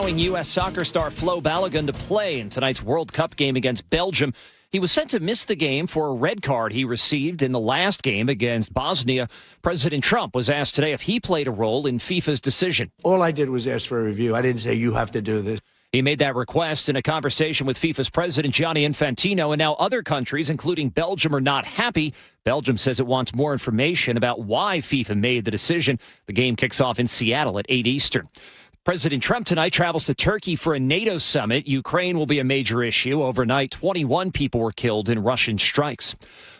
allowing U.S. soccer star Flo Balogun to play in tonight's World Cup game against Belgium. He was sent to miss the game for a red card he received in the last game against Bosnia. President Trump was asked today if he played a role in FIFA's decision. All I did was ask for a review. I didn't say you have to do this. He made that request in a conversation with FIFA's president, Gianni Infantino, and now other countries, including Belgium, are not happy. Belgium says it wants more information about why FIFA made the decision. The game kicks off in Seattle at 8 Eastern. President Trump tonight travels to Turkey for a NATO summit. Ukraine will be a major issue. Overnight, 21 people were killed in Russian strikes.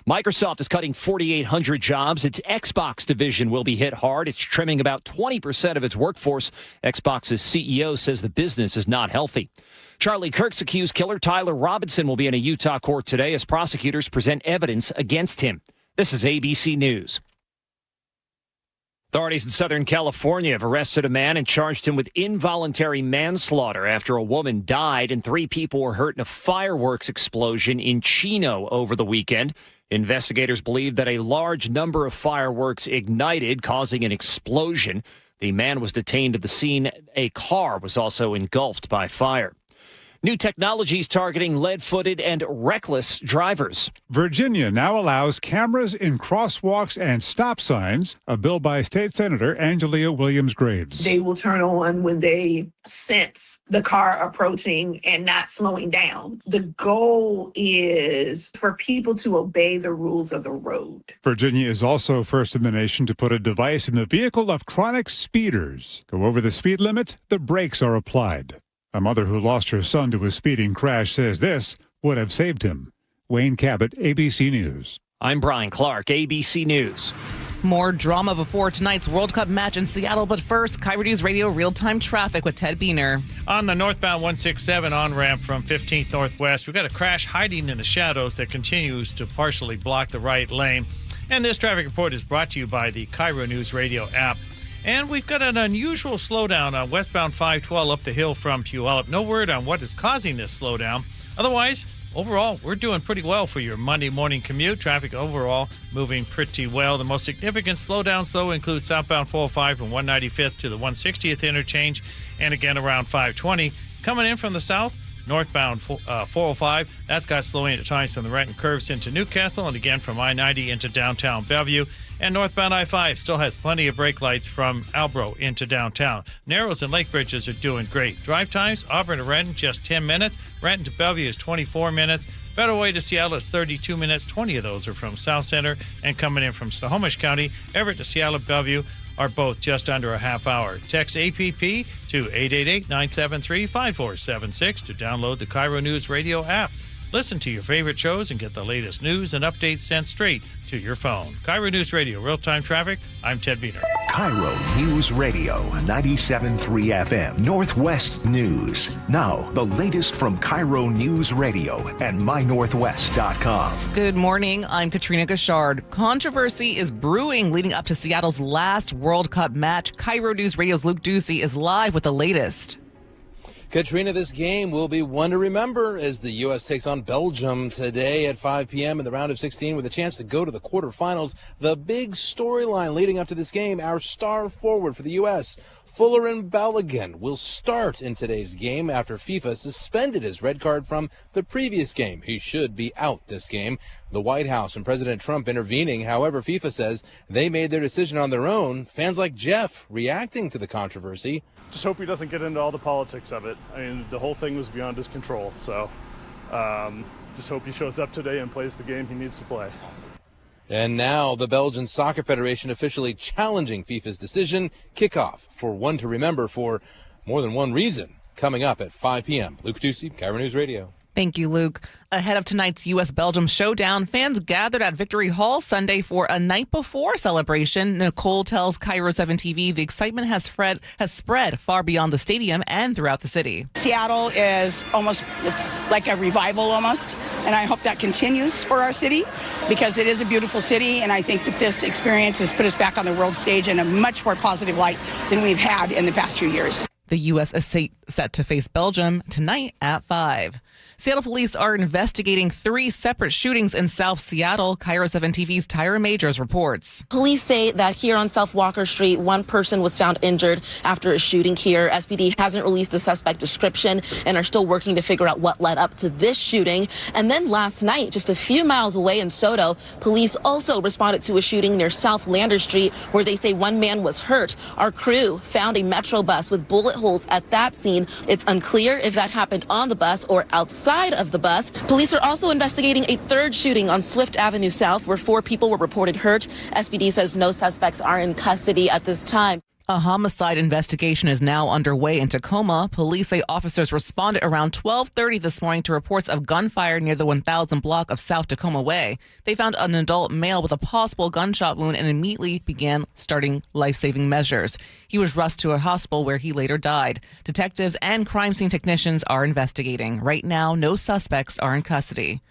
Microsoft is cutting 4,800 jobs. Its Xbox division will be hit hard. It's trimming about 20% of its workforce. Xbox's CEO says the business is not healthy. Charlie Kirk's accused killer Tyler Robinson will be in a Utah court today as prosecutors present evidence against him. This is ABC News. Authorities in Southern California have arrested a man and charged him with involuntary manslaughter after a woman died and 3 people were hurt in a fireworks explosion in Chino over the weekend. Investigators believe that a large number of fireworks ignited, causing an explosion. The man was detained at the scene. A car was also engulfed by fire. New technologies targeting lead-footed and reckless drivers. Virginia now allows cameras in crosswalks and stop signs, a bill by State Senator Angelia Williams-Graves. They will turn on when they sense the car approaching and not slowing down. The goal is for people to obey the rules of the road. Virginia is also first in the nation to put a device in the vehicle of chronic speeders. Go over the speed limit, the brakes are applied. A mother who lost her son to a speeding crash says this would have saved him. Wayne Cabot, ABC News. I'm Brian Clark, ABC News. More drama before tonight's World Cup match in Seattle, but first, KIRO News Radio real-time traffic with Ted Biener. On the northbound 167 on-ramp from 15th Northwest, we've got a crash hiding in the shadows that continues to partially block the right lane. And this traffic report is brought to you by the KIRO Newsradio app. And we've got an unusual slowdown on westbound 512 up the hill from Puyallup. No word on what is causing this slowdown. Otherwise, overall, we're doing pretty well for your Monday morning commute. Traffic overall moving pretty well. The most significant slowdowns, though, include southbound 405 from 195th to the 160th interchange, and again around 520. Coming in from the south, northbound 405, that's got slowing at times from the Renton curves into Newcastle, and again from I-90 into downtown Bellevue. And northbound I-5 still has plenty of brake lights from Albro into downtown. Narrows and Lake Bridges are doing great. Drive times, Auburn to Renton, just 10 minutes. Renton to Bellevue is 24 minutes. Better Way to Seattle is 32 minutes. 20 of those are from South Center. And coming in from Snohomish County, Everett to Seattle, Bellevue are both just under a half hour. Text APP to 888-973-5476 to download the KIRO News Radio app. Listen to your favorite shows and get the latest news and updates sent straight to your phone. KIRO News Radio, real-time traffic. I'm Ted Biener. KIRO News Radio, 97.3 FM, Northwest News. Now, the latest from KIRO News Radio and mynorthwest.com. Good morning. I'm Katrina Gashard. Controversy is brewing leading up to Seattle's last World Cup match. KIRO News Radio's Luke Ducey is live with the latest. Katrina, this game will be one to remember as the U.S. takes on Belgium today at 5 p.m. in the round of 16 with a chance to go to the quarterfinals. The big storyline leading up to this game, our star forward for the U.S., Fuller and Balogun, will start in today's game after FIFA suspended his red card from the previous game. He should be out this game. The White House and President Trump intervening. However, FIFA says they made their decision on their own. Fans like Jeff reacting to the controversy. Just hope he doesn't get into all the politics of it. I mean, the whole thing was beyond his control. So just hope he shows up today and plays the game he needs to play. And now the Belgian Soccer Federation officially challenging FIFA's decision. Kickoff for one to remember for more than one reason. Coming up at 5 p.m. Luke Ducey, KIRO News Radio. Thank you, Luke. Ahead of tonight's U.S.-Belgium showdown, fans gathered at Victory Hall Sunday for a night before celebration. Nicole tells KIRO 7 TV the excitement has spread far beyond the stadium and throughout the city. Seattle is it's like a revival almost, and I hope that continues for our city because it is a beautiful city, and I think that this experience has put us back on the world stage in a much more positive light than we've had in the past few years. The U.S. is set to face Belgium tonight at 5. Seattle police are investigating 3 separate shootings in South Seattle. KIRO 7 TV's Tyra Majors reports. Police say that here on South Walker Street, one person was found injured after a shooting here. SPD hasn't released a suspect description and are still working to figure out what led up to this shooting. And then last night, just a few miles away in Soto, police also responded to a shooting near South Lander Street where they say one man was hurt. Our crew found a Metro bus with bullet holes at that scene. It's unclear if that happened on the bus or outside of the bus. Police are also investigating a 3rd shooting on Swift Avenue South where 4 people were reported hurt. SPD says no suspects are in custody at this time. A homicide investigation is now underway in Tacoma. Police say officers responded around 12:30 this morning to reports of gunfire near the 1000 block of South Tacoma Way. They found an adult male with a possible gunshot wound and immediately began starting life-saving measures. He was rushed to a hospital where he later died. Detectives and crime scene technicians are investigating. Right now, no suspects are in custody.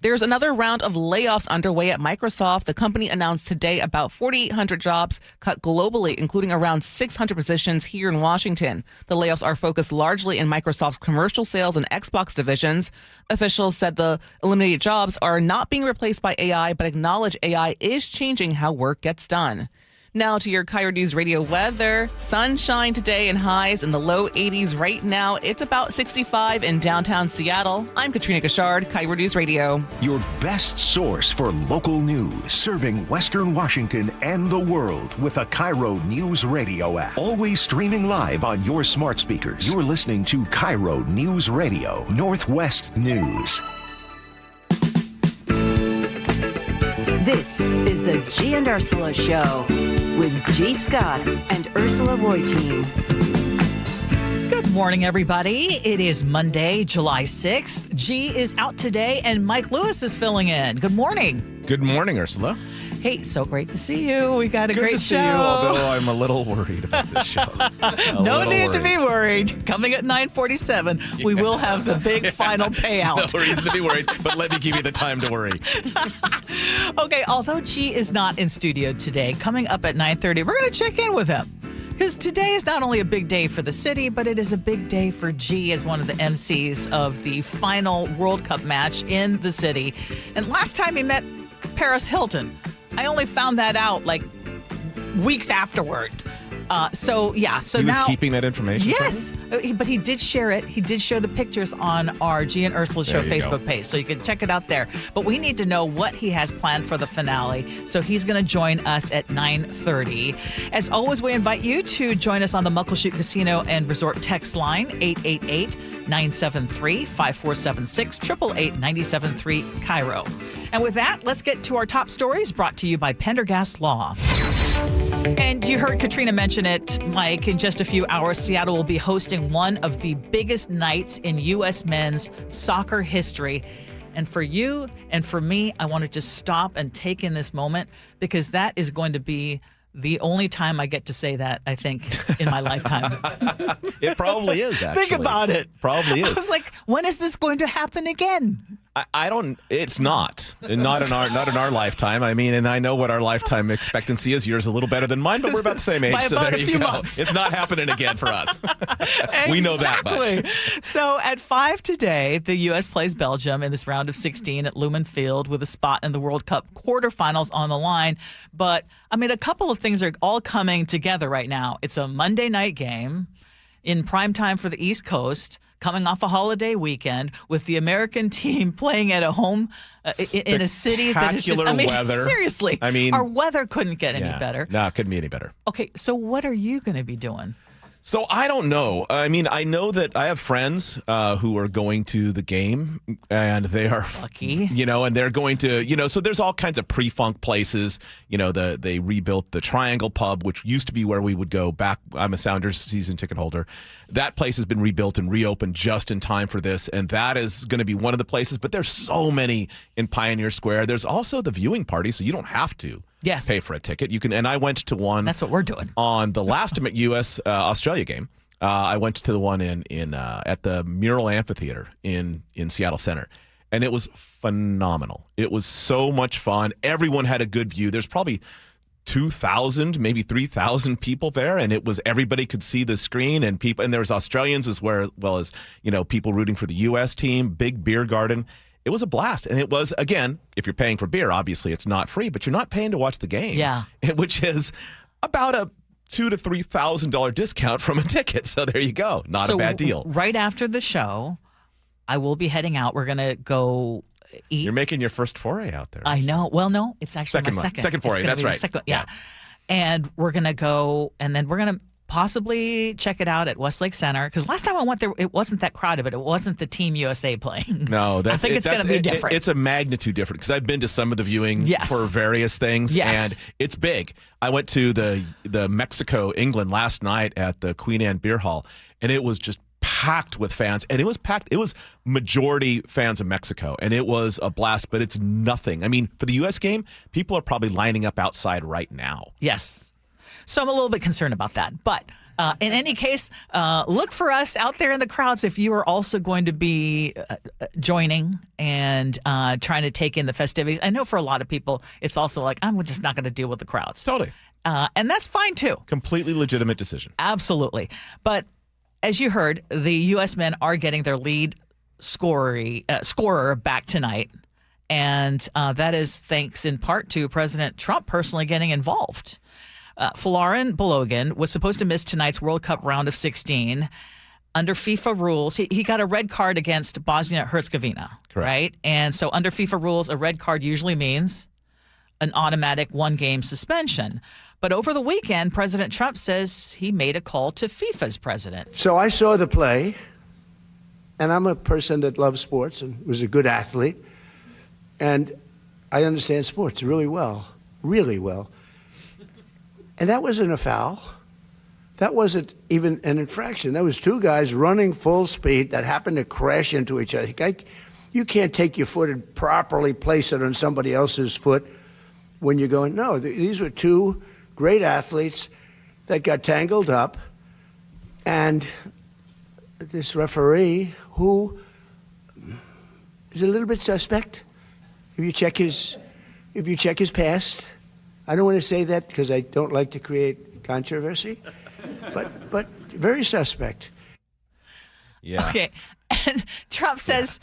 There's another round of layoffs underway at Microsoft. The company announced today about 4,800 jobs cut globally, including around 600 positions here in Washington. The layoffs are focused largely in Microsoft's commercial sales and Xbox divisions. Officials said the eliminated jobs are not being replaced by AI, but acknowledge AI is changing how work gets done. Now to your KIRO News Radio weather. Sunshine today and highs in the low 80s right now. It's about 65 in downtown Seattle. I'm Katrina Gashard, KIRO News Radio. Your best source for local news, serving Western Washington and the world with the KIRO News Radio app. Always streaming live on your smart speakers. You're listening to KIRO News Radio, Northwest News. This is the Gee and Ursula Show with G. Scott and Ursula Reutin. Good morning, everybody. It is Monday, July 6th. G is out today, and Mike Lewis is filling in. Good morning. Good morning, Ursula. Hey, so great to see you. We got a Good great to see show. you, although I'm a little worried about this show. No need to be worried. Coming at 9:47, we will have the big final payout. No reason to be worried, but let me give you the time to worry. Okay, although G is not in studio today, coming up at 9:30, we're going to check in with him. Because today is not only a big day for the city, but it is a big day for G as one of the MCs of the final World Cup match in the city. And last time he met Paris Hilton, I only found that out like weeks afterward. So he was now keeping that information. Yes, but he did share it. He did share the pictures on our Gee and Ursula Show Facebook page, so you can check it out there. But we need to know what he has planned for the finale, so he's going to join us at 9:30. As always, we invite you to join us on the Muckleshoot Casino and Resort text line 888-973-5476 888-973 KIRO. And with that, let's get to our top stories brought to you by Pendergast Law. And you heard Katrina mention it, Mike. In just a few hours, Seattle will be hosting one of the biggest nights in U.S. men's soccer history. And for you and for me, I want to just stop and take in this moment because that is going to be the only time I get to say that, I think, in my lifetime. It probably is, actually. Think about it. Probably is. I was like, when is this going to happen again? I don't. It's not in our lifetime. I mean, and I know what our lifetime expectancy is. Yours a little better than mine, but we're about the same age. By so about there a you few go. months. It's not happening again for us. We know that much. So at 5 today, the U.S. plays Belgium in this round of 16 at Lumen Field with a spot in the World Cup quarterfinals on the line. But I mean, a couple of things are all coming together right now. It's a Monday night game in prime time for the East Coast, coming off a holiday weekend with the American team playing at a home in a city that is just, I mean, weather. Seriously. I mean, our weather couldn't get any better. No, it couldn't be any better. Okay, so what are you going to be doing? So I don't know. I mean, I know that I have friends who are going to the game, and they are lucky, and they're going to, so there's all kinds of pre-funk places. They rebuilt the Triangle Pub, which used to be where we would go back. I'm a Sounders season ticket holder. That place has been rebuilt and reopened just in time for this, and that is going to be one of the places. But there's so many in Pioneer Square. There's also the viewing party, so you don't have to. Yes. Pay for a ticket. You can, and I went to one. That's what we're doing on the last U.S. Australia game. I went to the one in at the Mural Amphitheater in Seattle Center, and it was phenomenal. It was so much fun. Everyone had a good view. There's probably 2,000, maybe 3,000 people there, and it was everybody could see the screen, and people, and there was Australians as well as people rooting for the U.S. team. Big beer garden. It was a blast, and it was, again, if you're paying for beer, obviously it's not free, but you're not paying to watch the game. Yeah, which is about a $2,000 to $3,000 discount from a ticket. So there you go, not a bad deal. Right after the show, I will be heading out. We're gonna go eat. You're making your first foray out there. I know. Well, no, it's actually my second foray. That's right. Yeah. And we're going to go, and then we're going to possibly check it out at Westlake Center. Because last time I went there, it wasn't that crowded, but it wasn't the Team USA playing. No, I think it's going to be different. It's a magnitude different, because I've been to some of the viewing for various things, and it's big. I went to the Mexico, England last night at the Queen Anne Beer Hall, and it was just packed with fans, and it was packed. It was majority fans of Mexico, and it was a blast, but it's nothing. I mean, for the U.S. game, people are probably lining up outside right now. Yes. So I'm a little bit concerned about that. But in any case, look for us out there in the crowds if you are also going to be joining and trying to take in the festivities. I know for a lot of people, it's also like, I'm just not going to deal with the crowds. Totally. And that's fine, too. Completely legitimate decision. Absolutely. But as you heard, the U.S. men are getting their lead scorer back tonight. And that is thanks in part to President Trump personally getting involved. Folarin Balogun was supposed to miss tonight's World Cup round of 16. Under FIFA rules, he got a red card against Bosnia-Herzegovina, right? And so under FIFA rules, a red card usually means an automatic one-game suspension. But over the weekend, President Trump says he made a call to FIFA's president. So I saw the play, and I'm a person that loves sports and was a good athlete, and I understand sports really well, really well. And that wasn't a foul. That wasn't even an infraction. That was two guys running full speed that happened to crash into each other. You can't take your foot and properly place it on somebody else's foot when you're going, no, these were two great athletes that got tangled up, and this referee, who is a little bit suspect, if you check his past, I don't want to say that because I don't like to create controversy, but very suspect. Yeah. Okay, and Trump says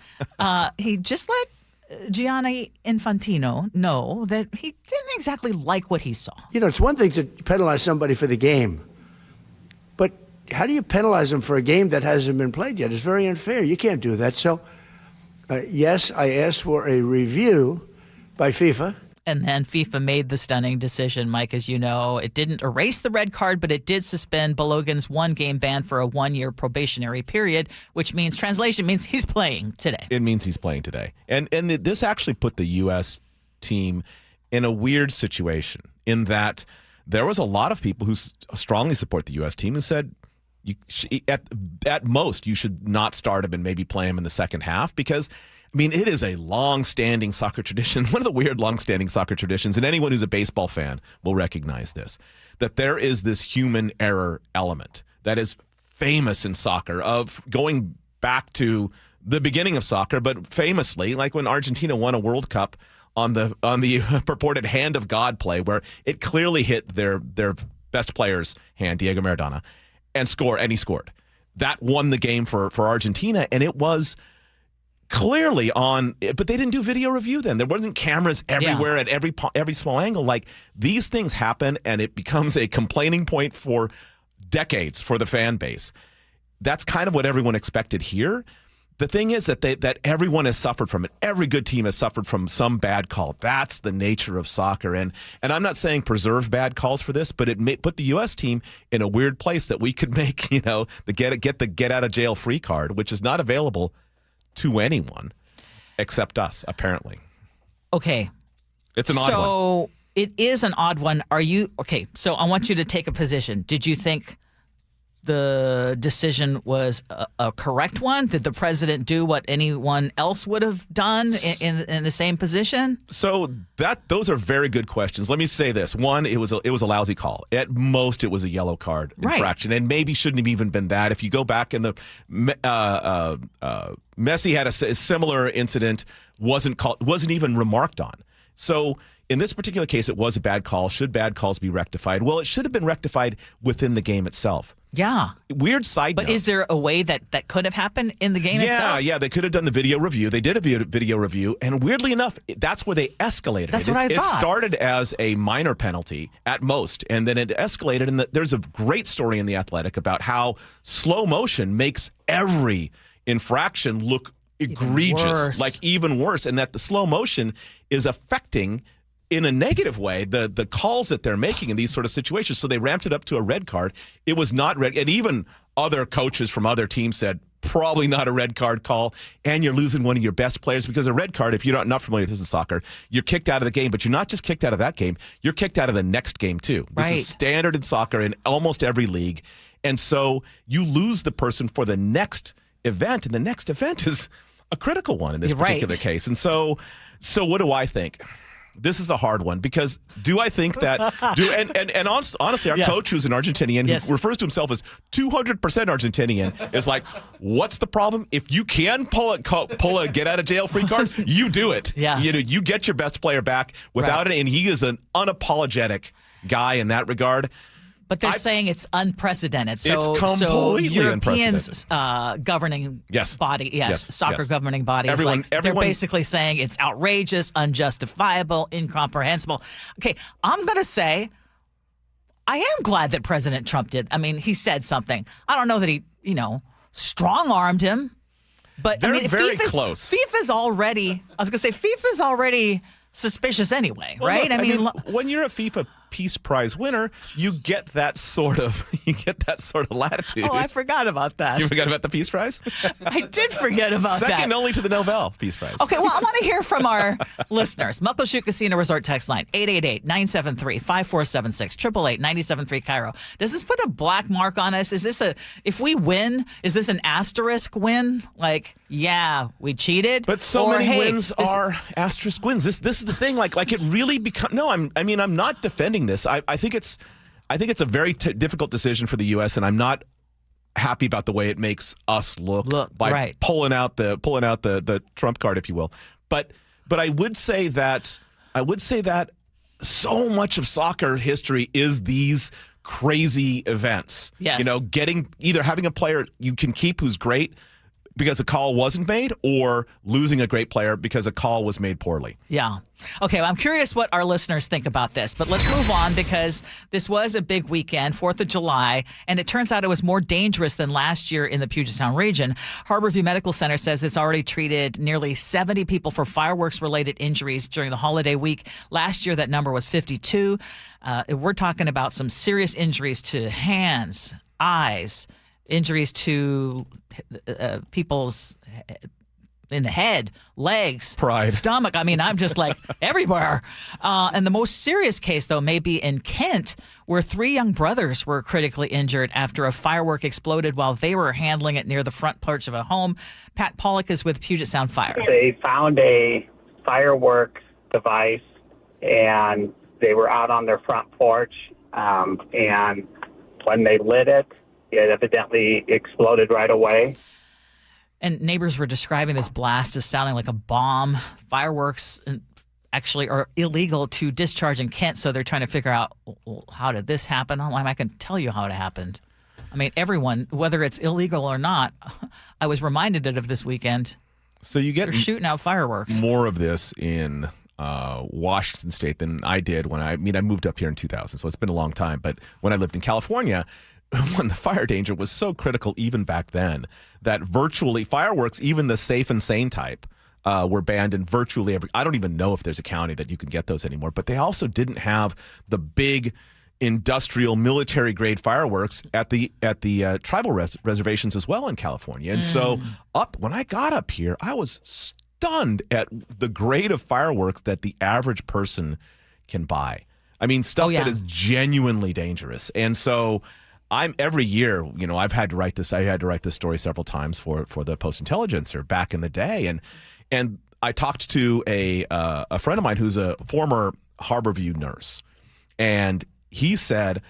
he just let Gianni Infantino know that he didn't exactly like what he saw. You know, it's one thing to penalize somebody for the game, but how do you penalize them for a game that hasn't been played yet? It's very unfair. You can't do that. So, yes, I asked for a review by FIFA. And then FIFA made the stunning decision, Mike, as you know. It didn't erase the red card, but it did suspend Balogun's one-game ban for a one-year probationary period, which means, translation means he's playing today. It means he's playing today. And this actually put the U.S. team in a weird situation in that there was a lot of people who strongly support the U.S. team who said, at most, you should not start him and maybe play him in the second half because – I mean, it is a long-standing soccer tradition, one of the weird long-standing soccer traditions, and anyone who's a baseball fan will recognize this, that there is this human error element that is famous in soccer of going back to the beginning of soccer, but famously, like when Argentina won a World Cup on the purported hand of God play, where it clearly hit their best player's hand, Diego Maradona, and he scored. That won the game for Argentina, and it was clearly on, but they didn't do video review then. There wasn't cameras everywhere at every small angle. Like, these things happen, and it becomes a complaining point for decades for the fan base. That's kind of what everyone expected here. The thing is that everyone has suffered from it. Every good team has suffered from some bad call. That's the nature of soccer. And I'm not saying preserve bad calls for this, but it may put the U.S. team in a weird place that we could make, the get out of jail free card, which is not available to anyone except us, apparently. Okay. It's an odd one. So it is an odd one. So I want you to take a position. Did you think the decision was a correct one? Did the president do what anyone else would have done in the same position? So those are very good questions. Let me say this. One, it was a lousy call. At most, it was a yellow card infraction, and maybe shouldn't have even been that. If you go back in the Messi had a similar incident, wasn't even remarked on. So in this particular case, it was a bad call. Should bad calls be rectified? Well, it should have been rectified within the game itself. Yeah. Weird side note. But is there a way that could have happened in the game itself? Yeah, they could have done the video review. They did a video review, and weirdly enough, that's where they escalated. That's what I thought. It started as a minor penalty at most, and then it escalated. And there's a great story in The Athletic about how slow motion makes every infraction look egregious, like even worse, and that the slow motion is affecting in a negative way the calls that they're making in these sort of situations. So they ramped it up to a red card. It was not red, and even other coaches from other teams said probably not a red card call, and you're losing one of your best players, because a red card, if you're not familiar with this in soccer, you're kicked out of the game, but you're not just kicked out of that game, you're kicked out of the next game too. This is standard in soccer in almost every league, and so you lose the person for the next event, and the next event is a critical one in this particular case. And so what do I think? This is a hard one, because do I think that honestly, our coach, who's an Argentinian, who refers to himself as 200% Argentinian, is like, what's the problem? If you can pull a get out of jail free card, you do it. Yes. You get your best player back without it, and he is an unapologetic guy in that regard. But they're saying it's unprecedented. So, it's completely Europeans governing body, soccer governing body, everyone, they're basically saying it's outrageous, unjustifiable, incomprehensible. Okay, I'm going to say I am glad that President Trump did. I mean, he said something. I don't know that he, strong-armed him. But they're very close. FIFA's already suspicious anyway, right? Look, when you're a FIFA Peace Prize winner, you get that sort of latitude. Oh, I forgot about that. You forgot about the Peace Prize? I did forget about that. Second only to the Nobel Peace Prize. Okay, well, I want to hear from our listeners. Muckleshoot Casino Resort text line 888-973-5476 888-973 KIRO. Does this put a black mark on us? Is this if we win, is this an asterisk win? Like, yeah, we cheated. But many wins are asterisk wins. This is the thing. Like it really becomes. No, I'm not defending this. I think it's a very difficult decision for the U.S. and I'm not happy about the way it makes us look by pulling out the Trump card, if you will. But I would say that so much of soccer history is these crazy events. Yes. Either having a player you can keep who's great because a call wasn't made, or losing a great player because a call was made poorly. Yeah. Okay, well, I'm curious what our listeners think about this, but let's move on, because this was a big weekend, 4th of July, and it turns out it was more dangerous than last year in the Puget Sound region. Harborview Medical Center says it's already treated nearly 70 people for fireworks-related injuries during the holiday week. Last year, that number was 52. We're talking about some serious injuries to hands, eyes, injuries to people's in the head, legs, pride, stomach. I mean, I'm just like everywhere. And the most serious case, though, may be in Kent, where 3 young brothers were critically injured after a firework exploded while they were handling it near the front porch of a home. Pat Pollock is with Puget Sound Fire. They found a fireworks device, and they were out on their front porch. And when they lit it, it evidently exploded right away. And neighbors were describing this blast as sounding like a bomb. Fireworks actually are illegal to discharge in Kent, so they're trying to figure out, well, how did this happen? I can tell you how it happened. I mean, everyone, whether it's illegal or not, I was reminded of this weekend. So they're shooting out fireworks. More of this in Washington State than I did when I moved up here in 2000, so it's been a long time. But when I lived in California, when the fire danger was so critical even back then, that virtually fireworks, even the safe and sane type, were banned in virtually every. I don't even know if there's a county that you can get those anymore. But they also didn't have the big industrial military grade fireworks at the tribal reservations as well in California. And so when I got up here, I was stunned at the grade of fireworks that the average person can buy. I mean, stuff that is genuinely dangerous. And so every year, I've had to write this. I had to write this story several times for the Post-Intelligencer back in the day, and I talked to a friend of mine who's a former Harborview nurse, and he said,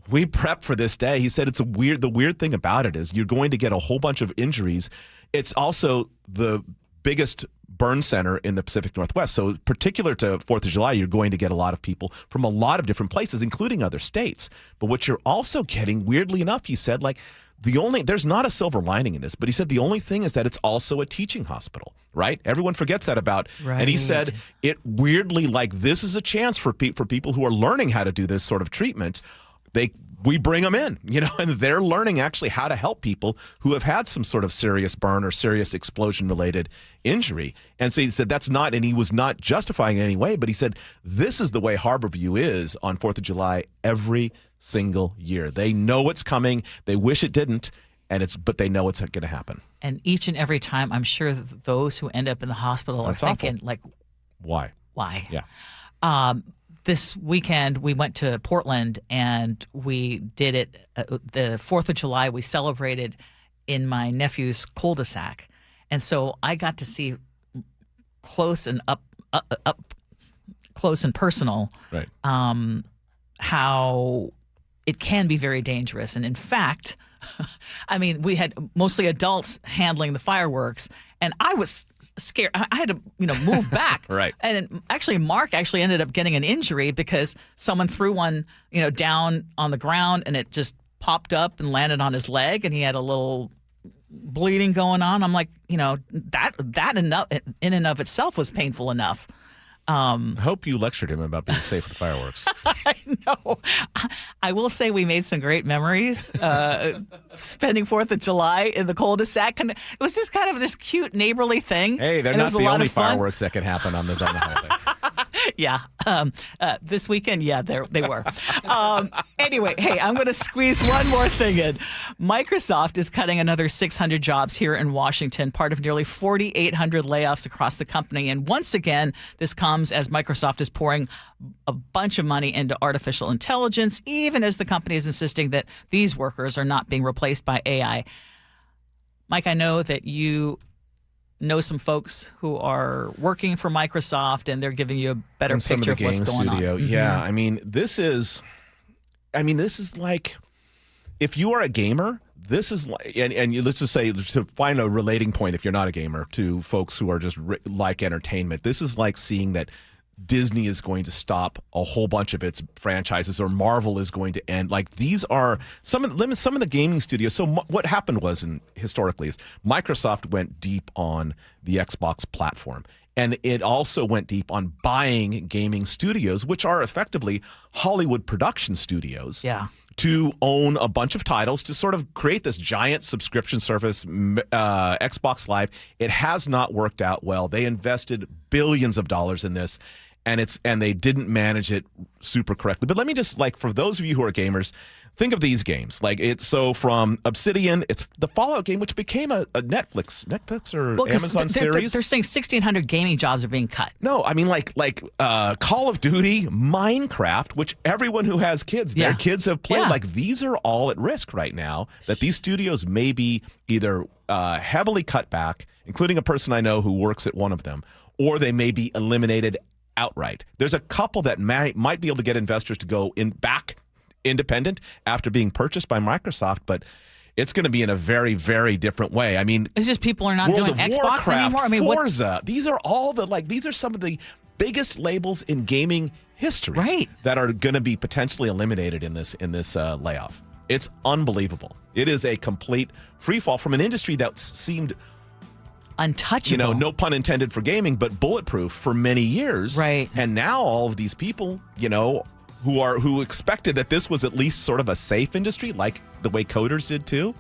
we prep for this day. He said the weird thing about it is you're going to get a whole bunch of injuries. It's also the biggest burn center in the Pacific Northwest. So particular to 4th of July, you're going to get a lot of people from a lot of different places, including other states. But what you're also getting, weirdly enough, he said, like, there's not a silver lining in this, but he said the only thing is that it's also a teaching hospital, right? Everyone forgets that about, right. And he said it weirdly, like, this is a chance for people who are learning how to do this sort of treatment. We bring them in, and they're learning actually how to help people who have had some sort of serious burn or serious explosion-related injury. And so he said that's not, and he was not justifying it in any way, but he said this is the way Harborview is on 4th of July every single year. They know it's coming. They wish it didn't, but they know it's going to happen. And each and every time, I'm sure that those who end up in the hospital are thinking, like, why? Yeah. This weekend, we went to Portland and we did it. The 4th of July, we celebrated in my nephew's cul-de-sac. And so I got to see close and up close and personal right. How it can be very dangerous. And in fact, I mean, we had mostly adults handling the fireworks. And I was scared. I had to, move back. Right. And actually, Mark ended up getting an injury because someone threw one, down on the ground and it just popped up and landed on his leg, and he had a little bleeding going on. I'm like, that in and of itself was painful enough. I hope you lectured him about being safe with fireworks. I know. I will say we made some great memories spending 4th of July in the cul-de-sac. And it was just kind of this cute neighborly thing. Hey, they're not the only fireworks that can happen on the holiday. Yeah. This weekend, yeah, they were. Anyway, hey, I'm going to squeeze one more thing in. Microsoft is cutting another 600 jobs here in Washington, part of nearly 4,800 layoffs across the company. And once again, this comes as Microsoft is pouring a bunch of money into artificial intelligence, even as the company is insisting that these workers are not being replaced by AI. Mike, I know that you know some folks who are working for Microsoft, and they're giving you a better picture of what's going on. Yeah, I mean, this is like, if you are a gamer, this is like, and let's just say, to find a relating point, if you're not a gamer, to folks who are just like entertainment, this is like seeing that Disney is going to stop a whole bunch of its franchises, or Marvel is going to end. Like, these are some of the gaming studios. So what happened was, historically, is Microsoft went deep on the Xbox platform, and it also went deep on buying gaming studios, which are effectively Hollywood production studios. Yeah. To own a bunch of titles, to sort of create this giant subscription service, Xbox Live. It has not worked out well. They invested billions of dollars in this, and they didn't manage it super correctly. But let me just, like, for those of you who are gamers, think of these games. Like, from Obsidian, it's the Fallout game, which became a Netflix or Amazon series. They're saying 1,600 gaming jobs are being cut. No, I mean, like Call of Duty, Minecraft, which everyone who has kids, their kids have played. Yeah. Like, these are all at risk right now, that these studios may be either heavily cut back, including a person I know who works at one of them, or they may be eliminated outright. There's a couple that might be able to get investors to go back independent after being purchased by Microsoft, but it's going to be in a very, very different way. I mean, it's just people are not World doing of Xbox Warcraft, anymore. I mean, Forza. These are all these are some of the biggest labels in gaming history, right, that are going to be potentially eliminated in this layoff. It's unbelievable. It is a complete free fall from an industry that seemed untouchable. No pun intended for gaming, but bulletproof for many years. Right. And now all of these people, who expected that this was at least sort of a safe industry, like the way coders did too,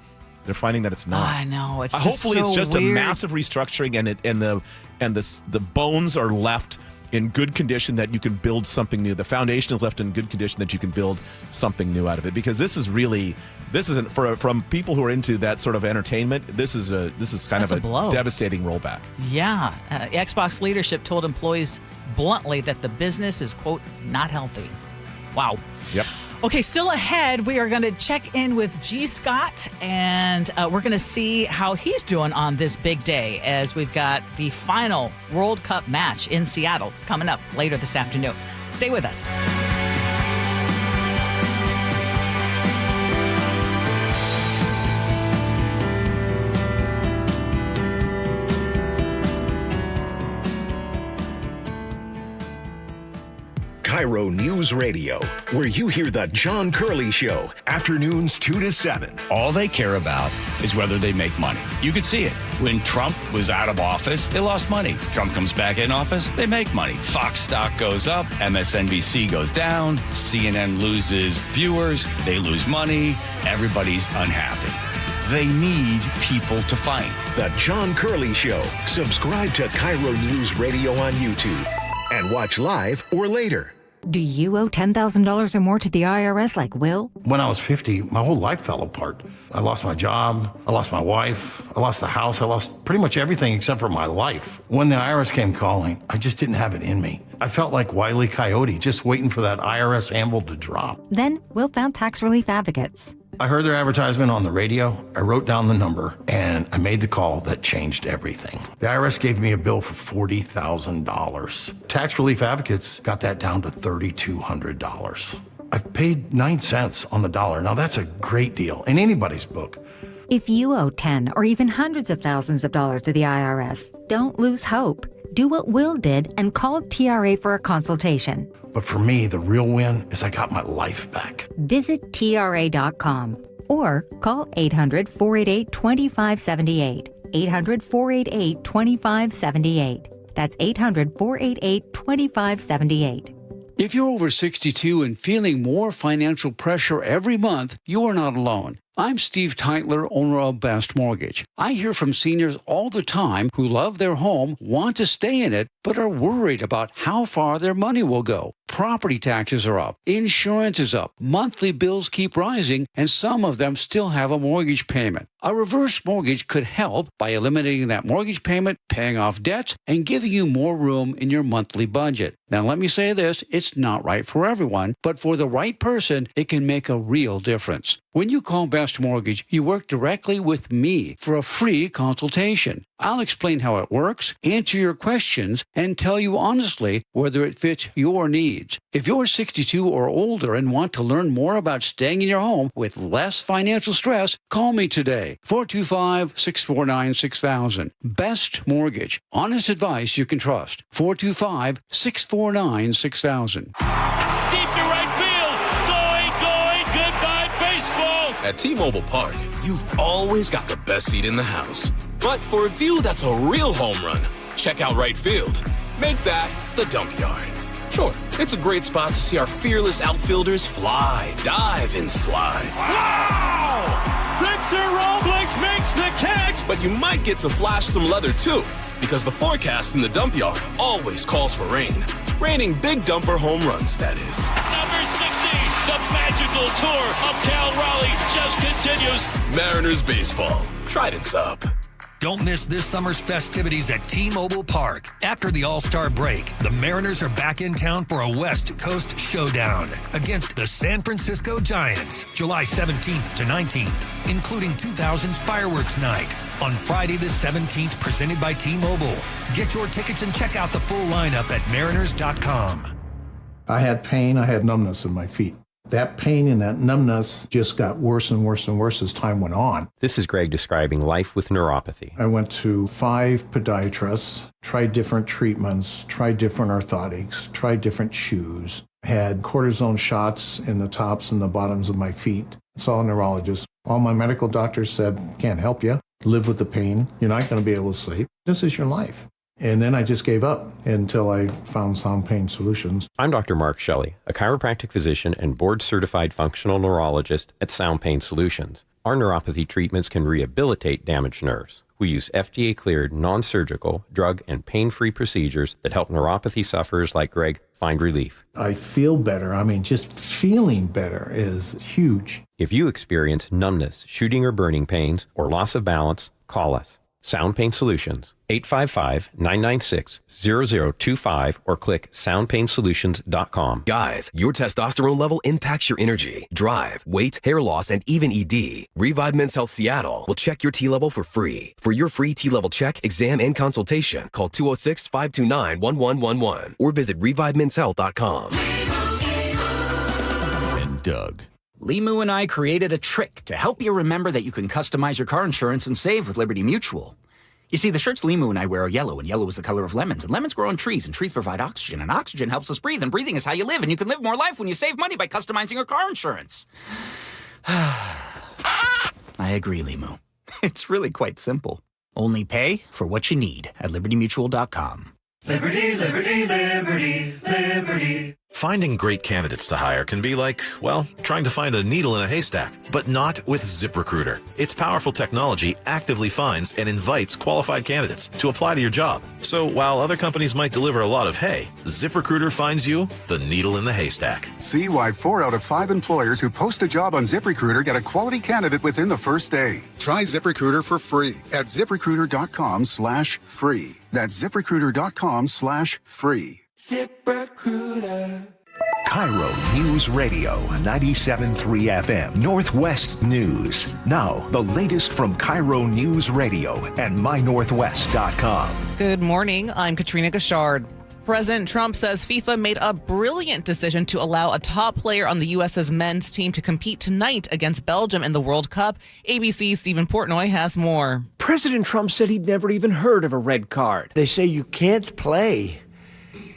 they're finding that it's not. I know. It's hopefully just it's just weird. a massive restructuring, and the bones are left in good condition that you can build something new. The foundation is left in good condition that you can build something new out of it. Because this isn't from people who are into that sort of entertainment. This is kind of a blow. Devastating rollback. Yeah, Xbox leadership told employees bluntly that the business is, quote, not healthy. Wow. Yep. Okay, still ahead, we are going to check in with G. Scott, and we're going to see how he's doing on this big day, as we've got the final World Cup match in Seattle coming up later this afternoon. Stay with us. KIRO News Radio, where you hear the John Curley Show, afternoons 2 to 7. All they care about is whether they make money. You could see it. When Trump was out of office, they lost money. Trump comes back in office, they make money. Fox stock goes up, MSNBC goes down, CNN loses viewers, they lose money, everybody's unhappy. They need people to fight. The John Curley Show. Subscribe to KIRO News Radio on YouTube and watch live or later. Do you owe $10,000 or more to the IRS like Will? When I was 50, my whole life fell apart. I lost my job, I lost my wife, I lost the house, I lost pretty much everything except for my life. When the IRS came calling, I just didn't have it in me. I felt like Wile E. Coyote, just waiting for that IRS anvil to drop. Then Will found tax relief advocates. I heard their advertisement on the radio, I wrote down the number, and I made the call that changed everything. The IRS gave me a bill for $40,000. Tax Relief Advocates got that down to $3,200. I've paid 9 cents on the dollar. Now that's a great deal in anybody's book. If you owe 10 or even hundreds of thousands of dollars to the IRS, don't lose hope. Do what Will did and call TRA for a consultation. But for me, the real win is I got my life back. Visit TRA.com or call 800-488-2578. 800-488-2578. That's 800-488-2578. If you're over 62 and feeling more financial pressure every month, you are not alone. I'm Steve Teitler, owner of Best Mortgage. I hear from seniors all the time who love their home, want to stay in it, but are worried about how far their money will go. Property taxes are up, insurance is up, monthly bills keep rising, and some of them still have a mortgage payment. A reverse mortgage could help by eliminating that mortgage payment, paying off debts, and giving you more room in your monthly budget. Now, let me say this, it's not right for everyone, but for the right person, it can make a real difference. When you call Best Mortgage, you work directly with me for a free consultation. I'll explain how it works, answer your questions, and tell you honestly whether it fits your needs. If you're 62 or older and want to learn more about staying in your home with less financial stress, call me today. 425-649-6000. Best Mortgage. Honest advice you can trust. 425-649-6000. Deep to right field. Going. Goodbye, baseball. At T-Mobile Park, you've always got the best seat in the house. But for a view that's a real home run, check out right field. Make that the dump yard. Sure, it's a great spot to see our fearless outfielders fly, dive, and slide. Wow! Victor Robles makes the catch! But you might get to flash some leather too, because the forecast in the dump yard always calls for rain. Raining big dumper home runs, that is. Number 60, the magical tour of Cal Raleigh just continues. Mariners baseball. Trident's up. Don't miss this summer's festivities at T-Mobile Park. After the All-Star break, the Mariners are back in town for a West Coast showdown against the San Francisco Giants, July 17th to 19th, including 2000's Fireworks Night on Friday the 17th, presented by T-Mobile. Get your tickets and check out the full lineup at mariners.com. I had pain, I had numbness in my feet. That pain and that numbness just got worse and worse and worse as time went on. This is Greg describing life with neuropathy. I went to 5 podiatrists, tried different treatments, tried different orthotics, tried different shoes, had cortisone shots in the tops and the bottoms of my feet. Saw a neurologist. All my medical doctors said, can't help you. Live with the pain. You're not going to be able to sleep. This is your life. And then I just gave up until I found Sound Pain Solutions. I'm Dr. Mark Shelley, a chiropractic physician and board-certified functional neurologist at Sound Pain Solutions. Our neuropathy treatments can rehabilitate damaged nerves. We use FDA-cleared, non-surgical, drug, and pain-free procedures that help neuropathy sufferers like Greg find relief. I feel better. I mean, just feeling better is huge. If you experience numbness, shooting or burning pains, or loss of balance, call us. Sound Pain Solutions, 855-996-0025 or click soundpainsolutions.com. Guys, your testosterone level impacts your energy, drive, weight, hair loss, and even ED. Revive Men's Health Seattle will check your T level for free. For your free T level check, exam, and consultation, call 206-529-1111 or visit revivemenshealth.com. And Doug. Limu and I created a trick to help you remember that you can customize your car insurance and save with Liberty Mutual. You see, the shirts Limu and I wear are yellow, and yellow is the color of lemons, and lemons grow on trees, and trees provide oxygen, and oxygen helps us breathe, and breathing is how you live, and you can live more life when you save money by customizing your car insurance. I agree, Limu. It's really quite simple. Only pay for what you need at libertymutual.com. Liberty, liberty, liberty, liberty. Finding great candidates to hire can be like, well, trying to find a needle in a haystack, but not with ZipRecruiter. Its powerful technology actively finds and invites qualified candidates to apply to your job. So while other companies might deliver a lot of hay, ZipRecruiter finds you the needle in the haystack. See why 4 out of 5 employers who post a job on ZipRecruiter get a quality candidate within the first day. Try ZipRecruiter for free at ZipRecruiter.com/free. That's ZipRecruiter.com/free. ZipRecruiter. KIRO News Radio 97.3 FM Northwest News. Now, the latest from KIRO News Radio and mynorthwest.com. Good morning. I'm Katrina Gashard. President Trump says FIFA made a brilliant decision to allow a top player on the U.S.'s men's team to compete tonight against Belgium in the World Cup. ABC's Stephen Portnoy has more. President Trump said he'd never even heard of a red card. They say you can't play.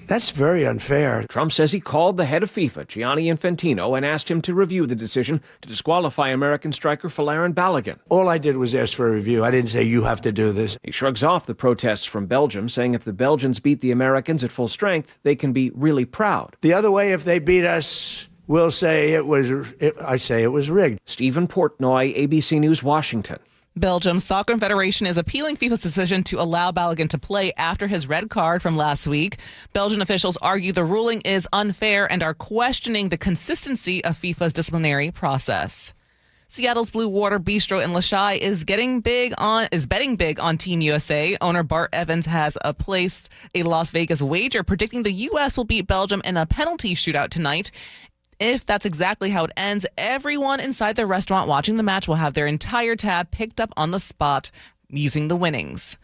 That's very unfair. Trump says he called the head of FIFA, Gianni Infantino, and asked him to review the decision to disqualify American striker Folarin Balogun. All I did was ask for a review. I didn't say you have to do this. He shrugs off the protests from Belgium, saying if the Belgians beat the Americans at full strength, they can be really proud. The other way, if they beat us, we'll say I say it was rigged. Stephen Portnoy, ABC News, Washington. Belgium's Soccer Federation is appealing FIFA's decision to allow Balogun to play after his red card from last week. Belgian officials argue the ruling is unfair and are questioning the consistency of FIFA's disciplinary process. Seattle's Blue Water Bistro in Lachey is betting big on Team USA. Owner Bart Evans has placed a Las Vegas wager predicting the U.S. will beat Belgium in a penalty shootout tonight. If that's exactly how it ends, everyone inside the restaurant watching the match will have their entire tab picked up on the spot using the winnings.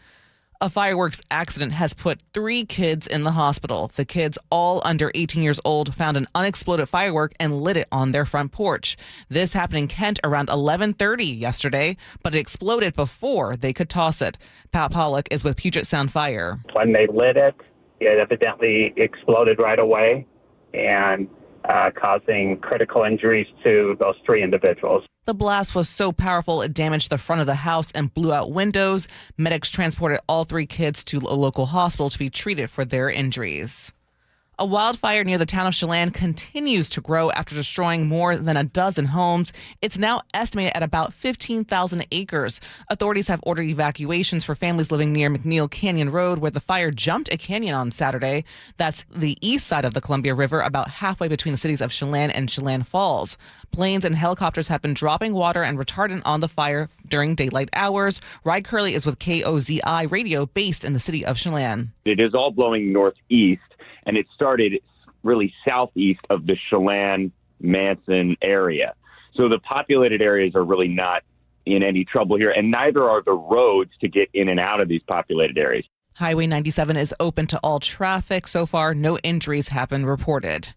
A fireworks accident has put 3 kids in the hospital. The kids, all under 18 years old, found an unexploded firework and lit it on their front porch. This happened in Kent around 11:30 yesterday, but it exploded before they could toss it. Pat Pollock is with Puget Sound Fire. When they lit it, it evidently exploded right away and causing critical injuries to those 3 individuals. The blast was so powerful it damaged the front of the house and blew out windows. Medics transported all 3 kids to a local hospital to be treated for their injuries. A wildfire near the town of Chelan continues to grow after destroying more than a dozen homes. It's now estimated at about 15,000 acres. Authorities have ordered evacuations for families living near McNeil Canyon Road, where the fire jumped a canyon on Saturday. That's the east side of the Columbia River, about halfway between the cities of Chelan and Chelan Falls. Planes and helicopters have been dropping water and retardant on the fire during daylight hours. Ryan Curley is with KOZI Radio, based in the city of Chelan. It is all blowing northeast. And it started really southeast of the Chelan-Manson area. So the populated areas are really not in any trouble here, and neither are the roads to get in and out of these populated areas. Highway 97 is open to all traffic. So far, no injuries have been reported.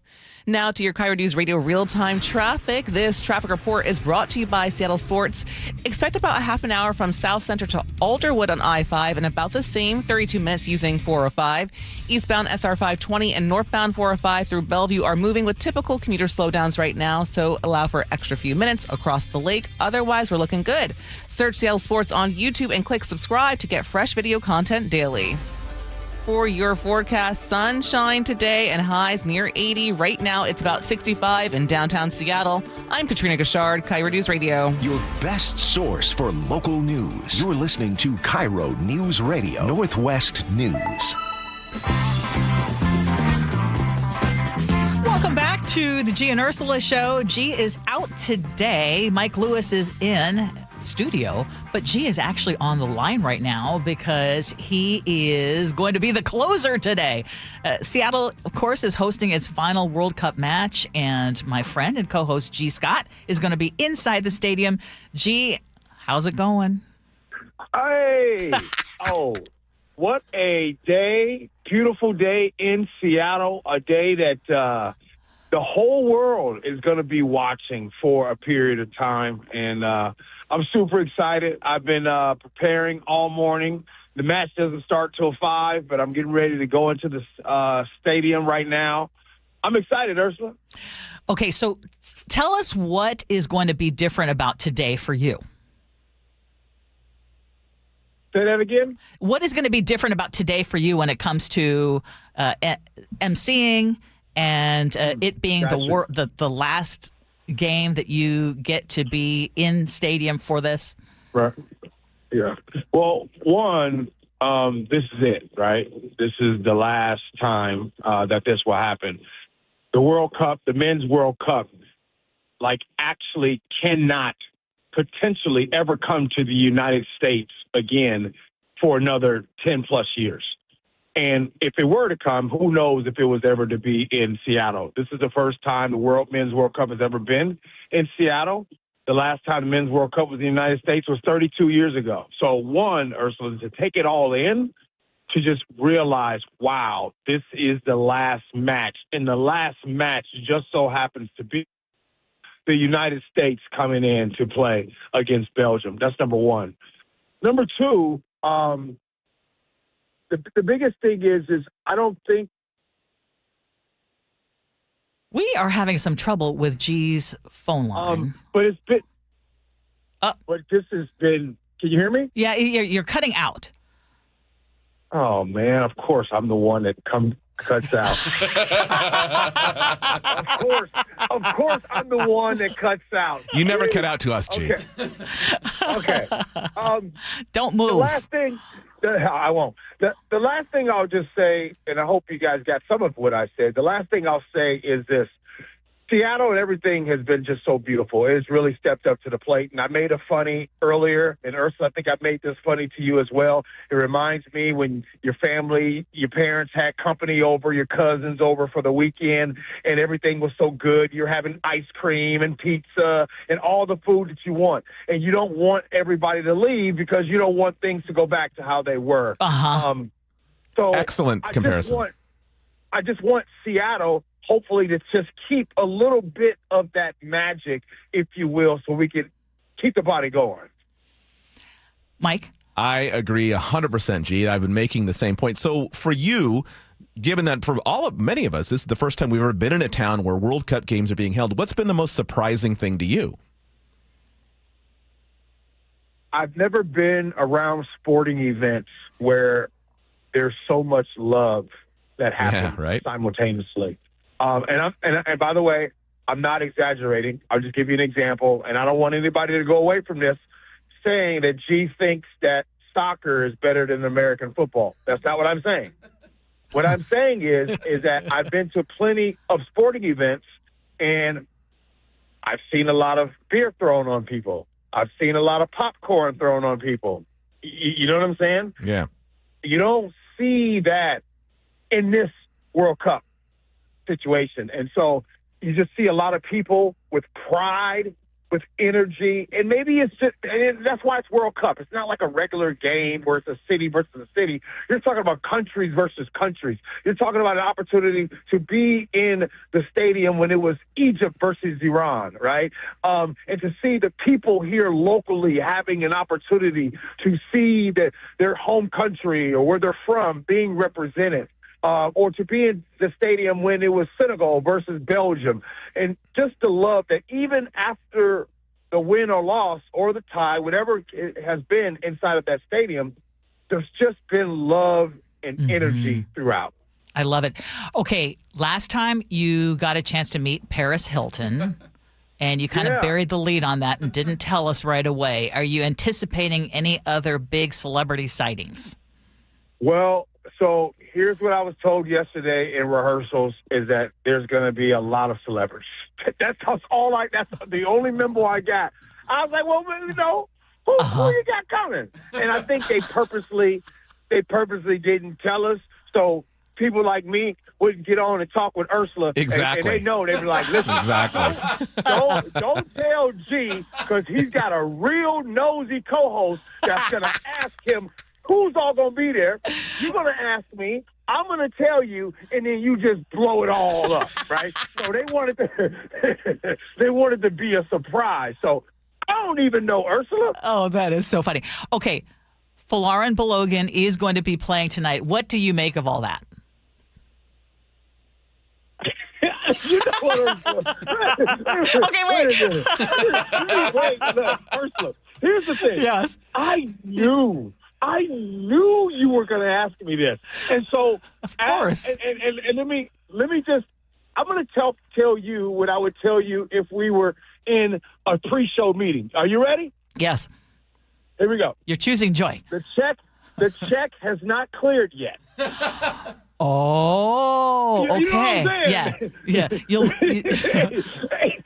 Now to your KIRO News Radio real-time traffic. This traffic report is brought to you by Seattle Sports. Expect about a half an hour from South Center to Alderwood on I-5 and about the same 32 minutes using 405. Eastbound SR 520 and northbound 405 through Bellevue are moving with typical commuter slowdowns right now, so allow for extra few minutes across the lake. Otherwise, we're looking good. Search Seattle Sports on YouTube and click subscribe to get fresh video content daily. For your forecast, sunshine today and highs near 80. Right now, it's about 65 in downtown Seattle. I'm Katrina Gashard, KIRO News Radio. Your best source for local news. You're listening to KIRO News Radio, Northwest News. Welcome back to the Gee and Ursula Show. Gee is out today. Mike Lewis is in studio, but Gee is actually on the line right now because he is going to be the closer today. Seattle, of course, is hosting its final World Cup match, and my friend and co-host Gee Scott is going to be inside the stadium. Gee, how's it going? Hey! Oh, what a day. Beautiful day in Seattle, a day that the whole world is going to be watching for a period of time, and I'm super excited. I've been preparing all morning. The match doesn't start till 5, but I'm getting ready to go into the stadium right now. I'm excited, Ursula. Okay, so tell us what is going to be different about today for you. Say that again? What is going to be different about today for you when it comes to emceeing and it being the last game that you get to be in stadium for this? Right. Yeah. Well, one, this is it, right? This is the last time that this will happen. The World Cup, the Men's World Cup, actually cannot potentially ever come to the United States again for another 10-plus years. And if it were to come, who knows if it was ever to be in Seattle. This is the first time the Men's World Cup has ever been in Seattle. The last time the Men's World Cup was in the United States was 32 years ago. So one, Ursula, to take it all in, to just realize, wow, this is the last match. And the last match just so happens to be the United States coming in to play against Belgium. That's number one. Number two, the biggest thing is I don't think. We are having some trouble with Gee's phone line. But it's been. But this has been. Can you hear me? Yeah, you're cutting out. Oh man! Of course, I'm the one that cuts out. Of course, I'm the one that cuts out. You never cut out to us, Gee. Okay. Don't move. The last thing. I won't. The last thing I'll just say, and I hope you guys got some of what I said. The last thing I'll say is this. Seattle and everything has been just so beautiful. It has really stepped up to the plate. And I made a funny earlier, and Ursula, I think I made this funny to you as well. It reminds me when your family, your parents had company over, your cousins over for the weekend, and everything was so good. You're having ice cream and pizza and all the food that you want. And you don't want everybody to leave because you don't want things to go back to how they were. So excellent comparison. I just want Seattle hopefully to just keep a little bit of that magic, if you will, so we can keep the body going. Mike? I agree 100%, Gee. I've been making the same point. So for you, given that for many of us, this is the first time we've ever been in a town where World Cup games are being held, what's been the most surprising thing to you? I've never been around sporting events where there's so much love that happens simultaneously. And by the way, I'm not exaggerating. I'll just give you an example, and I don't want anybody to go away from this saying that Gee thinks that soccer is better than American football. That's not what I'm saying. What I'm saying is that I've been to plenty of sporting events, and I've seen a lot of beer thrown on people. I've seen a lot of popcorn thrown on people. You know what I'm saying? Yeah. You don't see that in this World Cup situation. And so you just see a lot of people with pride, with energy, and maybe it's just, and that's why it's World Cup. It's not like a regular game where it's a city versus a city. You're talking about countries versus countries. You're talking about an opportunity to be in the stadium when it was Egypt versus Iran, right? And to see the people here locally having an opportunity to see that their home country or where they're from being represented. Or to be in the stadium when it was Senegal versus Belgium. And just the love that even after the win or loss or the tie, whatever it has been inside of that stadium, there's just been love and energy throughout. I love it. Okay, last time you got a chance to meet Paris Hilton, and you kind of buried the lead on that and didn't tell us right away. Are you anticipating any other big celebrity sightings? Well, so here's what I was told yesterday in rehearsals is that there's going to be a lot of celebrities. That's the only memo I got. I was like, well, you know, who you got coming? And I think they purposely didn't tell us. So people like me wouldn't get on and talk with Ursula. Exactly. And they know. They'd be like, listen. Exactly. Don't tell Gee because he's got a real nosy co-host that's going to ask him, who's all going to be there? You're going to ask me. I'm going to tell you, and then you just blow it all up, right? So they wanted to be a surprise. So I don't even know Ursula. Oh, that is so funny. Okay, Folarin Balogun is going to be playing tonight. What do you make of all that? You know what I'm saying? Okay, wait. Look, Ursula, here's the thing. Yes. I knew you were going to ask me this. And so, of course. And let me just, I'm going to tell you what I would tell you if we were in a pre-show meeting. Are you ready? Yes. Here we go. You're choosing joy. The check has not cleared yet. Oh, You know what okay. I'm saying? Yeah. Hey,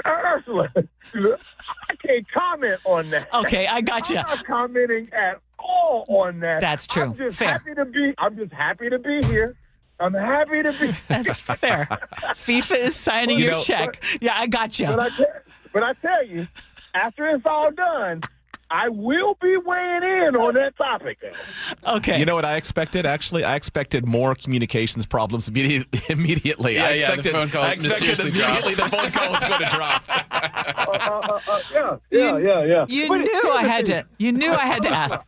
Ursula, I can't comment on that. Okay, I got you. I'm not commenting at all on that. That's true. I'm just Fair. happy to be here. I'm happy to be. That's fair. FIFA is signing your check. Yeah, I got you. But I tell you, after it's all done, I will be weighing in on that topic. Okay. You know what I expected? Actually, I expected more communications problems immediately. Yeah, I expected, the phone call mysteriously immediately the phone call was going to drop. Yeah. You knew I had to ask.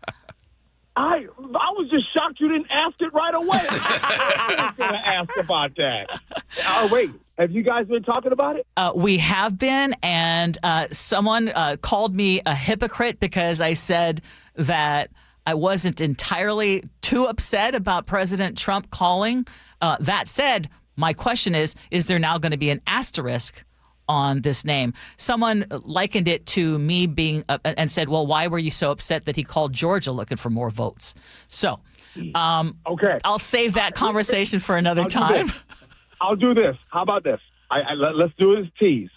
I was just shocked you didn't ask it right away. I was going to ask about that. Oh, wait. Have you guys been talking about it? We have been, and someone called me a hypocrite because I said that I wasn't entirely too upset about President Trump calling. That said, my question is there now going to be an asterisk on this name? Someone likened it to me being and said, well, why were you so upset that he called Georgia looking for more votes? So, okay, I'll save that conversation for another time. I'll do this. How about this? Let's do this tease.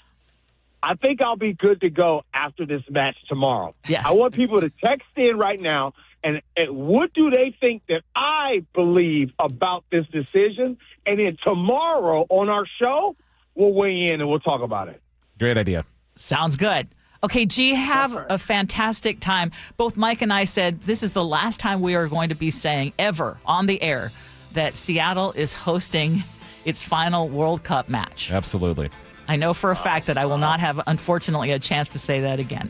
I think I'll be good to go after this match tomorrow. Yes. I want people to text in right now and what do they think that I believe about this decision? And then tomorrow on our show, we'll weigh in and we'll talk about it. Great idea. Sounds good. Okay, Gee, have a fantastic time. Both Mike and I said this is the last time we are going to be saying ever on the air that Seattle is hosting its final World Cup match. Absolutely. I know for a fact that I will not have, unfortunately, a chance to say that again.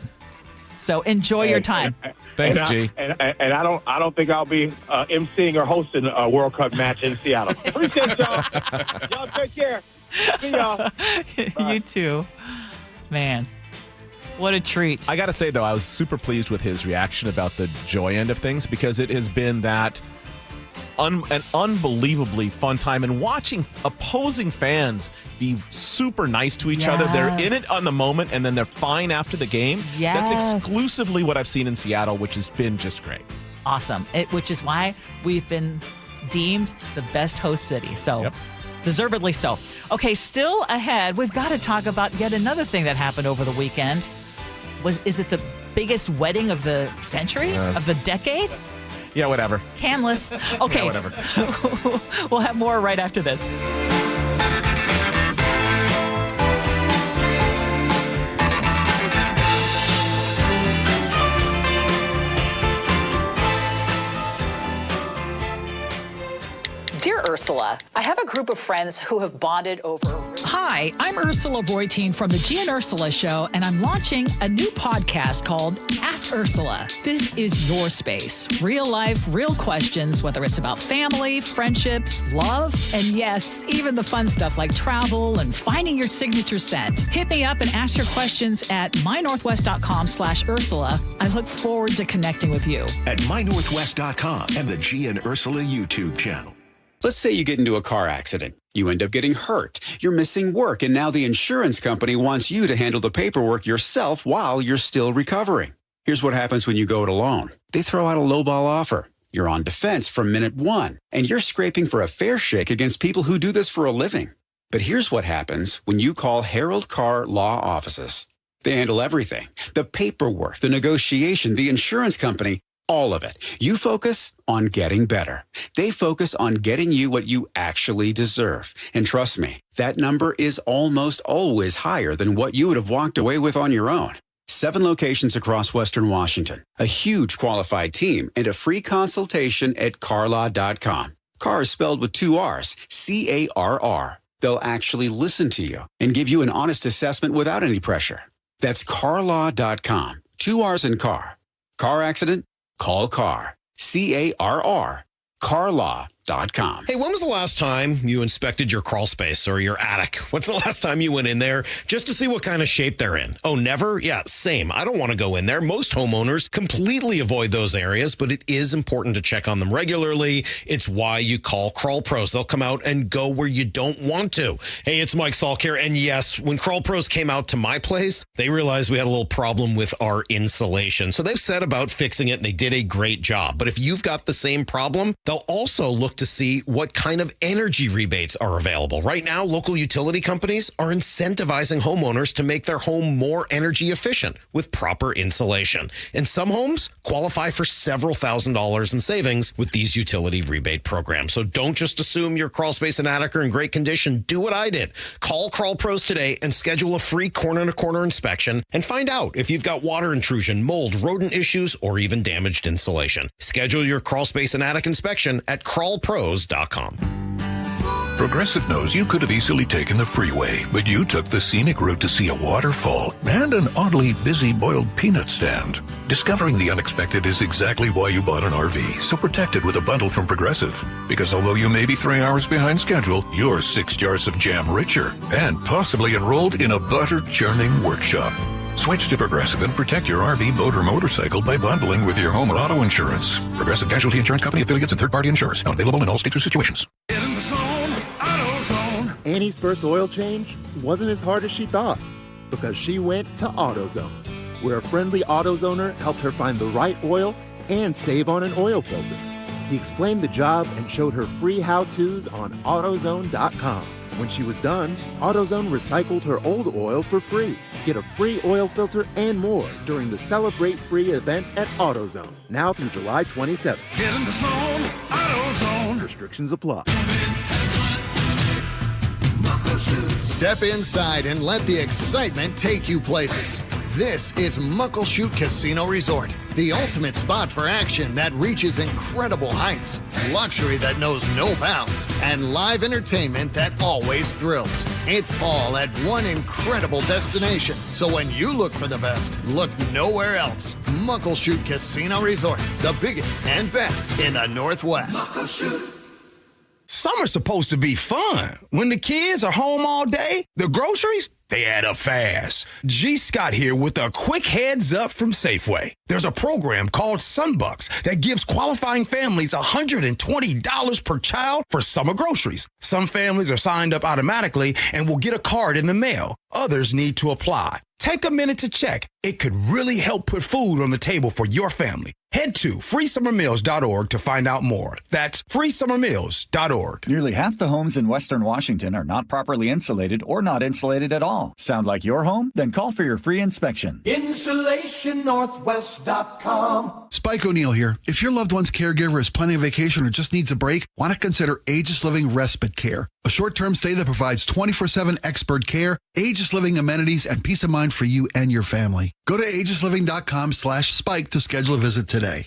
So enjoy your time. Thanks, G. And I don't think I'll be emceeing or hosting a World Cup match in Seattle. Appreciate y'all. Y'all take care. See y'all. You too. Man, what a treat. I got to say, though, I was super pleased with his reaction about the joy end of things because it has been that an unbelievably fun time, and watching opposing fans be super nice to each other. They're in it on the moment, and then they're fine after the game. Yes. That's exclusively what I've seen in Seattle, which has been just great. Awesome. Which is why we've been deemed the best host city. So deservedly so. Okay, still ahead, we've got to talk about yet another thing that happened over the weekend. Is it the biggest wedding of the century, of the decade? Yeah, whatever. Canless. Okay. Yeah, whatever. We'll have more right after this. Dear Ursula, I have a group of friends who have bonded over... Hi, I'm Ursula Reutin from the Gee and Ursula Show, and I'm launching a new podcast called Ask Ursula. This is your space. Real life, real questions, whether it's about family, friendships, love, and yes, even the fun stuff like travel and finding your signature scent. Hit me up and ask your questions at mynorthwest.com/Ursula. I look forward to connecting with you. At mynorthwest.com and the Gee and Ursula YouTube channel. Let's say you get into a car accident. You end up getting hurt. You're missing work, and now the insurance company wants you to handle the paperwork yourself while you're still recovering. Here's what happens when you go it alone. They throw out a lowball offer. You're on defense from minute one, and you're scraping for a fair shake against people who do this for a living. But here's what happens when you call Harold Carr Law Offices. They handle everything. The paperwork, the negotiation, the insurance company, all of it. You focus on getting better. They focus on getting you what you actually deserve. And trust me, that number is almost always higher than what you would have walked away with on your own. 7 locations across Western Washington, a huge qualified team, and a free consultation at carlaw.com. Carr is spelled with 2 R's, C-A-R-R. They'll actually listen to you and give you an honest assessment without any pressure. That's carlaw.com. 2 R's in car. Car accident? Call CAR. CARR. CarLaw.com. Hey, when was the last time you inspected your crawl space or your attic? What's the last time you went in there just to see what kind of shape they're in? Oh, never? Yeah, same. I don't want to go in there. Most homeowners completely avoid those areas, but it is important to check on them regularly. It's why you call Crawl Pros. They'll come out and go where you don't want to. Hey, it's Mike Salk here. And yes, when Crawl Pros came out to my place, they realized we had a little problem with our insulation. So they've set about fixing it, and they did a great job. But if you've got the same problem, they'll also look to see what kind of energy rebates are available. Right now, local utility companies are incentivizing homeowners to make their home more energy efficient with proper insulation. And some homes qualify for several $1,000s in savings with these utility rebate programs. So don't just assume your crawl space and attic are in great condition. Do what I did. Call Crawl Pros today and schedule a free corner-to-corner inspection and find out if you've got water intrusion, mold, rodent issues, or even damaged insulation. Schedule your crawl space and attic inspection at crawlpros.com. Progressive knows you could have easily taken the freeway, but you took the scenic route to see a waterfall and an oddly busy boiled peanut stand. Discovering the unexpected is exactly why you bought an RV, so protect it with a bundle from Progressive. Because although you may be 3 hours behind schedule, you're 6 jars of jam richer and possibly enrolled in a butter churning workshop. Switch to Progressive and protect your RV, boat, or motorcycle by bundling with your home and auto insurance. Progressive Casualty Insurance Company affiliates and third-party insurers. Not available in all states or situations. Get in the zone, AutoZone. Annie's first oil change wasn't as hard as she thought because she went to AutoZone, where a friendly AutoZoner helped her find the right oil and save on an oil filter. He explained the job and showed her free how-tos on AutoZone.com. When she was done, AutoZone recycled her old oil for free. Get a free oil filter and more during the Celebrate Free event at AutoZone, now through July 27th. Get in the zone, AutoZone. Restrictions apply. Step inside and let the excitement take you places. This is Muckleshoot Casino Resort, the ultimate spot for action that reaches incredible heights, luxury that knows no bounds, and live entertainment that always thrills. It's all at one incredible destination. So when you look for the best, look nowhere else. Muckleshoot Casino Resort, the biggest and best in the Northwest. Muckleshoot. Summer's supposed to be fun. When the kids are home all day, the groceries, they add up fast. G. Scott here with a quick heads up from Safeway. There's a program called Sunbucks that gives qualifying families $120 per child for summer groceries. Some families are signed up automatically and will get a card in the mail. Others need to apply. Take a minute to check. It could really help put food on the table for your family. Head to freesummermeals.org to find out more. That's freesummermeals.org. Nearly half the homes in Western Washington are not properly insulated or not insulated at all. Sound like your home? Then call for your free inspection. InsulationNorthwest.com. Spike O'Neill here. If your loved one's caregiver is planning a vacation or just needs a break, why not consider Aegis Living Respite Care? A short-term stay that provides 24/7 expert care, Aegis Living amenities, and peace of mind for you and your family. Go to aegisliving.com/spike to schedule a visit today.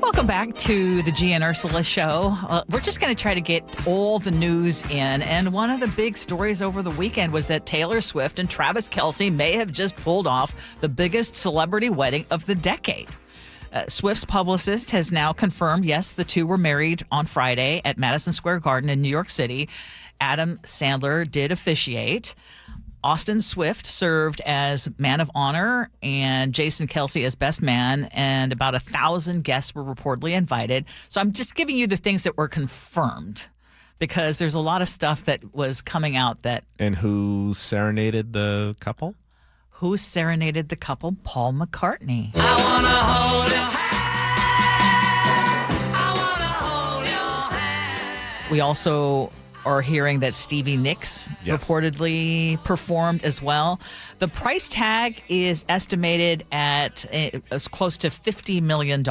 Welcome back to the Gee and Ursula Show. We're just going to try to get all the news in. And one of the big stories over the weekend was that Taylor Swift and Travis Kelce may have just pulled off the biggest celebrity wedding of the decade. Swift's publicist has now confirmed, yes, the two were married on Friday at Madison Square Garden in New York City. Adam Sandler did officiate. Austin Swift served as man of honor and Jason Kelce as best man, and about 1,000 guests were reportedly invited. So I'm just giving you the things that were confirmed because there's a lot of stuff that was coming out that... And who serenaded the couple? Who serenaded the couple? Paul McCartney. I wanna hold your We also are hearing that Stevie Nicks reportedly performed as well. The price tag is estimated at as close to $50 million.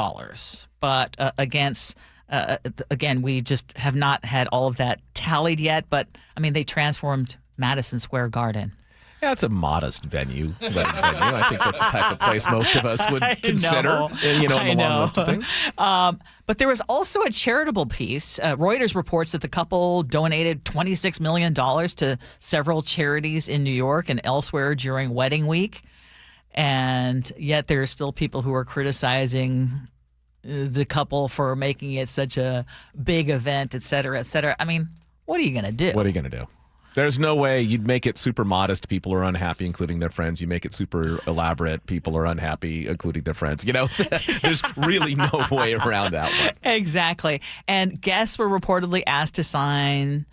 But again, we just have not had all of that tallied yet. But, I mean, they transformed Madison Square Garden. Yeah, it's a modest venue. I think that's the type of place most of us would consider in the long list of things. But there was also a charitable piece. Reuters reports that the couple donated $26 million to several charities in New York and elsewhere during wedding week. And yet there are still people who are criticizing the couple for making it such a big event, et cetera, et cetera. I mean, what are you going to do? What are you going to do? There's no way you'd make it super modest. People are unhappy, including their friends. You make it super elaborate. People are unhappy, including their friends. There's really no way around that one. Exactly. And guests were reportedly asked to sign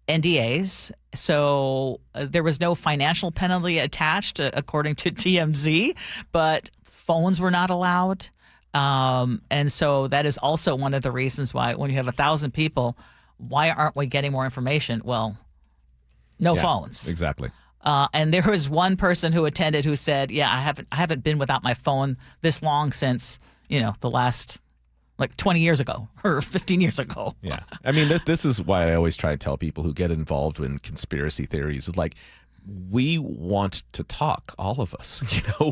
NDAs. So there was no financial penalty attached, according to TMZ, but phones were not allowed. And so that is also one of the reasons why when you have 1,000 people, why aren't we getting more information? Well, no phones. Exactly. And there was one person who attended who said, "Yeah, I haven't been without my phone this long since the last 20 years ago or 15 years ago." Yeah, I mean this is why I always try to tell people who get involved in conspiracy theories is we want to talk, all of us.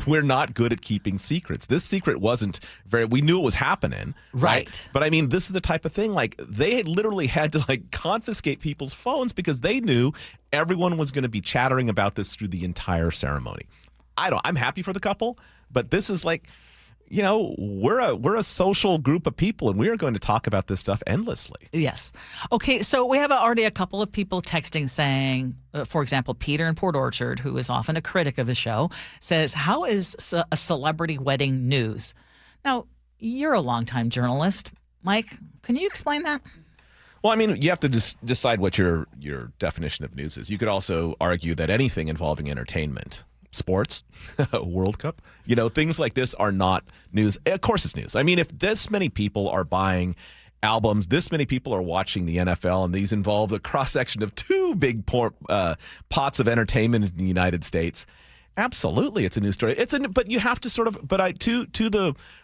We're not good at keeping secrets. This secret wasn't we knew it was happening. Right. But I mean, this is the type of thing, they literally had to confiscate people's phones because they knew everyone was going to be chattering about this through the entire ceremony. I'm happy for the couple, but this is we're a social group of people, and we are going to talk about this stuff endlessly. Yes. Okay, so we have already a couple of people texting saying, for example, Peter in Port Orchard, who is often a critic of the show, says, "How is a celebrity wedding news?" Now, you're a longtime journalist. Mike, can you explain that? Well, I mean, you have to decide what your definition of news is. You could also argue that anything involving entertainment, sports, World Cup, things like this are not news. Of course it's news. I mean, if this many people are buying albums, this many people are watching the NFL, and these involve a cross-section of two big pots of entertainment in the United States, absolutely it's a news story. But you have to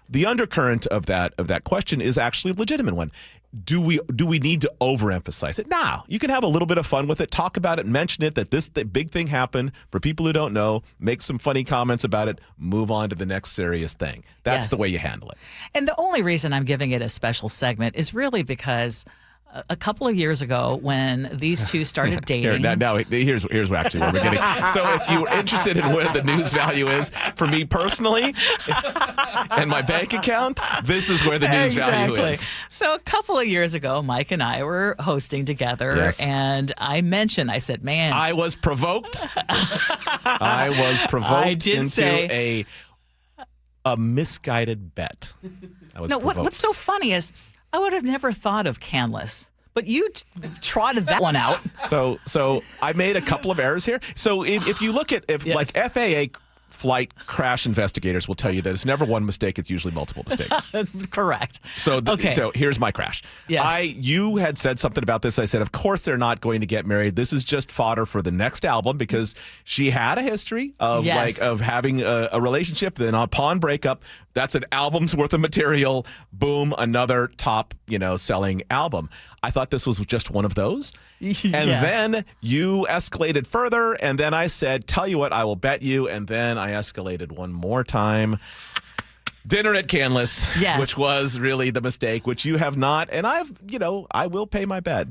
the undercurrent of that question is actually a legitimate one. Do we need to overemphasize it? No, you can have a little bit of fun with it, talk about it, mention it, that the big thing happened. For people who don't know, make some funny comments about it, move on to the next serious thing. That's the way you handle it. And the only reason I'm giving it a special segment is really because a couple of years ago when these two started dating. Here's actually where we're getting. So if you were interested in where the news value is, for me personally and my bank account, this is where the news value is. So a couple of years ago, Mike and I were hosting together, and I said, man. I was provoked. I did into a misguided bet. What's so funny is I would have never thought of Canlis, but you trotted that one out. So I made a couple of errors here. So if you look at FAA flight crash investigators will tell you that it's never one mistake; it's usually multiple mistakes. That's correct. So here's my crash. Yes. You had said something about this. I said, of course they're not going to get married. This is just fodder for the next album because she had a history of of having a relationship. Then upon breakup, that's an album's worth of material. Boom, another top selling album. I thought this was just one of those. And then you escalated further. And then I said, tell you what, I will bet you. And then I escalated one more time. Dinner at Canlis, which was really the mistake, which you have not. And I will pay my bet.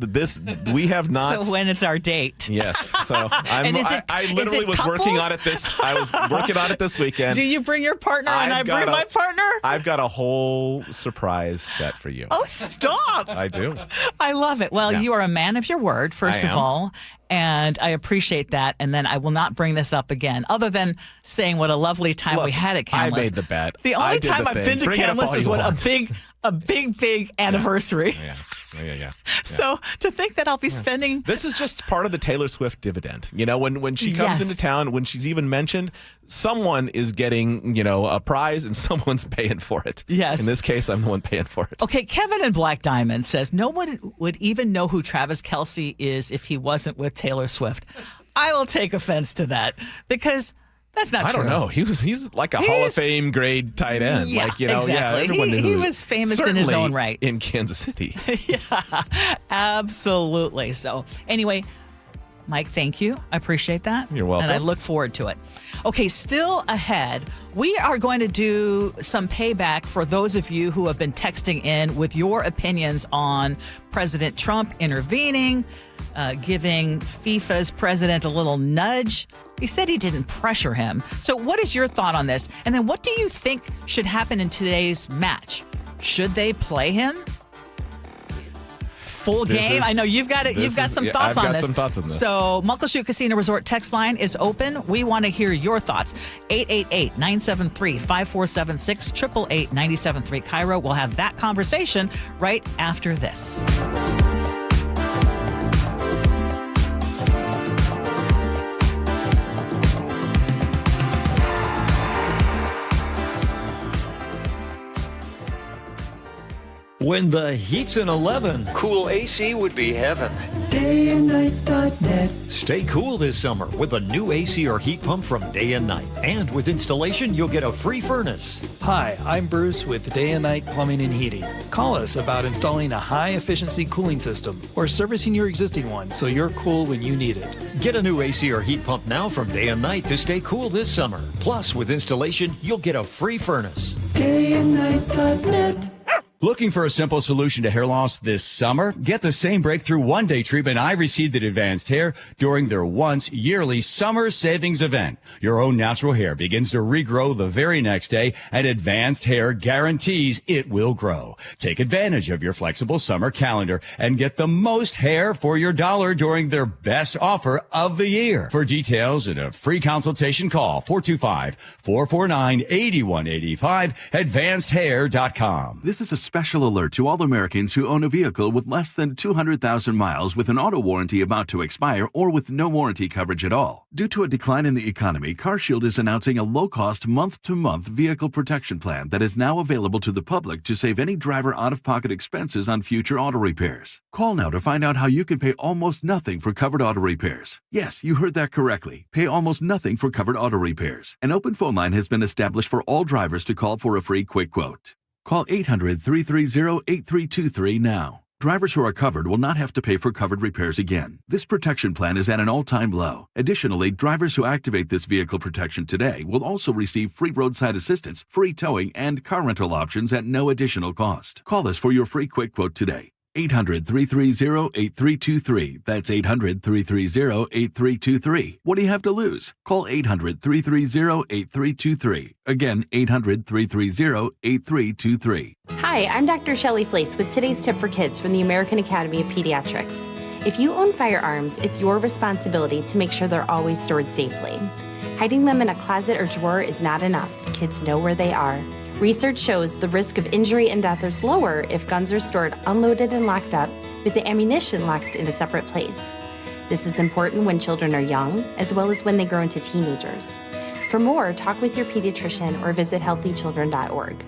We have not. So when it's our date. Yes. So I literally was working on it I was working on it this weekend. Do you bring your partner and I bring my partner? I've got a whole surprise set for you. Oh, stop. I do. I love it. Well, you are a man of your word, first of all. And I appreciate that. And then I will not bring this up again, other than saying what a lovely time we had at Canlis. I made the bet. The only time I've been to Canlis is when a big anniversary. Yeah. So to think that I'll be spending... This is just part of the Taylor Swift dividend. When she comes into town, when she's even mentioned, someone is getting, a prize and someone's paying for it. Yes. In this case, I'm the one paying for it. Okay, Kevin in Black Diamond says, no one would even know who Travis Kelce is if he wasn't with Taylor Swift. I will take offense to that because... That's not true. I don't know. He's like a Hall of Fame grade tight end. Yeah, exactly. Everyone knew he was famous in his own right. In Kansas City. Yeah, absolutely. So anyway, Mike, thank you. I appreciate that. You're welcome. And I look forward to it. Okay, still ahead, we are going to do some payback for those of you who have been texting in with your opinions on President Trump intervening, giving FIFA's president a little nudge He said he didn't pressure him. So what is your thought on this? And then what do you think should happen in today's match? Should they play him? Full game? I know you've got it. You've got some thoughts on this. I've got some thoughts on this. So Muckleshoot Casino Resort text line is open. We want to hear your thoughts. 888-973-5476, 888-973 KIRO. We'll have that conversation right after this. When the heat's an 11, cool AC would be heaven. DayandNight.net. Stay cool this summer with a new AC or heat pump from Day and Night. And with installation, you'll get a free furnace. Hi, I'm Bruce with Day and Night Plumbing and Heating. Call us about installing a high-efficiency cooling system or servicing your existing one so you're cool when you need it. Get a new AC or heat pump now from Day and Night to stay cool this summer. Plus, with installation, you'll get a free furnace. DayandNight.net. Looking for a simple solution to hair loss this summer? Get the same breakthrough one-day treatment I received at Advanced Hair during their once-yearly summer savings event. Your own natural hair begins to regrow the very next day, and Advanced Hair guarantees it will grow. Take advantage of your flexible summer calendar and get the most hair for your dollar during their best offer of the year. For details and a free consultation, call 425-449-8185, advancedhair.com. This is a special alert to all Americans who own a vehicle with less than 200,000 miles with an auto warranty about to expire or with no warranty coverage at all. Due to a decline in the economy, CarShield is announcing a low-cost month-to-month vehicle protection plan that is now available to the public to save any driver out-of-pocket expenses on future auto repairs. Call now to find out how you can pay almost nothing for covered auto repairs. Yes, you heard that correctly. Pay almost nothing for covered auto repairs. An open phone line has been established for all drivers to call for a free quick quote. Call 800-330-8323 now. Drivers who are covered will not have to pay for covered repairs again. This protection plan is at an all-time low. Additionally, drivers who activate this vehicle protection today will also receive free roadside assistance, free towing, and car rental options at no additional cost. Call us for your free quick quote today. 800-330-8323. That's 800-330-8323. What do you have to lose? Call 800-330-8323. Again, 800-330-8323. Hi, I'm Dr. Shelley Flace with today's tip for kids from the American Academy of Pediatrics. If you own firearms, it's your responsibility to make sure they're always stored safely. Hiding them in a closet or drawer is not enough. Kids know where they are. Research shows the risk of injury and death is lower if guns are stored unloaded and locked up, with the ammunition locked in a separate place. This is important when children are young, as well as when they grow into teenagers. For more, talk with your pediatrician or visit healthychildren.org.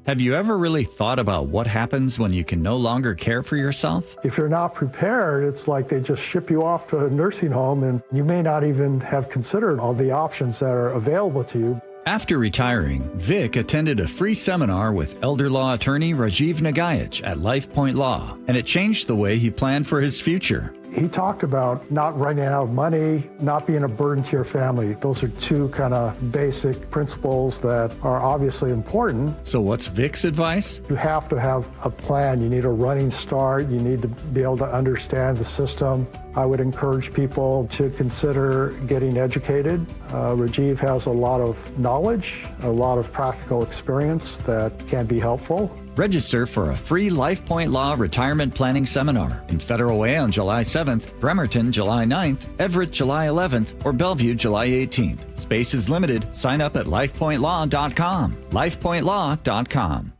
Have you ever really thought about what happens when you can no longer care for yourself? If you're not prepared, it's like they just ship you off to a nursing home and you may not even have considered all the options that are available to you. After retiring, Vic attended a free seminar with elder law attorney Rajiv Nagayach at Life Point Law, and it changed the way he planned for his future. He talked about not running out of money, not being a burden to your family. Those are two kind of basic principles that are obviously important. So what's Vic's advice? You have to have a plan. You need a running start. You need to be able to understand the system. I would encourage people to consider getting educated. Rajiv has a lot of knowledge, a lot of practical experience that can be helpful. Register for a free Life Point Law retirement planning seminar in Federal Way on July 7th, Bremerton July 9th, Everett July 11th, or Bellevue July 18th. Space is limited. Sign up at lifepointlaw.com. lifepointlaw.com.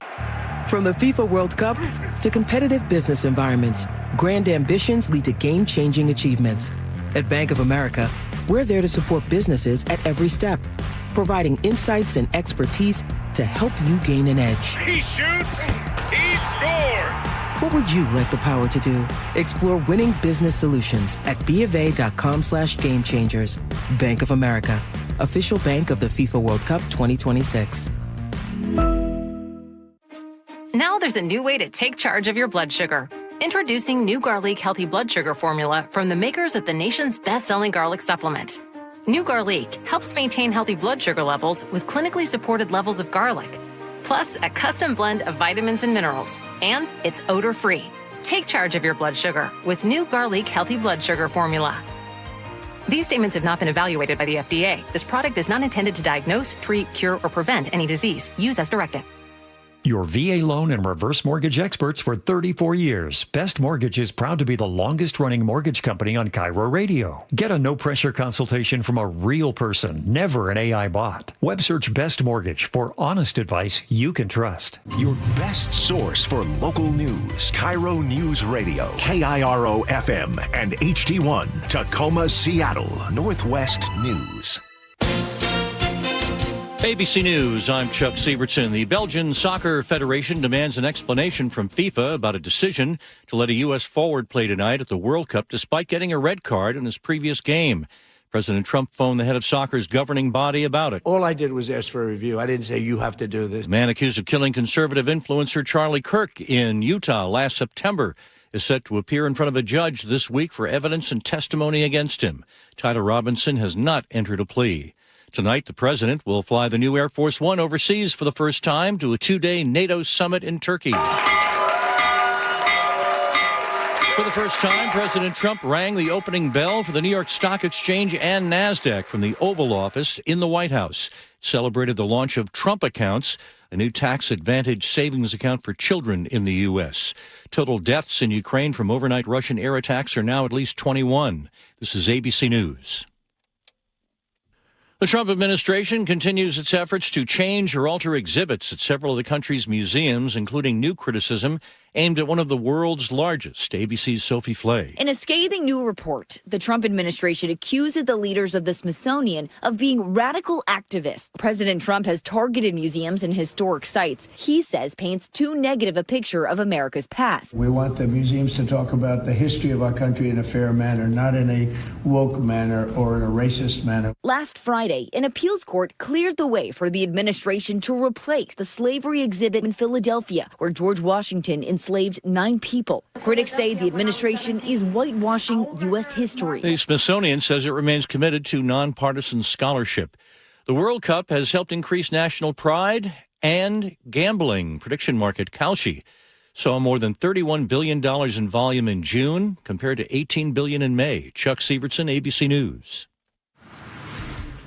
From the FIFA World Cup to competitive business environments, grand ambitions lead to game-changing achievements. At Bank of America, we're there to support businesses at every step, providing insights and expertise to help you gain an edge. He shoots, he scores! What would you like the power to do? Explore winning business solutions at BofA.com/gamechangers. Bank of America, official bank of the FIFA World Cup 2026. Now there's a new way to take charge of your blood sugar. Introducing new Garlic Healthy Blood Sugar Formula from the makers of the nation's best-selling garlic supplement. New Garlic helps maintain healthy blood sugar levels with clinically supported levels of garlic, plus a custom blend of vitamins and minerals, and it's odor-free. Take charge of your blood sugar with new Garlic Healthy Blood Sugar Formula. These statements have not been evaluated by the FDA. This product is not intended to diagnose, treat, cure, or prevent any disease. Use as directed. Your VA loan and reverse mortgage experts for 34 years. Best Mortgage is proud to be the longest-running mortgage company on KIRO Radio. Get a no-pressure consultation from a real person, never an AI bot. Web search Best Mortgage for honest advice you can trust. Your best source for local news. KIRO Newsradio, KIRO FM, and HD1, Tacoma, Seattle, Northwest News. ABC News, I'm Chuck Sievertson. The Belgian Soccer Federation demands an explanation from FIFA about a decision to let a U.S. forward play tonight at the World Cup despite getting a red card in his previous game. President Trump phoned the head of soccer's governing body about it. All I did was ask for a review. I didn't say you have to do this. The man accused of killing conservative influencer Charlie Kirk in Utah last September is set to appear in front of a judge this week for evidence and testimony against him. Tyler Robinson has not entered a plea. Tonight, the president will fly the new Air Force One overseas for the first time to a two-day NATO summit in Turkey. For the first time, President Trump rang the opening bell for the New York Stock Exchange and NASDAQ from the Oval Office in the White House. It celebrated the launch of Trump Accounts, a new tax advantage savings account for children in the U.S. Total deaths in Ukraine from overnight Russian air attacks are now at least 21. This is ABC News. The Trump administration continues its efforts to change or alter exhibits at several of the country's museums, including new criticism aimed at one of the world's largest. ABC's Sophie Flay. In a scathing new report, the Trump administration accuses the leaders of the Smithsonian of being radical activists. President Trump has targeted museums and historic sites he says paints too negative a picture of America's past. We want the museums to talk about the history of our country in a fair manner, not in a woke manner or in a racist manner. Last Friday, an appeals court cleared the way for the administration to replace the slavery exhibit in Philadelphia, where George Washington enslaved 9 people. Critics say the administration is whitewashing U.S. history. The Smithsonian says it remains committed to nonpartisan scholarship. The World Cup has helped increase national pride and gambling. Prediction market Kalshi saw more than $31 billion in volume in June compared to $18 billion in May. Chuck Sievertson, ABC News.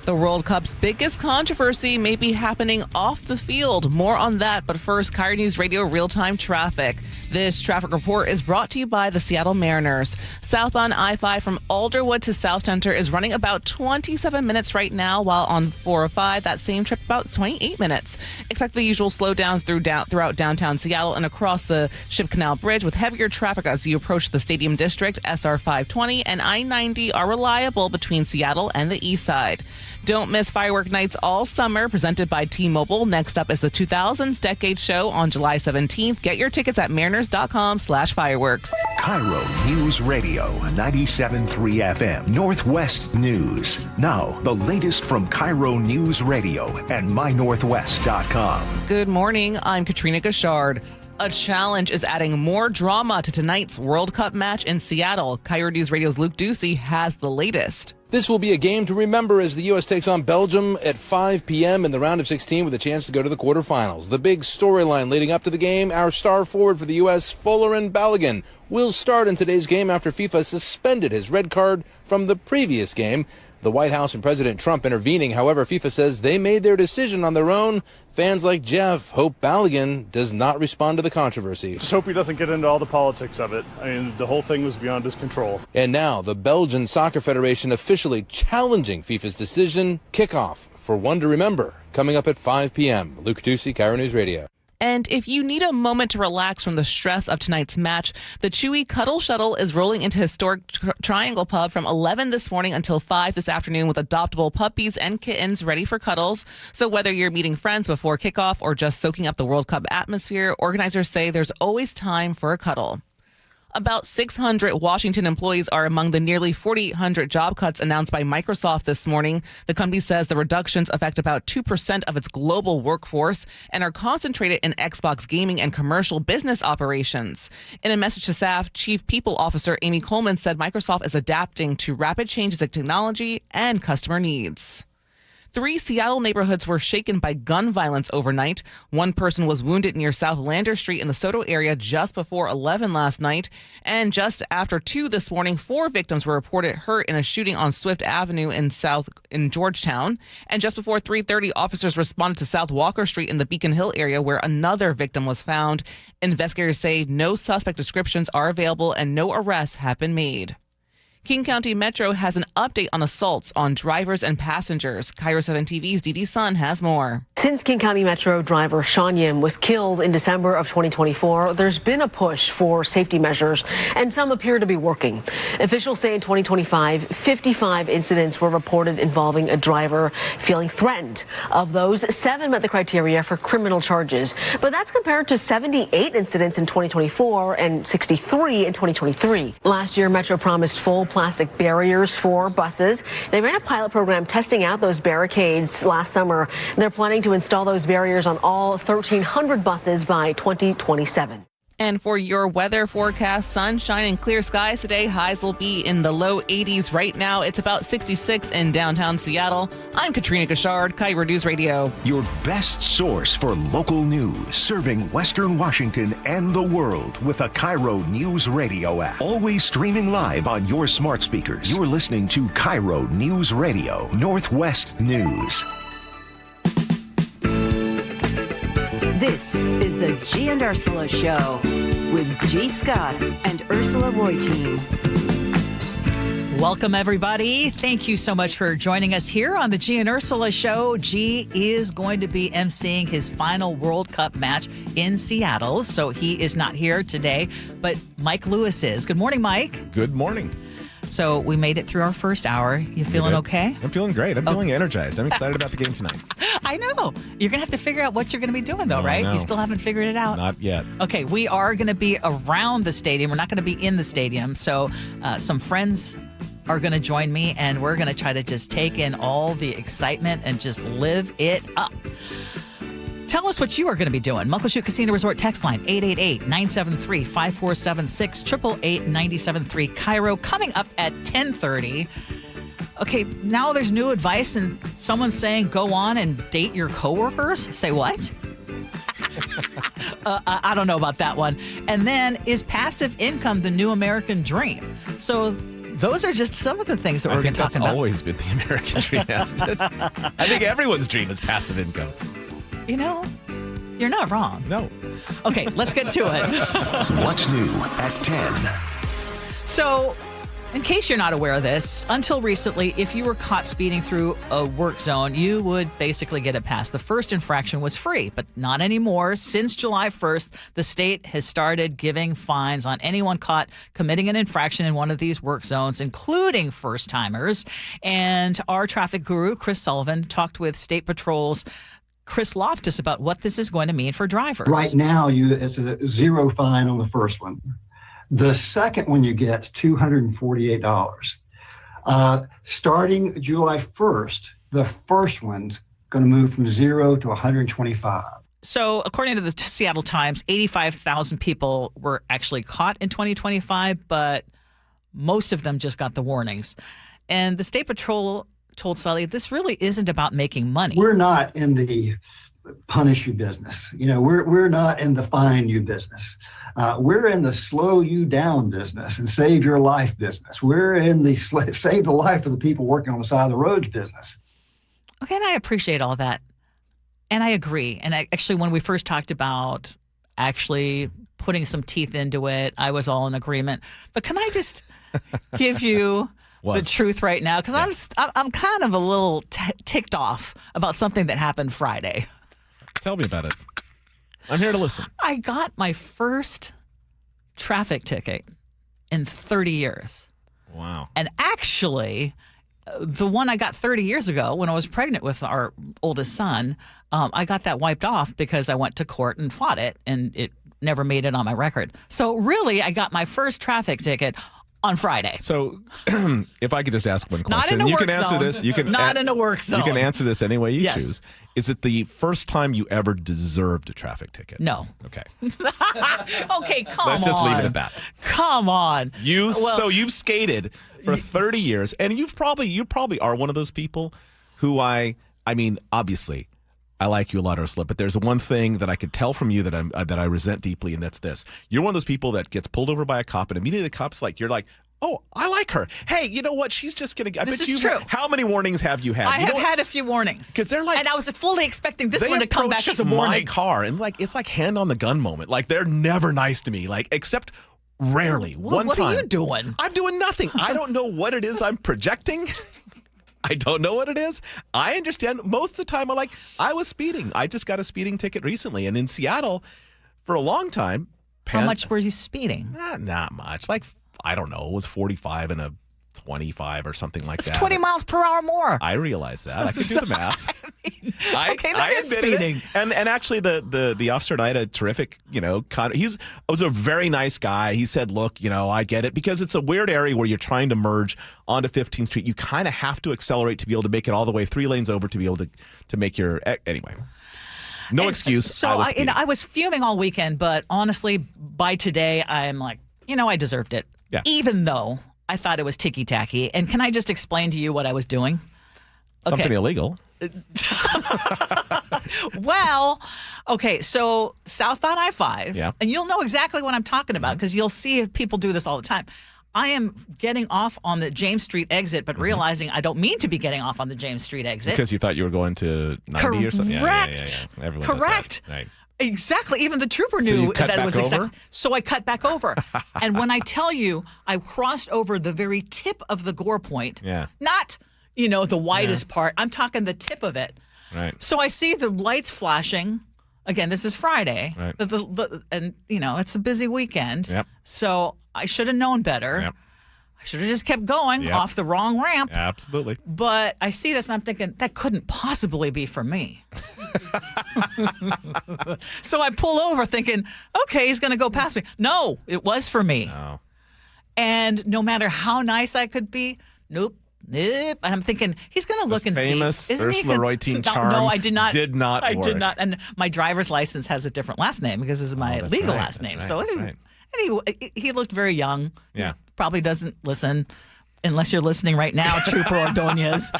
The World Cup's biggest controversy may be happening off the field. More on that, but first, KIRO Newsradio real-time traffic. This traffic report is brought to you by the Seattle Mariners. Southbound I-5 from Alderwood to South Center is running about 27 minutes right now, while on 405, that same trip about 28 minutes. Expect the usual slowdowns throughout downtown Seattle and across the Ship Canal Bridge with heavier traffic as you approach the Stadium District. SR 520 and I-90 are reliable between Seattle and the east side. Don't miss firework nights all summer, presented by T-Mobile. Next up is the 2000s Decade Show on July 17th. Get your tickets at mariners.com/fireworks. KIRO News Radio, 97.3 FM, Northwest News. Now, the latest from KIRO News Radio and mynorthwest.com. Good morning. I'm Katrina Gashard. A challenge is adding more drama to tonight's World Cup match in Seattle. KIRO News Radio's Luke Ducey has the latest. This will be a game to remember as the U.S. takes on Belgium at 5 p.m. in the round of 16 with a chance to go to the quarterfinals. The big storyline leading up to the game, our star forward for the U.S., Folarin Balogun, will start in today's game after FIFA suspended his red card from the previous game. The White House and President Trump intervening. However, FIFA says they made their decision on their own. Fans like Jeff hope Balogun does not respond to the controversy. Just hope he doesn't get into all the politics of it. I mean, the whole thing was beyond his control. And now, the Belgian Soccer Federation officially challenging FIFA's decision. Kickoff for one to remember, coming up at 5 p.m. Luke Ducey, KIRO News Radio. And if you need a moment to relax from the stress of tonight's match, the Chewy Cuddle Shuttle is rolling into historic Triangle Pub from 11 this morning until 5 this afternoon with adoptable puppies and kittens ready for cuddles. So whether you're meeting friends before kickoff or just soaking up the World Cup atmosphere, organizers say there's always time for a cuddle. About 600 Washington employees are among the nearly 4,800 job cuts announced by Microsoft this morning. The company says the reductions affect about 2% of its global workforce and are concentrated in Xbox gaming and commercial business operations. In a message to staff, Chief People Officer Amy Coleman said Microsoft is adapting to rapid changes in technology and customer needs. 3 Seattle neighborhoods were shaken by gun violence overnight. One person was wounded near South Lander Street in the Soto area just before 11 last night. And just after 2 this morning, 4 victims were reported hurt in a shooting on Swift Avenue in Georgetown. And just before 3:30, officers responded to South Walker Street in the Beacon Hill area where another victim was found. Investigators say no suspect descriptions are available and no arrests have been made. King County Metro has an update on assaults on drivers and passengers. KIRO 7 TV's Dee Sun has more. Since King County Metro driver Sean Yim was killed in December of 2024, there's been a push for safety measures, and some appear to be working. Officials say in 2025, 55 incidents were reported involving a driver feeling threatened. Of those, 7 met the criteria for criminal charges, but that's compared to 78 incidents in 2024 and 63 in 2023. Last year, Metro promised full plastic barriers for buses. They ran a pilot program testing out those barricades last summer. They're planning to install those barriers on all 1,300 buses by 2027. And for your weather forecast, sunshine and clear skies today. Highs will be in the low 80s. Right now, it's about 66 in downtown Seattle. I'm Katrina Gashard, KIRO News Radio. Your best source for local news, serving Western Washington and the world with the KIRO News Radio app. Always streaming live on your smart speakers. You're listening to KIRO News Radio, Northwest News. This is the Gee and Ursula Show with G. Scott and Ursula Reutin. Welcome, everybody. Thank you so much for joining us here on the Gee and Ursula Show. Gee is going to be emceeing his final World Cup match in Seattle, so he is not here today, but Mike Lewis is. Good morning, Mike. Good morning. So we made it through our first hour. You feeling okay? I'm feeling great. I'm feeling energized. I'm excited about the game tonight. I know. You're going to have to figure out what you're going to be doing, though, right? You still haven't figured it out? Not yet. Okay, we are going to be around the stadium. We're not going to be in the stadium. So some friends are going to join me, and we're going to try to just take in all the excitement and just live it up. Tell us what you are going to be doing. Muckleshoot Casino Resort text line 888-973-5476, 888-973 KIRO. Coming up at 10:30. Okay, now there's new advice and someone's saying go on and date your coworkers. Say what? I don't know about that one. And then, is passive income the new American dream? So those are just some of the things that we're going to talk about. That's always been the American dream, hasn't it? I think everyone's dream is passive income. You know, you're not wrong. No. Okay, let's get to it. What's new at 10? So, in case you're not aware of this, until recently, if you were caught speeding through a work zone, you would basically get a pass. The first infraction was free, but not anymore. Since July 1st, the state has started giving fines on anyone caught committing an infraction in one of these work zones, including first-timers. And our traffic guru, Chris Sullivan, talked with State Patrol's Chris Loftus about what this is going to mean for drivers. Right now, it's a zero fine on the first one. The second one you get $248. Starting July 1st, the first one's going to move from 0 to $125. So according to the Seattle Times, 85,000 people were actually caught in 2025, but most of them just got the warnings. And the State Patrol told Sully, this really isn't about making money. We're not in the punish you business. You know, we're not in the fine you business. We're in the slow you down business and save your life business. We're in the save the life of the people working on the side of the roads business. Okay, and I appreciate all that. And I agree. And actually, when we first talked about actually putting some teeth into it, I was all in agreement. But can I just give you the truth right now? Because I'm kind of a little ticked off about something that happened Friday. Tell me about it. I'm here to listen. I got my first traffic ticket in 30 years. Wow. And actually, the one I got 30 years ago when I was pregnant with our oldest son, I got that wiped off because I went to court and fought it, and it never made it on my record. So really, I got my first traffic ticket on Friday. So if I could just ask one question, not in a you work can answer zone. this. You can not in a work zone. You can answer this any way you Yes. choose. Is it the first time you ever deserved a traffic ticket? No. Okay. Okay, come on. Let's just leave it at that. Come on. So you've skated for 30 years, and you probably are one of those people who I I mean, obviously, I like you a lot, Ursula, but there's one thing that I could tell from you that I resent deeply, and that's this. You're one of those people that gets pulled over by a cop, and immediately the cop's like, you're like, oh, I like her. Hey, you know what? She's just going to... This is true. How many warnings have you had? I have had a few warnings. Because they're like... And I was fully expecting this one to come back as a warning. My car, and like it's like hand on the gun moment. Like, they're never nice to me, like, except rarely. One time. What are you doing? I'm doing nothing. I don't know what it is I'm projecting. I don't know what it is. I understand. Most of the time, I was speeding. I just got a speeding ticket recently. And in Seattle, for a long time... How much were you speeding? Not much. Like, I don't know. It was 45 and a 25 or something like that. It's 20 miles per hour more. I realize that. I can do the math. That is speeding. And actually, the officer and I had a terrific, was a very nice guy. He said, look, I get it, because it's a weird area where you're trying to merge onto 15th Street. You kind of have to accelerate to be able to make it all the way 3 lanes over to be able to make your, anyway. No excuse. So I was fuming all weekend, but honestly, by today, I'm like, I deserved it. Yeah. Even though I thought it was ticky-tacky. And can I just explain to you what I was doing? Something illegal. Well, okay, so southbound I-5, yeah. And you'll know exactly what I'm talking about because you'll see if people do this all the time. I am getting off on the James Street exit, but realizing I don't mean to be getting off on the James Street exit. Because you thought you were going to 90 or something? Correct. Yeah. Everyone Correct. does that. Right. Exactly. Even the trooper knew that it was exactly. So I cut back over. And when I tell you, I crossed over the very tip of the gore point. Yeah. Not, the widest part. I'm talking the tip of it. Right. So I see the lights flashing. Again, this is Friday. Right. And, it's a busy weekend. Yep. So I should have known better. Yep. I should have just kept going off the wrong ramp. Absolutely. But I see this and I'm thinking, that couldn't possibly be for me. So I pull over thinking, okay, he's going to go past me. No, it was for me. No. And no matter how nice I could be, nope. And I'm thinking, he's going to look and see. Famous Ursula Reutin charm. No, I did not. Did not work. I did not. And my driver's license has a different last name because this is my legal last name. So anyway, he looked very young. Yeah. Probably doesn't listen unless you're listening right now, Trooper Ordonez.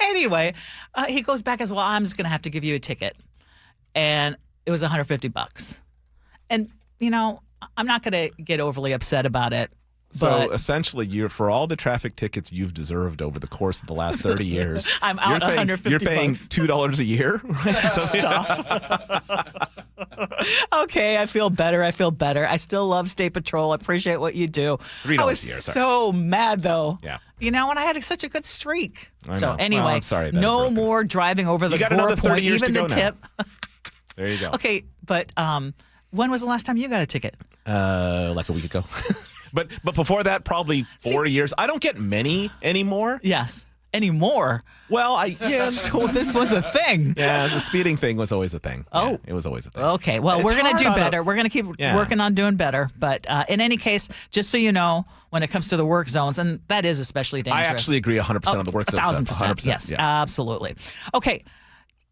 Anyway, he goes back as well. I'm just going to have to give you a ticket. And it was $150. And, I'm not going to get overly upset about it. So essentially, for all the traffic tickets you've deserved over the course of the last 30 years, I'm out $150. You're paying $2 a year? Stop. Okay, I feel better. I still love State Patrol. I appreciate what you do. $3 I was a year, so mad, though. Yeah. And I had such a good streak. I so know. anyway, well, I'm sorry no more driving over the gore point, even the tip. There you go. Okay, but when was the last time you got a ticket? Like a week ago. But before that, probably 4 years. I don't get many anymore. Yes. Anymore? Well, So this was a thing. Yeah, the speeding thing was always a thing. Oh. Yeah, it was always a thing. Okay, well, we're going to do better. We're going to keep working on doing better. But in any case, just so you know, when it comes to the work zones, and that is especially dangerous. I actually agree 100% on the work zone stuff. 1,000%. Yes, absolutely. Okay,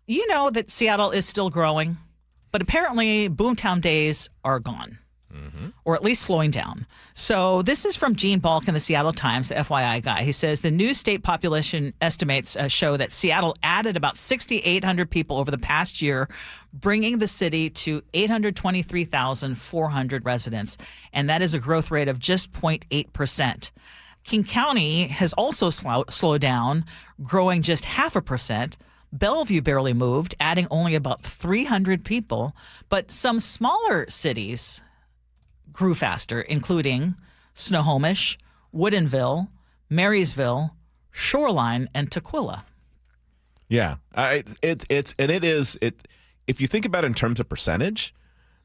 you know that Seattle is still growing, but apparently Boomtown days are gone. Or at least slowing down. So this is from Gene Balk in the Seattle Times, the FYI guy. He says the new state population estimates show that Seattle added about 6,800 people over the past year, bringing the city to 823,400 residents. And that is a growth rate of just 0.8%. King County has also slowed down, growing just 0.5%. Bellevue barely moved, adding only about 300 people. But some smaller cities grew faster, including Snohomish, Woodinville, Marysville, Shoreline, and Tukwila. Yeah, if you think about it in terms of percentage,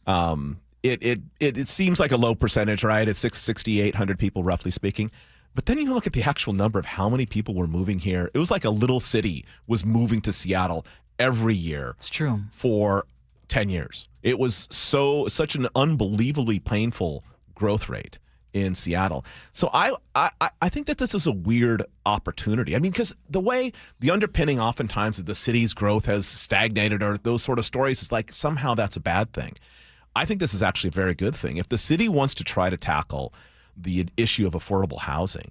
it seems like a low percentage, right? It's 6,800 people, roughly speaking. But then you look at the actual number of how many people were moving here. It was like a little city was moving to Seattle every year. It's true. For 10 years. It was such an unbelievably painful growth rate in Seattle. So I think that this is a weird opportunity. I mean, because the underpinning oftentimes of the city's growth has stagnated or those sort of stories is like somehow that's a bad thing. I think this is actually a very good thing. If the city wants to try to tackle the issue of affordable housing,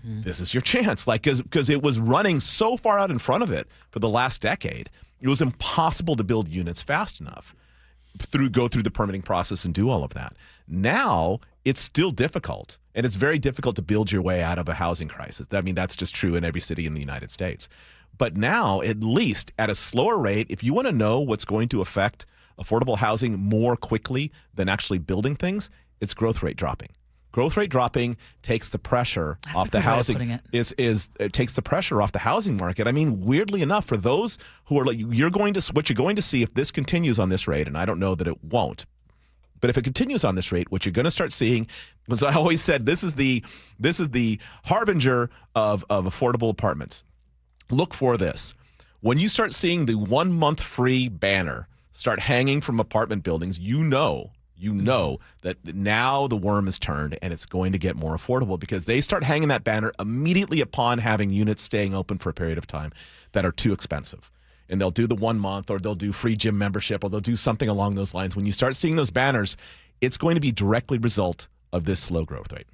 This is your chance. Like, because it was running so far out in front of it for the last decade, it was impossible to build units fast enough go through the permitting process and do all of that. Now it's still difficult, and it's very difficult to build your way out of a housing crisis. I mean, that's just true in every city in the United States. But now, at least at a slower rate, if you want to know what's going to affect affordable housing more quickly than actually building things, it's growth rate dropping. Growth rate dropping takes the pressure off the housing. It takes the pressure off the housing market. I mean, weirdly enough, for those who are like, what you're going to see if this continues on this rate, and I don't know that it won't, but if it continues on this rate, what you're going to start seeing, as I always said, this is the harbinger of affordable apartments. Look for this. When you start seeing the 1 month free banner start hanging from apartment buildings, you know that now the worm is turned and it's going to get more affordable, because they start hanging that banner immediately upon having units staying open for a period of time that are too expensive. And they'll do the 1 month, or they'll do free gym membership, or they'll do something along those lines. When you start seeing those banners, it's going to be directly result of this slow growth rate.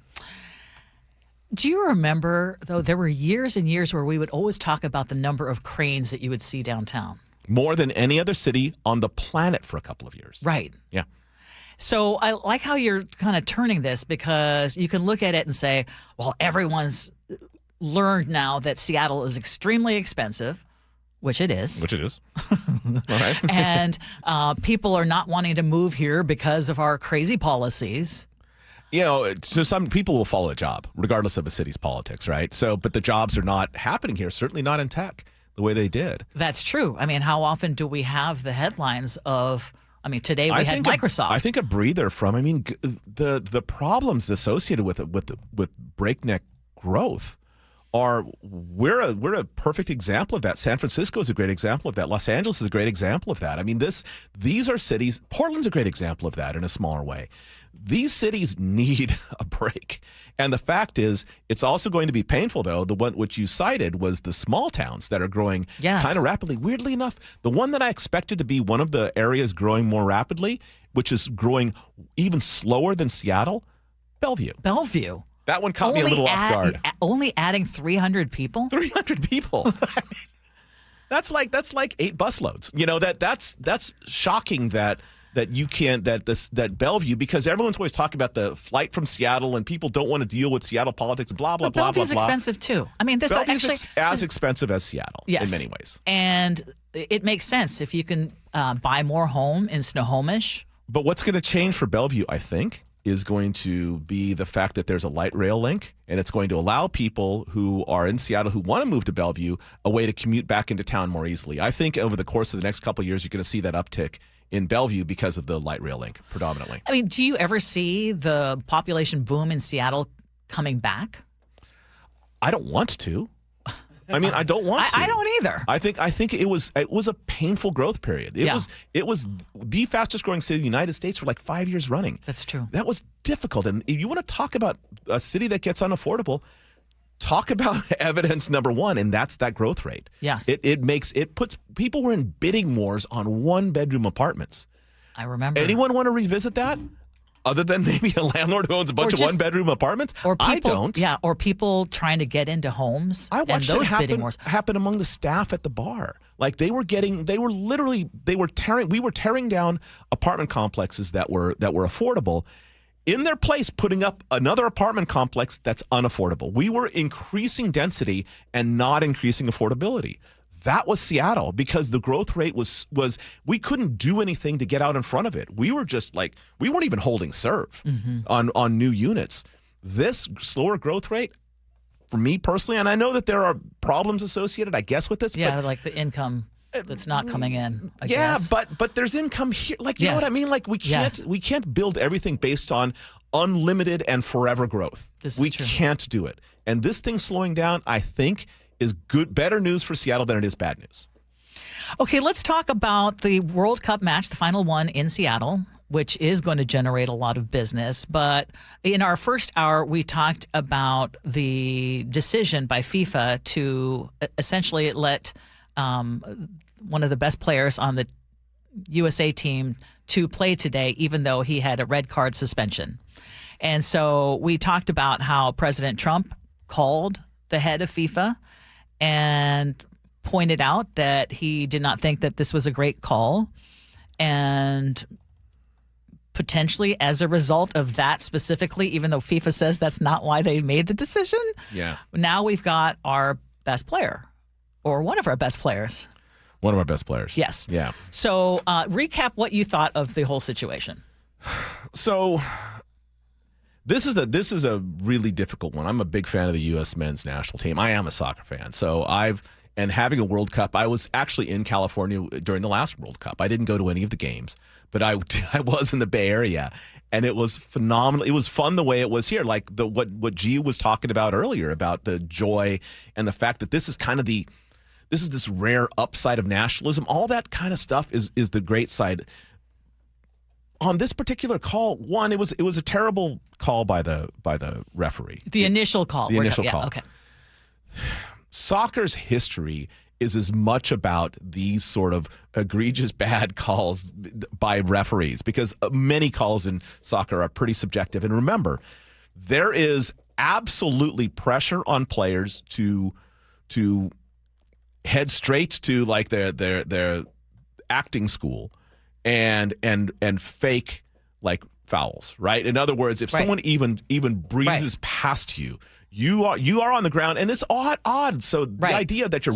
Do you remember, though, there were years and years where we would always talk about the number of cranes that you would see downtown? More than any other city on the planet for a couple of years. Right. Yeah. So I like how you're kind of turning this, because you can look at it and say, well, everyone's learned now that Seattle is extremely expensive, which it is. All right. And people are not wanting to move here because of our crazy policies. You know, so some people will follow a job regardless of a city's politics, right? So, but the jobs are not happening here, certainly not in tech the way they did. That's true. I mean, how often do we have the headlines of, I mean, today we had Microsoft. I think a breather from, I mean, the problems associated with it, with breakneck growth are, we're a perfect example of that. San Francisco is a great example of that. Los Angeles is a great example of that. I mean, these are cities. Portland's a great example of that in a smaller way. These cities need a break. And the fact is, it's also going to be painful, though. The one which you cited was the small towns that are growing kind of rapidly. Weirdly enough, the one that I expected to be one of the areas growing more rapidly, which is growing even slower than Seattle, Bellevue. That one caught me a little off guard. Only adding 300 people? 300 people. That's like 8 busloads. You know, that's shocking that Bellevue, because everyone's always talking about the flight from Seattle and people don't want to deal with Seattle politics, blah, blah, blah, blah, blah. Bellevue's expensive too. I mean, Bellevue's as expensive as Seattle in many ways. And it makes sense if you can buy more home in Snohomish. But what's going to change for Bellevue, I think, is going to be the fact that there's a light rail link, and it's going to allow people who are in Seattle who want to move to Bellevue a way to commute back into town more easily. I think over the course of the next couple of years, you're going to see that uptick in Bellevue because of the light rail link, predominantly. I mean, do you ever see the population boom in Seattle coming back? I don't want to. I mean, I don't want to. I don't either. I think it was a painful growth period. It was the fastest growing city in the United States for like 5 years running. That's true. That was difficult. And if you want to talk about a city that gets unaffordable, talk about evidence number one, and that's that growth rate. Yes. It puts people were in bidding wars on 1-bedroom apartments. I remember. Anyone want to revisit that? Other than maybe a landlord who owns a bunch of 1-bedroom apartments? Or people, I don't. Yeah, or people trying to get into homes. I watched those it bidding wars happen among the staff at the bar. Like we were tearing down apartment complexes that were affordable, in their place putting up another apartment complex that's unaffordable. We were increasing density and not increasing affordability. That was Seattle, because the growth rate was we couldn't do anything to get out in front of it. We were just like, we weren't even holding serve on new units. This slower growth rate, for me personally, and I know that there are problems associated, I guess, with this. Yeah, but like the income that's not coming in. I guess. but there's income here. Like, you know what I mean? Like, we can't build everything based on unlimited and forever growth. We can't do it. And this thing slowing down, I think, is better news for Seattle than it is bad news. Okay, let's talk about the World Cup match, the final one in Seattle, which is going to generate a lot of business. But in our first hour, we talked about the decision by FIFA to essentially let one of the best players on the USA team to play today, even though he had a red card suspension. And so we talked about how President Trump called the head of FIFA and pointed out that he did not think that this was a great call. And potentially as a result of that specifically, even though FIFA says that's not why they made the decision, now we've got our best player or one of our best players. One of our best players. Yes. Yeah. So recap what you thought of the whole situation. So this is a really difficult one. I'm a big fan of the U.S. men's national team. I am a soccer fan. So and having a World Cup, I was actually in California during the last World Cup. I didn't go to any of the games, but I was in the Bay Area, and it was phenomenal. It was fun the way it was here, like what Gee was talking about earlier about the joy and the fact that this is kind of this rare upside of nationalism. All that kind of stuff is the great side. On this particular call, one, it was a terrible call by the referee. The initial call. The initial call. Okay. Soccer's history is as much about these sort of egregious bad calls by referees, because many calls in soccer are pretty subjective. And remember, there is absolutely pressure on players to head straight to like their acting school and fake like fouls, right? In other words, if someone even breezes past you, you are on the ground, and it's odd. So the idea that you're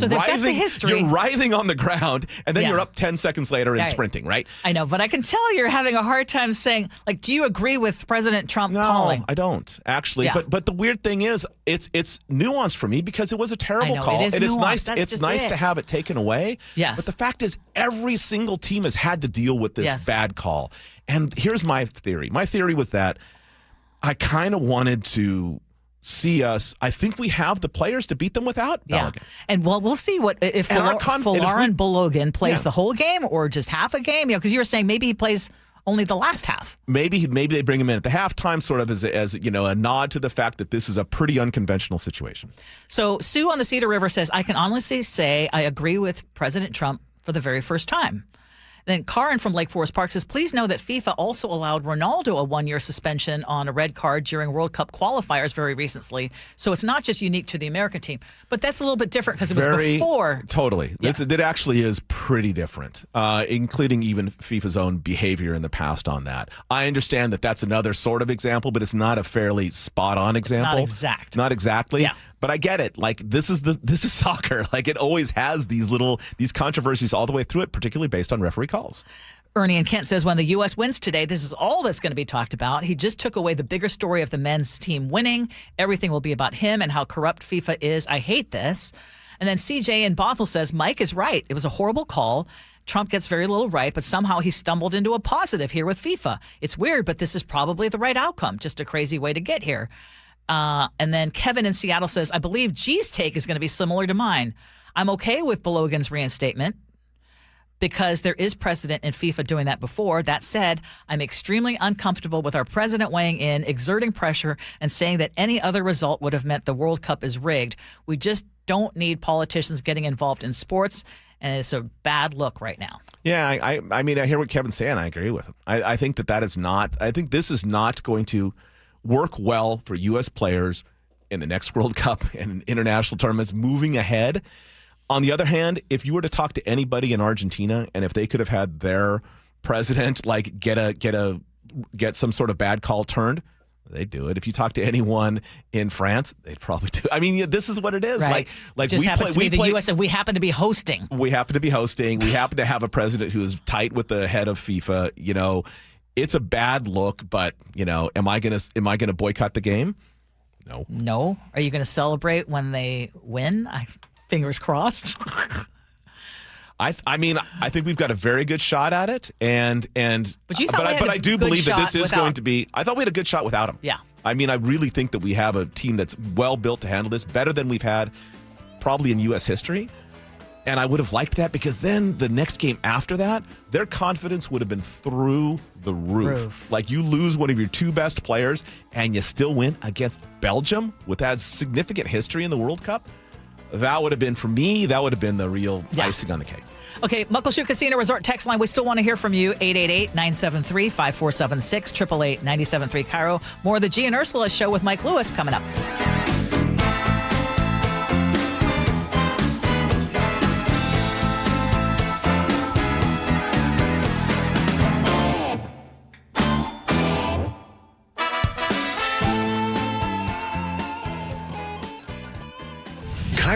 writhing on the ground, and then you're up 10 seconds later and sprinting, right? I know, but I can tell you're having a hard time saying, like, do you agree with President Trump calling? No, I don't actually. Yeah. But the weird thing is, it's nuanced for me because it was a terrible call, and it's nice to have it taken away. Yes. But the fact is, every single team has had to deal with this bad call. And here's my theory. My theory was that I kind of wanted to see us. I think we have the players to beat them without Balogun. And we'll see what if Folarin Balogun plays the whole game or just half a game. Because you were saying maybe he plays only the last half. Maybe they bring him in at the halftime, sort of as a nod to the fact that this is a pretty unconventional situation. So Sue on the Cedar River says, I can honestly say I agree with President Trump for the very first time. Then Karin from Lake Forest Park says, please know that FIFA also allowed Ronaldo a 1-year suspension on a red card during World Cup qualifiers very recently. So it's not just unique to the American team. But that's a little bit different because it was before. Totally. Yeah. It actually is pretty different, including even FIFA's own behavior in the past on that. I understand that that's another sort of example, but it's not a fairly spot-on example. It's not exact. Not exactly. Yeah. But I get it. Like this is soccer. Like it always has these controversies all the way through it, particularly based on referee calls. Ernie in Kent says when the U.S. wins today, this is all that's going to be talked about. He just took away the bigger story of the men's team winning. Everything will be about him and how corrupt FIFA is. I hate this. And then CJ in Bothell says Mike is right. It was a horrible call. Trump gets very little right, but somehow he stumbled into a positive here with FIFA. It's weird, but this is probably the right outcome. Just a crazy way to get here. And then Kevin in Seattle says, I believe G's take is going to be similar to mine. I'm okay with Balogun's reinstatement because there is precedent in FIFA doing that before. That said, I'm extremely uncomfortable with our president weighing in, exerting pressure, and saying that any other result would have meant the World Cup is rigged. We just don't need politicians getting involved in sports, and it's a bad look right now. Yeah, I mean, I hear what Kevin's saying. I agree with him. I think that is not – I think this is not going to – work well for U.S. players in the next World Cup and international tournaments moving ahead. On the other hand, if you were to talk to anybody in Argentina and if they could have had their president like get some sort of bad call turned, they'd do it. If you talk to anyone in France, they'd probably do it. I mean, this is what it is. Right. Like just happens to be the U.S. and we happen to be hosting. We happen to have a president who is tight with the head of FIFA. You know, it's a bad look, but am I gonna boycott the game? No. No. Are you gonna celebrate when they win? Fingers crossed. I mean, I think we've got a very good shot at it, but I do believe that this is going to be. I thought we had a good shot without him. Yeah. I mean, I really think that we have a team that's well built to handle this, better than we've had probably in U.S. history. And I would have liked that because then the next game after that, their confidence would have been through the roof. Like you lose one of your two best players and you still win against Belgium with that significant history in the World Cup. That would have been, for me, the real icing on the cake. Okay, Muckleshoot Casino Resort text line. We still want to hear from you. 888-973-5476, 888-973-KIRO. More of the Gee and Ursula Show with Mike Lewis coming up.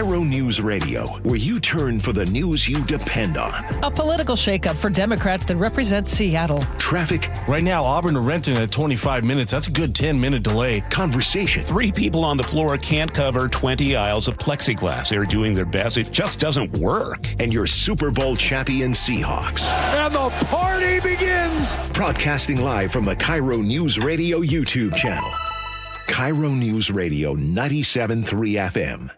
KIRO News Radio, where you turn for the news you depend on. A political shakeup for Democrats that represent Seattle. Traffic. Right now, Auburn to Renton at 25 minutes. That's a good 10-minute delay. Conversation. 3 people on the floor can't cover 20 aisles of plexiglass. They're doing their best. It just doesn't work. And your Super Bowl champion Seahawks. And the party begins! Broadcasting live from the KIRO News Radio YouTube channel. KIRO News Radio 97.3 FM.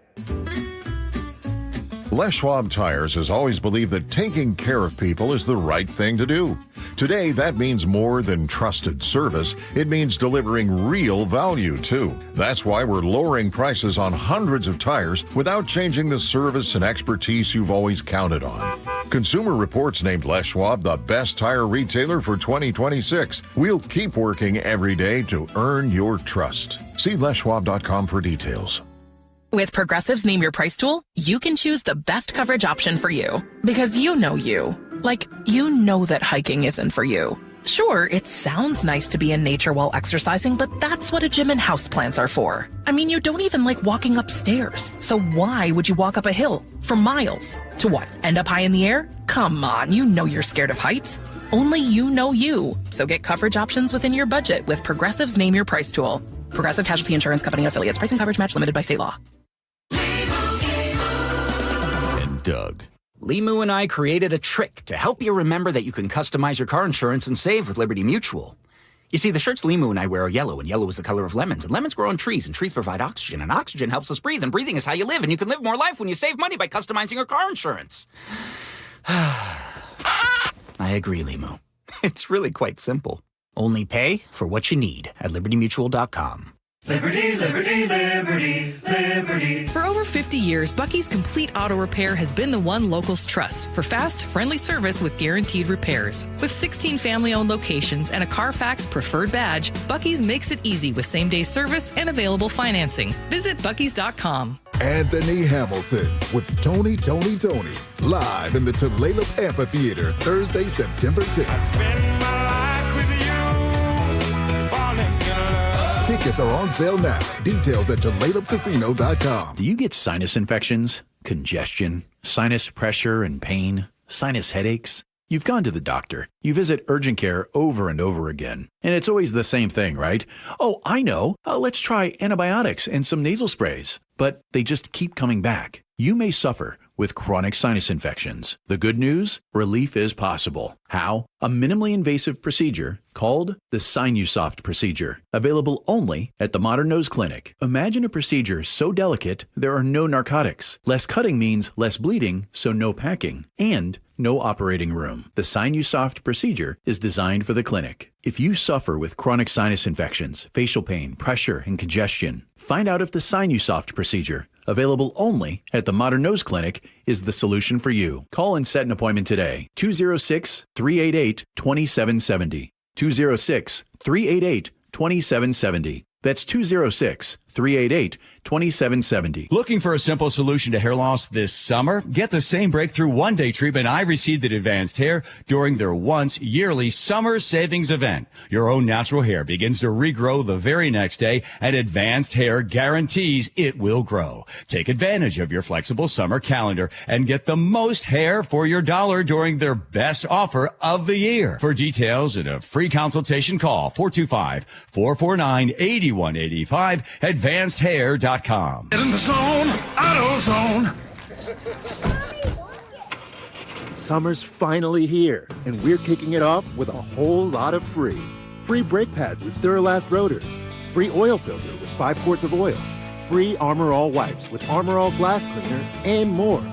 Les Schwab Tires has always believed that taking care of people is the right thing to do. Today, that means more than trusted service. It means delivering real value, too. That's why we're lowering prices on hundreds of tires without changing the service and expertise you've always counted on. Consumer Reports named Les Schwab the best tire retailer for 2026. We'll keep working every day to earn your trust. See leschwab.com for details. With Progressive's Name Your Price tool, you can choose the best coverage option for you. Because you know you. Like, you know that hiking isn't for you. Sure, it sounds nice to be in nature while exercising, but that's what a gym and houseplants are for. I mean, you don't even like walking upstairs. So why would you walk up a hill for miles? To what, end up high in the air? Come on, you know you're scared of heights. Only you know you. So get coverage options within your budget with Progressive's Name Your Price tool. Progressive Casualty Insurance Company affiliates. Price and coverage match limited by state law. And Doug. Limu and I created a trick to help you remember that you can customize your car insurance and save with Liberty Mutual. You see, the shirts Limu and I wear are yellow, and yellow is the color of lemons, and lemons grow on trees, and trees provide oxygen, and oxygen helps us breathe, and breathing is how you live, and you can live more life when you save money by customizing your car insurance. I agree, Limu. It's really quite simple. Only pay for what you need at libertymutual.com. Liberty, liberty, liberty, liberty. For over 50 years, Bucky's Complete Auto Repair has been the one locals trust for fast, friendly service with guaranteed repairs. With 16 family-owned locations and a Carfax preferred badge, Bucky's makes it easy with same-day service and available financing. Visit buckys.com. Anthony Hamilton with Tony live in the Tulalip Amphitheater Thursday, September 10th. Tickets are on sale now. Details at TulalipCasino.com. Do you get sinus infections, congestion, sinus pressure and pain, sinus headaches? You've gone to the doctor. You visit urgent care over and over again. And it's always the same thing, right? Oh, I know. Let's try antibiotics and some nasal sprays. But they just keep coming back. You may suffer with chronic sinus infections. The good news? Relief is possible. How? A minimally invasive procedure called the Sinusoft procedure, available only at the Modern Nose Clinic. Imagine a procedure so delicate there are no narcotics. Less cutting means less bleeding, so no packing, and no operating room. The Sinusoft procedure is designed for the clinic. If you suffer with chronic sinus infections, facial pain, pressure, and congestion, find out if the Sinusoft procedure, available only at the Modern Nose Clinic, is the solution for you. Call and set an appointment today. 206-388-2770. 206-388-2770. That's 206-388-2770. Looking for a simple solution to hair loss this summer? Get the same breakthrough one-day treatment I received at Advanced Hair during their once-yearly summer savings event. Your own natural hair begins to regrow the very next day, and Advanced Hair guarantees it will grow. Take advantage of your flexible summer calendar and get the most hair for your dollar during their best offer of the year. For details and a free consultation, call 425-449-8185, advancedhair.com. Get in the zone, AutoZone. Summer's finally here, and we're kicking it off with a whole lot of free. Free brake pads with Duralast rotors. Free oil filter with 5 quarts of oil. Free Armor All wipes with Armor All glass cleaner, and more.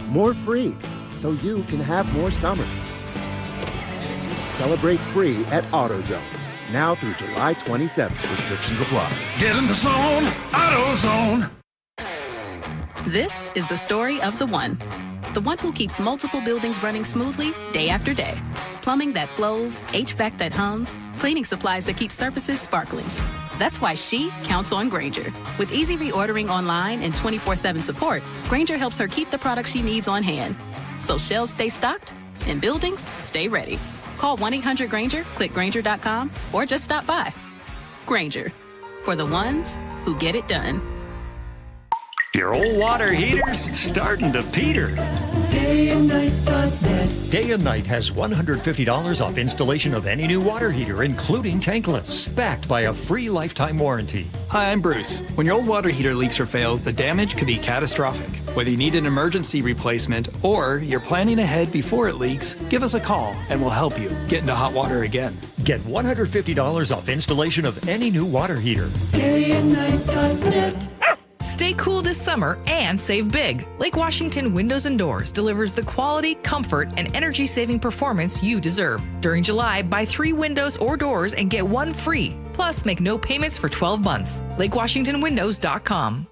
More free, so you can have more summer. Celebrate free at AutoZone. Now through July 27th. Restrictions apply. Get in the zone, AutoZone. This is the story of the one who keeps multiple buildings running smoothly day after day. Plumbing that flows, HVAC that hums, cleaning supplies that keep surfaces sparkling. That's why she counts on Grainger. With easy reordering online and 24/7 support, Grainger helps her keep the products she needs on hand. So shelves stay stocked and buildings stay ready. Call 1-800-GRAINGER, click Grainger.com, or just stop by. Grainger, for the ones who get it done. Your old water heater's starting to peter. DayandNight.net. Day and Night has $150 off installation of any new water heater, including tankless, backed by a free lifetime warranty. Hi, I'm Bruce. When your old water heater leaks or fails, the damage could be catastrophic. Whether you need an emergency replacement or you're planning ahead before it leaks, give us a call and we'll help you get into hot water again. Get $150 off installation of any new water heater. DayandNight.net. Stay cool this summer and save big. Lake Washington Windows and Doors delivers the quality, comfort, and energy-saving performance you deserve. During July, buy 3 windows or doors and get 1 free. Plus, make no payments for 12 months. LakeWashingtonWindows.com.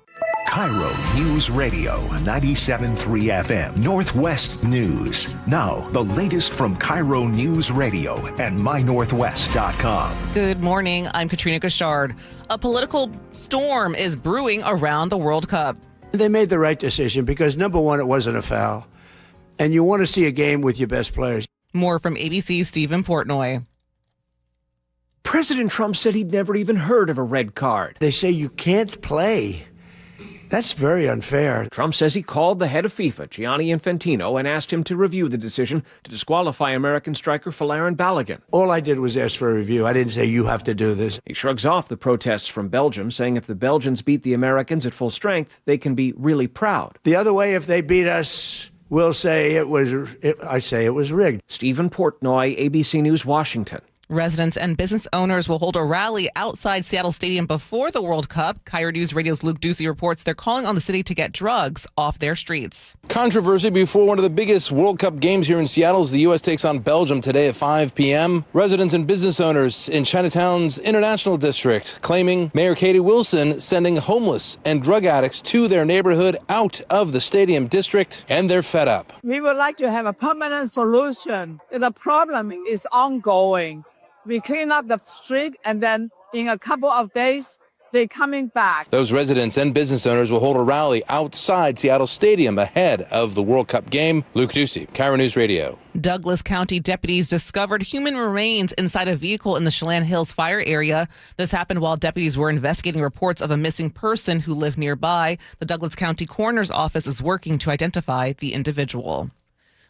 KIRO News Radio 97.3 FM Northwest News. Now, the latest from KIRO News Radio and mynorthwest.com. Good morning. I'm Katrina Gashard. A political storm is brewing around the World Cup. They made the right decision because, number one, it wasn't a foul. And you want to see a game with your best players. More from ABC's Stephen Portnoy. President Trump said he'd never even heard of a red card. They say you can't play. That's very unfair. Trump says he called the head of FIFA, Gianni Infantino, and asked him to review the decision to disqualify American striker Folarin Balogun. All I did was ask for a review. I didn't say you have to do this. He shrugs off the protests from Belgium, saying if the Belgians beat the Americans at full strength, they can be really proud. The other way, if they beat us, we'll say I say it was rigged. Stephen Portnoy, ABC News, Washington. Residents and business owners will hold a rally outside Seattle Stadium before the World Cup. KIRO News Radio's Luke Ducey reports they're calling on the city to get drugs off their streets. Controversy before one of the biggest World Cup games here in Seattle as the U.S. takes on Belgium today at 5 p.m. Residents and business owners in Chinatown's International District claiming Mayor Katie Wilson sending homeless and drug addicts to their neighborhood out of the stadium district, and they're fed up. We would like to have a permanent solution. The problem is ongoing. We clean up the street, and then in a couple of days, they're coming back. Those residents and business owners will hold a rally outside Seattle Stadium ahead of the World Cup game. Luke Ducey, KIRO News Radio. Douglas County deputies discovered human remains inside a vehicle in the Chelan Hills fire area. This happened while deputies were investigating reports of a missing person who lived nearby. The Douglas County Coroner's Office is working to identify the individual.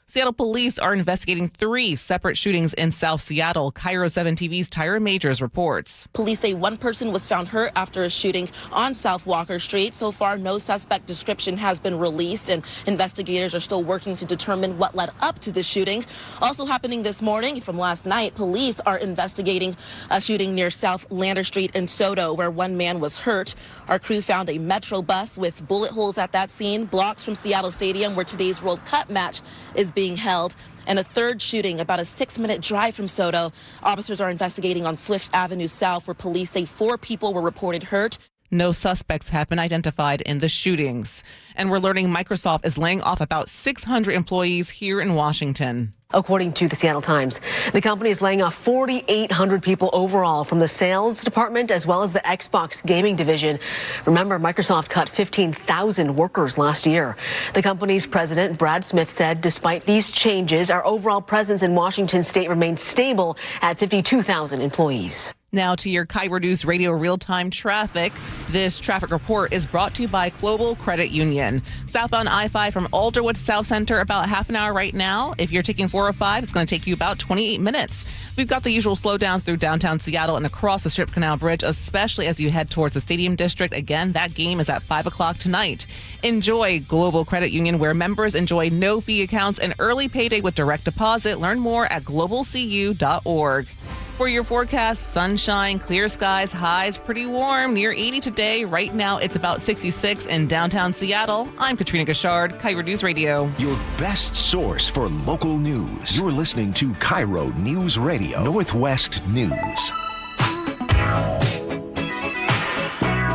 Seattle police are investigating 3 separate shootings in South Seattle. KIRO 7 TV's Tyra Majors reports. Police say one person was found hurt after a shooting on South Walker Street. So far, no suspect description has been released, and investigators are still working to determine what led up to the shooting. Also happening this morning from last night, police are investigating a shooting near South Lander Street in Soto, where one man was hurt. Our crew found a Metro bus with bullet holes at that scene, blocks from Seattle Stadium, where today's World Cup match is being held, and a third shooting about a 6-minute drive from Soto. Officers are investigating on Swift Avenue South, where police say 4 people were reported hurt. No suspects have been identified in the shootings. And we're learning Microsoft is laying off about 600 employees here in Washington. According to the Seattle Times, the company is laying off 4,800 people overall from the sales department as well as the Xbox gaming division. Remember, Microsoft cut 15,000 workers last year. The company's president, Brad Smith, said despite these changes, our overall presence in Washington state remains stable at 52,000 employees. Now to your KIRO News Radio real-time traffic. This traffic report is brought to you by Global Credit Union. Southbound I-5 from Alderwood to South Center, about half an hour right now. If you're taking 405, it's going to take you about 28 minutes. We've got the usual slowdowns through downtown Seattle and across the Strip Canal Bridge, especially as you head towards the Stadium District. Again, that game is at 5 o'clock tonight. Enjoy Global Credit Union, where members enjoy no-fee accounts and early payday with direct deposit. Learn more at globalcu.org. For your forecast, sunshine, clear skies, highs pretty warm, near 80 today. Right now, it's about 66 in downtown Seattle. I'm Katrina Gashard, KIRO News Radio. Your best source for local news. You're listening to KIRO News Radio, Northwest News.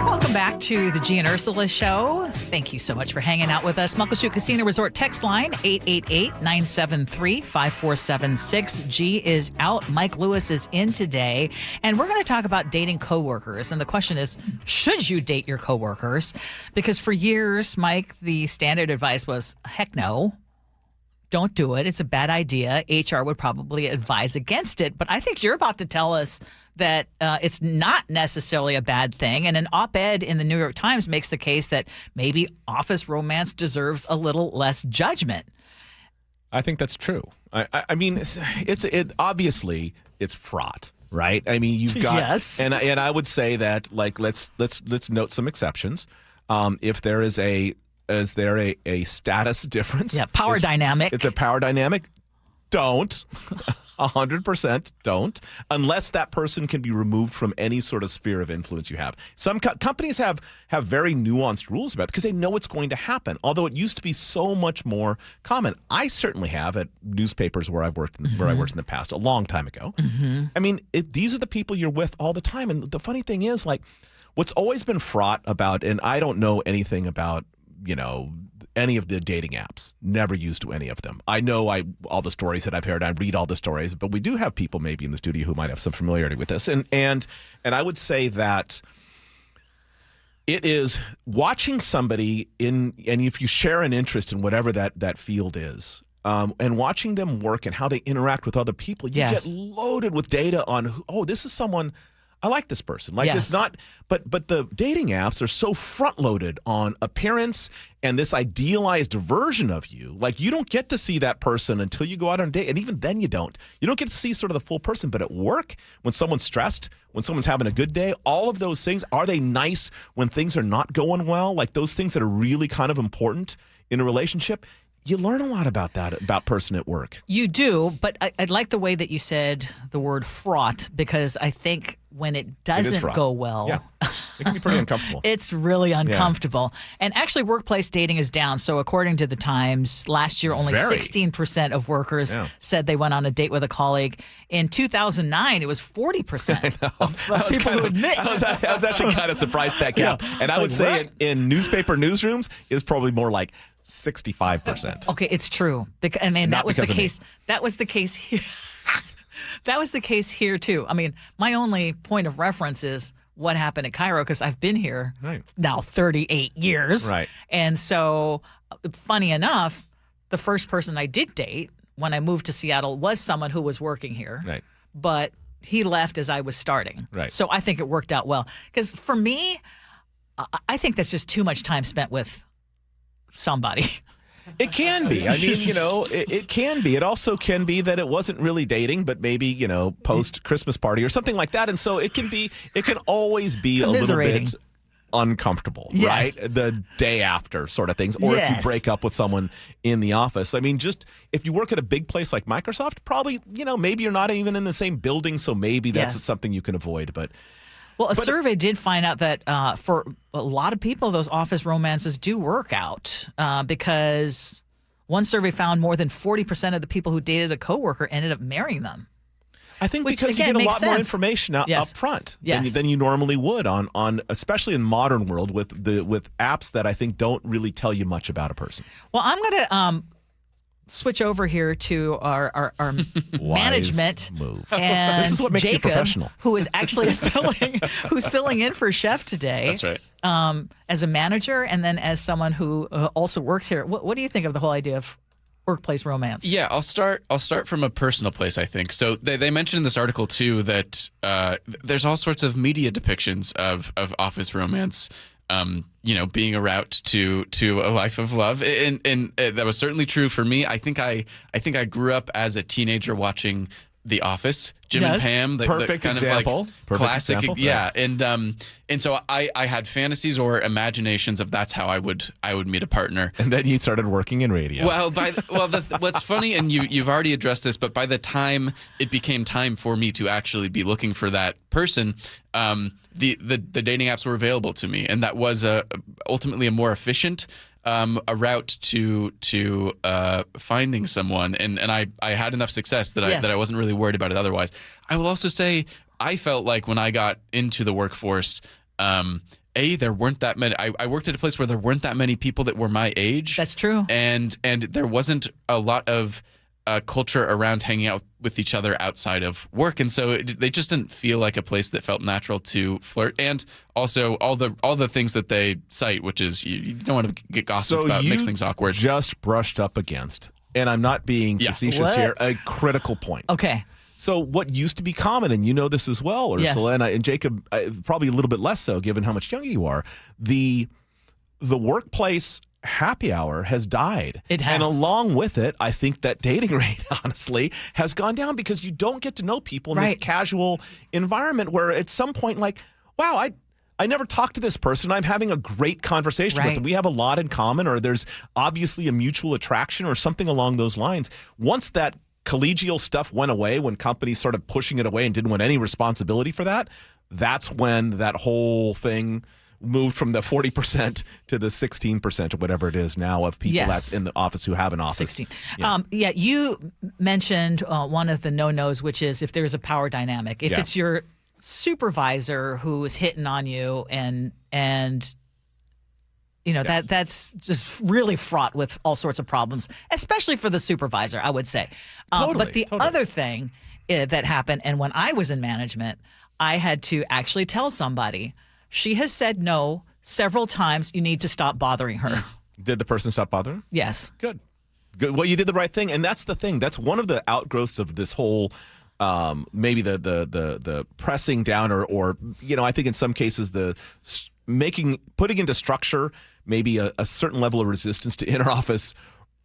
Welcome back to the Gee and Ursula Show. Thank you so much for hanging out with us. Muckleshoot Casino Resort text line 888-973-5476. G is out. Mike Lewis is in today. And we're going to talk about dating coworkers. And the question is, should you date your coworkers? Because for years, Mike, the standard advice was, heck no. don't do it. It's a bad idea. HR would probably advise against it. But I think you're about to tell us that it's not necessarily a bad thing. And an op-ed in the New York Times makes the case that maybe office romance deserves a little less judgment. I think that's true. I mean, it's obviously it's fraught, right? I mean, you've got yes, and I would say that like let's note some exceptions. If there is a status difference? Yeah, power dynamic. It's a power dynamic. Don't. 100% don't. Unless that person can be removed from any sort of sphere of influence you have. Some companies have very nuanced rules about it because they know it's going to happen. Although it used to be so much more common. I certainly have at newspapers where I worked in the past a long time ago. Mm-hmm. I mean, these are the people you're with all the time. And the funny thing is, like, what's always been fraught about, and I don't know anything about, any of the dating apps. Never used any of them. I know all the stories that I've heard. I read all the stories, but we do have people maybe in the studio who might have some familiarity with this. And I would say that it is watching somebody and if you share an interest in whatever that field is, and watching them work and how they interact with other people, you get loaded with data on, this is someone. I like this person. Like it's not, but the dating apps are so front loaded on appearance and this idealized version of you. Like you don't get to see that person until you go out on a date, and even then you don't. You don't get to see sort of the full person. But at work, when someone's stressed, when someone's having a good day, all of those things, are they nice when things are not going well? Like those things that are really kind of important in a relationship. You learn a lot about that, about person at work. You do, but I like the way that you said the word fraught, because I think when it doesn't go well, it can be pretty uncomfortable. It's really uncomfortable. Yeah. And actually, workplace dating is down. So according to the Times, last year, only 16% of workers said they went on a date with a colleague. In 2009, it was 40% of people who admit. I was actually kind of surprised at that gap. Yeah. And I would say in newspaper newsrooms, it's probably more like 65%. Okay, it's true. I mean, that was the case. That was the case here. That was the case here, too. I mean, my only point of reference is what happened at KIRO, because I've been here now 38 years. Right. And so, funny enough, the first person I did date when I moved to Seattle was someone who was working here. Right. But he left as I was starting. Right. So I think it worked out well. Because for me, I think that's just too much time spent with somebody. It can be. I mean, it can be. It also can be that it wasn't really dating, but maybe, post Christmas party or something like that. And so it can always be a little bit uncomfortable, right? The day after sort of things. Or if you break up with someone in the office. I mean, just if you work at a big place like Microsoft, probably, maybe you're not even in the same building. So maybe that's something you can avoid. But a survey did find out that for a lot of people, those office romances do work out because one survey found more than 40% of the people who dated a coworker ended up marrying them. I think because you get a lot more information up front than you normally would on especially in modern world with apps that I think don't really tell you much about a person. Well, I'm going to switch over here to our management move. And this is what makes Jacob, you professional, who is actually filling in for Chef today. That's right. As a manager and then as someone who also works here. What do you think of the whole idea of workplace romance? Yeah, I'll start from a personal place, I think. So they mentioned in this article too that there's all sorts of media depictions of office romance. Being a route to a life of love, and that was certainly true for me. I think I grew up as a teenager watching The Office, Jim and Pam, the perfect kind example, of like classic, yeah. And so I had fantasies or imaginations of that's how I would meet a partner. And then you started working in radio. Well, what's funny, and you've already addressed this, but by the time it became time for me to actually be looking for that person, the dating apps were available to me, and that was ultimately a more efficient a route to finding someone, and I had enough success that I wasn't really worried about it otherwise. I will also say I felt like when I got into the workforce, there weren't that many. I worked at a place where there weren't that many people that were my age. That's true. And there wasn't a lot of culture around hanging out with each other outside of work, and so they just didn't feel like a place that felt natural to flirt. And also all the things that they cite, which is you don't want to get gossiped about, makes things awkward. Just brushed up against and I'm not being facetious here, a critical point. Okay. So what used to be common, and you know this as well, Ursula, and Jacob, probably a little bit less so given how much younger you are, the workplace happy hour has died. It has. And along with it, I think that dating rate, honestly, has gone down because you don't get to know people in this casual environment where at some point, like, wow, I never talked to this person. I'm having a great conversation with them. We have a lot in common, or there's obviously a mutual attraction or something along those lines. Once that collegial stuff went away, when companies started pushing it away and didn't want any responsibility for that, that's when that whole thing moved from the 40% to the 16% or whatever it is now of people that's in the office who have an office. 16. You mentioned one of the no-nos, which is if there's a power dynamic. If it's your supervisor who is hitting on you and you know, that's just really fraught with all sorts of problems, especially for the supervisor, I would say. But the other thing that happened, and when I was in management, I had to actually tell somebody, she has said no several times, you need to stop bothering her. Did the person stop bothering? Yes. Good. Well, you did the right thing. And that's the thing. That's one of the outgrowths of this whole maybe the pressing down or you know, I think in some cases putting into structure maybe a certain level of resistance to interoffice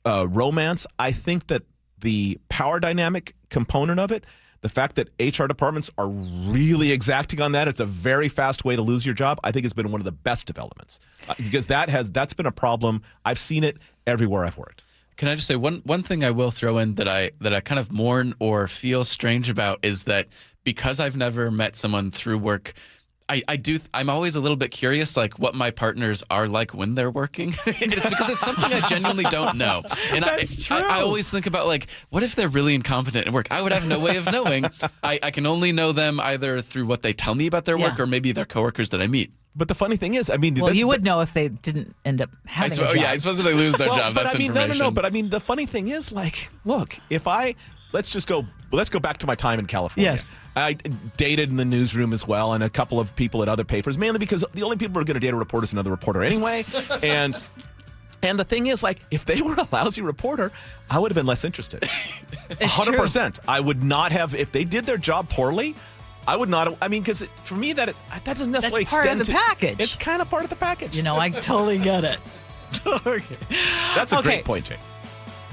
romance. I think that the power dynamic component of it, the fact that HR departments are really exacting on that, it's a very fast way to lose your job, I think has been one of the best developments because that's been a problem. I've seen it everywhere I've worked. Can I just say one thing I will throw in that I kind of mourn or feel strange about is that because I've never met someone through work, I'm always a little bit curious, like what my partners are like when they're working. It's because it's something I genuinely don't know. And That's true. I always think about, like, what if they're really incompetent at work? I would have no way of knowing. I can only know them either through what they tell me about their work or maybe their coworkers that I meet. But the funny thing is, I mean, well, you would know if they didn't end up having a job. Oh yeah, I suppose if they lose their job, that's information. No. But I mean, the funny thing is, like, look, let's go back to my time in California. Yes. I dated in the newsroom as well, and a couple of people at other papers, mainly because the only people who are going to date a reporter is another reporter anyway. and the thing is, like, if they were a lousy reporter, I would have been less interested. 100%. I would not have, if they did their job poorly, I would not have, I mean, because for me, that doesn't necessarily extend to... That's part of the package. It's kind of part of the package. You know, I totally get it. Okay. That's a great point, Jake.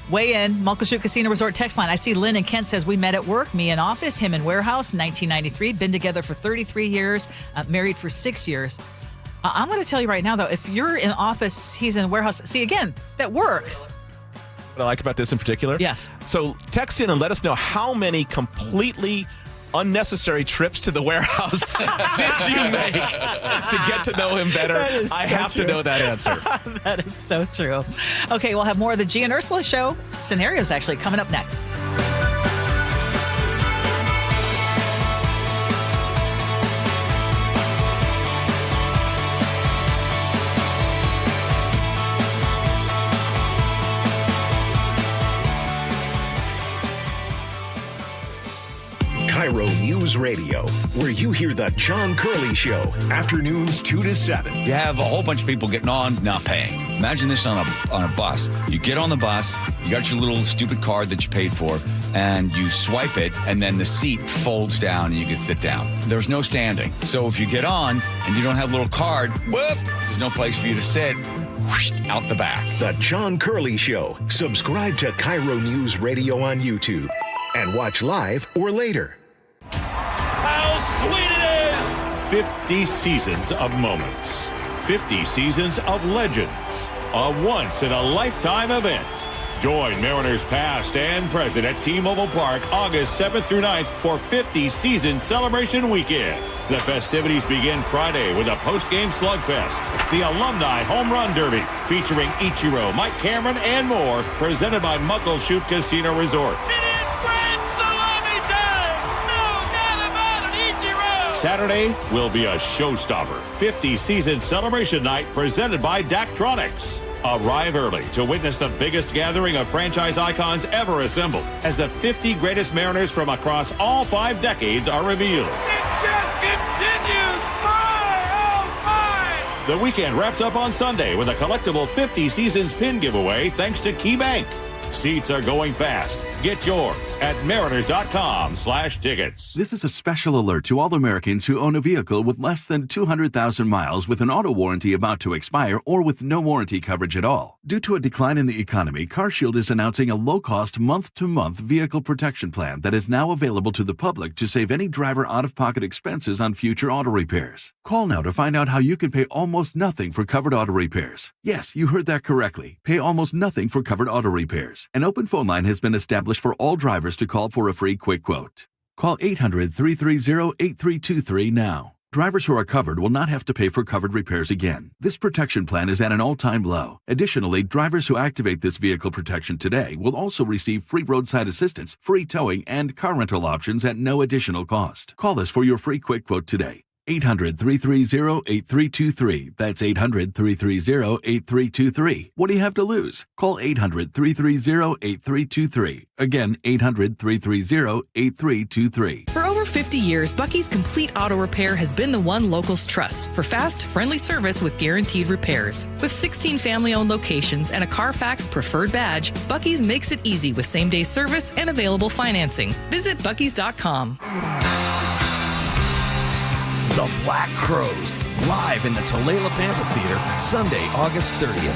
Weigh in, Muckleshoot Casino Resort text line. I see Lynn in Kent says, we met at work, me in office, him in warehouse, 1993, been together for 33 years, married for 6 years. I'm going to tell you right now, though, if you're in office, he's in warehouse. See, again, that works. What I like about this in particular? Yes. So text in and let us know how many completely unnecessary trips to the warehouse did you make to get to know him better? I have to know that answer. That is so true. Okay, we'll have more of the Gee and Ursula Show scenarios actually coming up next. KIRO News Radio, where you hear the John Curley Show, afternoons 2 to 7. You have a whole bunch of people getting on, not paying. Imagine this on a bus. You get on the bus, you got your little stupid card that you paid for, and you swipe it, and then the seat folds down and you can sit down. There's no standing. So if you get on and you don't have a little card, whoop, there's no place for you to sit. Whoosh, out the back. The John Curley Show. Subscribe to KIRO News Radio on YouTube and watch live or later. How sweet it is! 50 seasons of moments. 50 seasons of legends. A once-in-a-lifetime event. Join Mariners past and present at T-Mobile Park August 7th through 9th for 50 Season Celebration Weekend. The festivities begin Friday with a post-game slugfest, the Alumni Home Run Derby, featuring Ichiro, Mike Cameron, and more, presented by Muckleshoot Casino Resort. Saturday will be a showstopper. 50 Season Celebration Night presented by Daktronics. Arrive early to witness the biggest gathering of franchise icons ever assembled as the 50 greatest Mariners from across all 5 decades are revealed. It just continues! 505! The weekend wraps up on Sunday with a collectible 50 Seasons pin giveaway thanks to KeyBank. Seats are going fast. Get yours at mariners.com/tickets. This is a special alert to all Americans who own a vehicle with less than 200,000 miles with an auto warranty about to expire or with no warranty coverage at all. Due to a decline in the economy, CarShield is announcing a low-cost month-to-month vehicle protection plan that is now available to the public to save any driver out-of-pocket expenses on future auto repairs. Call now to find out how you can pay almost nothing for covered auto repairs. Yes, you heard that correctly. Pay almost nothing for covered auto repairs. An open phone line has been established for all drivers to call for a free quick quote. Call 800-330-8323 now. Drivers who are covered will not have to pay for covered repairs again. This protection plan is at an all-time low. Additionally, drivers who activate this vehicle protection today will also receive free roadside assistance, free towing, and car rental options at no additional cost. Call us for your free quick quote today. 800-330-8323. That's 800-330-8323. What do you have to lose? Call 800-330-8323. Again, 800-330-8323. For over 50 years, Bucky's Complete Auto Repair has been the one locals trust for fast, friendly service with guaranteed repairs. With 16 family-owned locations and a Carfax preferred badge, Bucky's makes it easy with same-day service and available financing. Visit buckys.com. The Black Crowes, live in the Tulalip Amphitheater, Sunday, August 30th.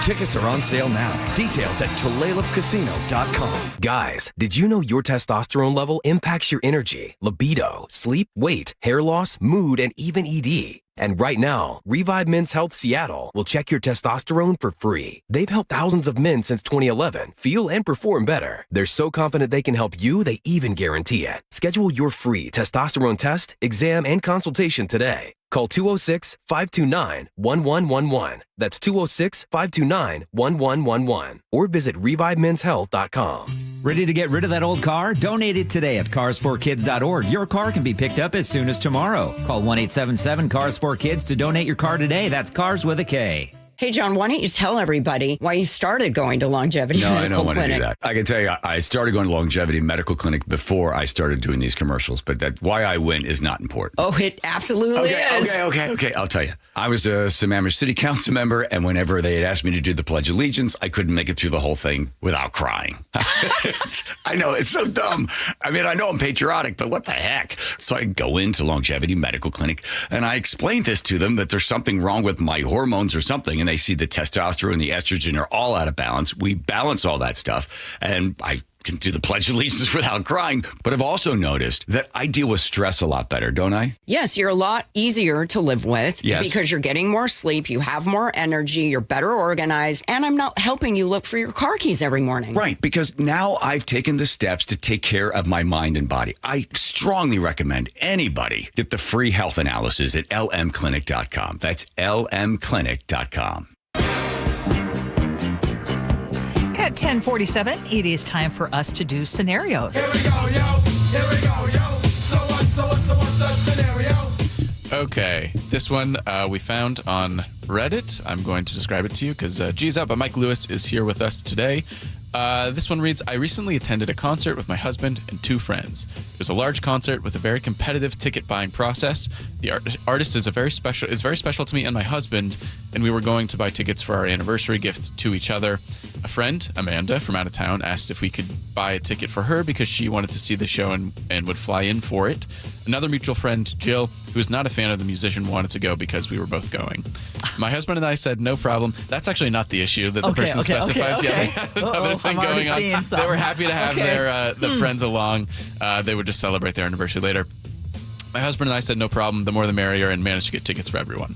Tickets are on sale now. Details at TulalipCasino.com. Guys, did you know your testosterone level impacts your energy, libido, sleep, weight, hair loss, mood, and even ED? And right now, Revive Men's Health Seattle will check your testosterone for free. They've helped thousands of men since 2011 feel and perform better. They're so confident they can help you, they even guarantee it. Schedule your free testosterone test, exam, and consultation today. Call 206-529-1111. That's 206-529-1111. Or visit ReviveMen'sHealth.com. Ready to get rid of that old car? Donate it today at carsforkids.org. Your car can be picked up as soon as tomorrow. Call 1-877-CARS4KIDS to donate your car today. That's cars with a K. Hey, John, why don't you tell everybody why you started going to Longevity Medical Clinic? No, I don't want to do that. I can tell you, I started going to Longevity Medical Clinic before I started doing these commercials, but why I went is not important. Oh, it absolutely is. Okay. I'll tell you. I was a Sammamish City Council member, and whenever they had asked me to do the Pledge of Allegiance, I couldn't make it through the whole thing without crying. I know, it's so dumb. I mean, I know I'm patriotic, but what the heck? So I go into Longevity Medical Clinic, and I explain this to them, that there's something wrong with my hormones or something, and they see the testosterone and the estrogen are all out of balance. We balance all that stuff, and I can do the Pledge of Allegiance without crying. But I've also noticed that I deal with stress a lot better, don't I? Yes, you're a lot easier to live with because you're getting more sleep, you have more energy, you're better organized, and I'm not helping you look for your car keys every morning. Right, because now I've taken the steps to take care of my mind and body. I strongly recommend anybody get the free health analysis at lmclinic.com. That's lmclinic.com. At 10:47, it is time for us to do scenarios. Here we go, yo. So what's the scenario? Okay, this one we found on Reddit. I'm going to describe it to you because G's out, but Mike Lewis is here with us today. This one reads, I recently attended a concert with my husband and two friends. It was a large concert with a very competitive ticket buying process. The artist is very special to me and my husband, and we were going to buy tickets for our anniversary gift to each other. A friend, Amanda, from out of town, asked if we could buy a ticket for her because she wanted to see the show and would fly in for it. Another mutual friend, Jill, who is not a fan of the musician, wanted to go because we were both going. My husband and I said, no problem. That's actually not the issue that the person specifies. Okay. Yeah, they had another thing going on. They were happy to have the friends along. They would just celebrate their anniversary later. My husband and I said no problem, the more the merrier, and managed to get tickets for everyone.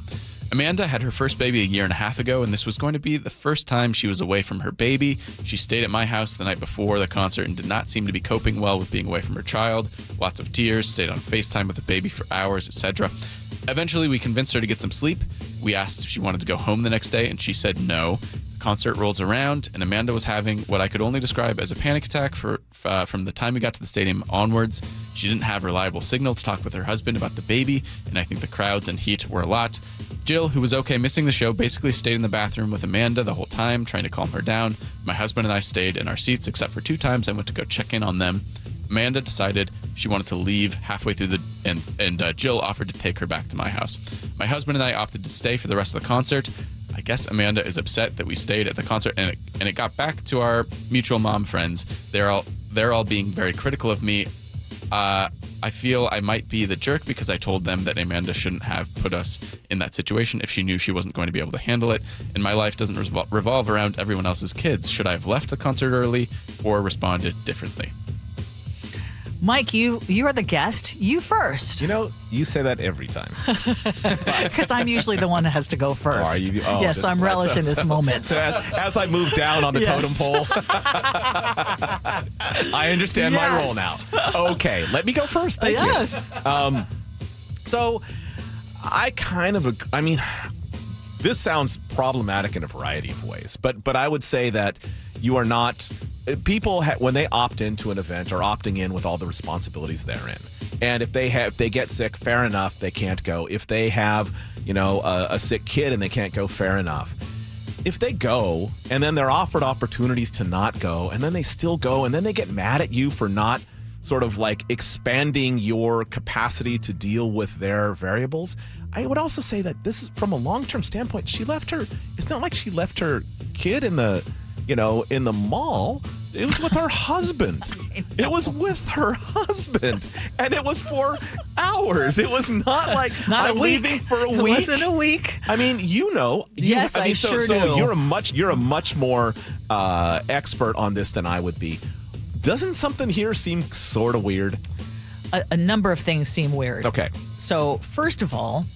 Amanda had her first baby a year and a half ago, and this was going to be the first time she was away from her baby. She stayed at my house the night before the concert and did not seem to be coping well with being away from her child. Lots of tears, stayed on FaceTime with the baby for hours, etc. Eventually, we convinced her to get some sleep. We asked if she wanted to go home the next day, and she said no. The concert rolls around, and Amanda was having what I could only describe as a panic attack from the time we got to the stadium onwards. She didn't have reliable signal to talk with her husband about the baby, and I think the crowds and heat were a lot. Jill, who was okay missing the show, basically stayed in the bathroom with Amanda the whole time, trying to calm her down. My husband and I stayed in our seats, except for 2 times I went to go check in on them. Amanda decided she wanted to leave halfway through and Jill offered to take her back to my house. My husband and I opted to stay for the rest of the concert. I guess Amanda is upset that we stayed at the concert, and it got back to our mutual mom friends. They're all being very critical of me. I feel I might be the jerk because I told them that Amanda shouldn't have put us in that situation if she knew she wasn't going to be able to handle it. And my life doesn't revolve around everyone else's kids. Should I have left the concert early or responded differently? Mike, you are the guest. You first. You know, you say that every time. Because I'm usually the one that has to go first. Are you? Oh, yes, I'm relishing this moment. As I move down on the totem pole, I understand my role now. Okay, let me go first. Thank you. So I mean, this sounds problematic in a variety of ways, but I would say that you are not. People, when they opt into an event, are opting in with all the responsibilities therein. And if they get sick, fair enough, they can't go. If they have, a sick kid and they can't go, fair enough. If they go and then they're offered opportunities to not go, and then they still go, and then they get mad at you for not sort of like expanding your capacity to deal with their variables, I would also say that this is from a long-term standpoint. It's not like she left her kid in the mall. It was with her husband. It was with her husband. And it was for hours. It was not like I'm leaving for a week. It wasn't a week. I mean, Yes, I sure do. So you're a much more expert on this than I would be. Doesn't something here seem sort of weird? A number of things seem weird. Okay. So first of all,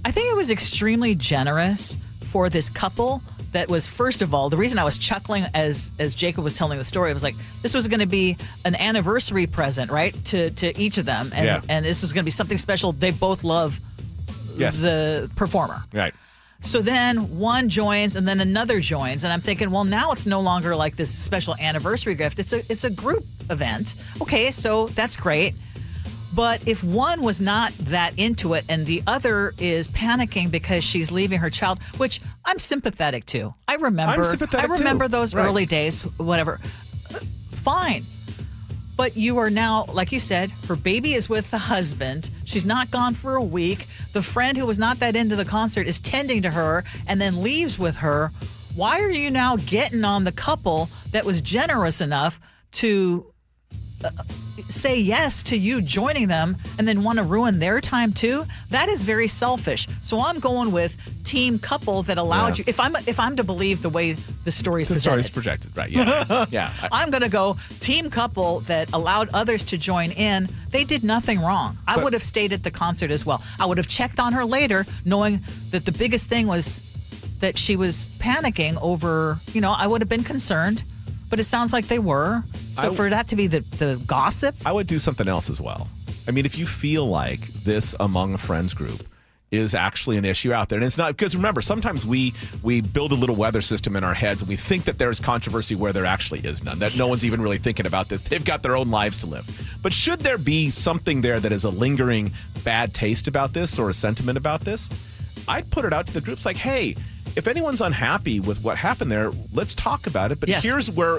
I think it was extremely generous for this couple. That was, first of all, the reason I was chuckling as Jacob was telling the story. I was like, this was going to be an anniversary present, right, to each of them. And this is going to be something special. They both love the performer. Right. So then one joins and then another joins. And I'm thinking, well, now it's no longer like this special anniversary gift. It's a group event. Okay, so that's great. But if one was not that into it and the other is panicking because she's leaving her child, which I'm sympathetic to. I remember those early days, whatever. Fine. But you are now, like you said, her baby is with the husband. She's not gone for a week. The friend who was not that into the concert is tending to her and then leaves with her. Why are you now getting on the couple that was generous enough to say yes to you joining them and then want to ruin their time too? That is very selfish. So I'm going with team couple that allowed you. If I'm to believe the way the story is presented. The story is projected, right? Yeah, yeah. I'm going to go team couple that allowed others to join in. They did nothing wrong. I would have stayed at the concert as well. I would have checked on her later, knowing that the biggest thing was that she was panicking over. I would have been concerned. But it sounds like they were. So for that to be the gossip? I would do something else as well. I mean, if you feel like this among a friends group is actually an issue out there, and it's not, because remember, sometimes we build a little weather system in our heads and we think that there's controversy where there actually is none, that no one's even really thinking about this. They've got their own lives to live. But should there be something there that is a lingering bad taste about this or a sentiment about this, I'd put it out to the groups like, hey, if anyone's unhappy with what happened there, let's talk about it. But here's where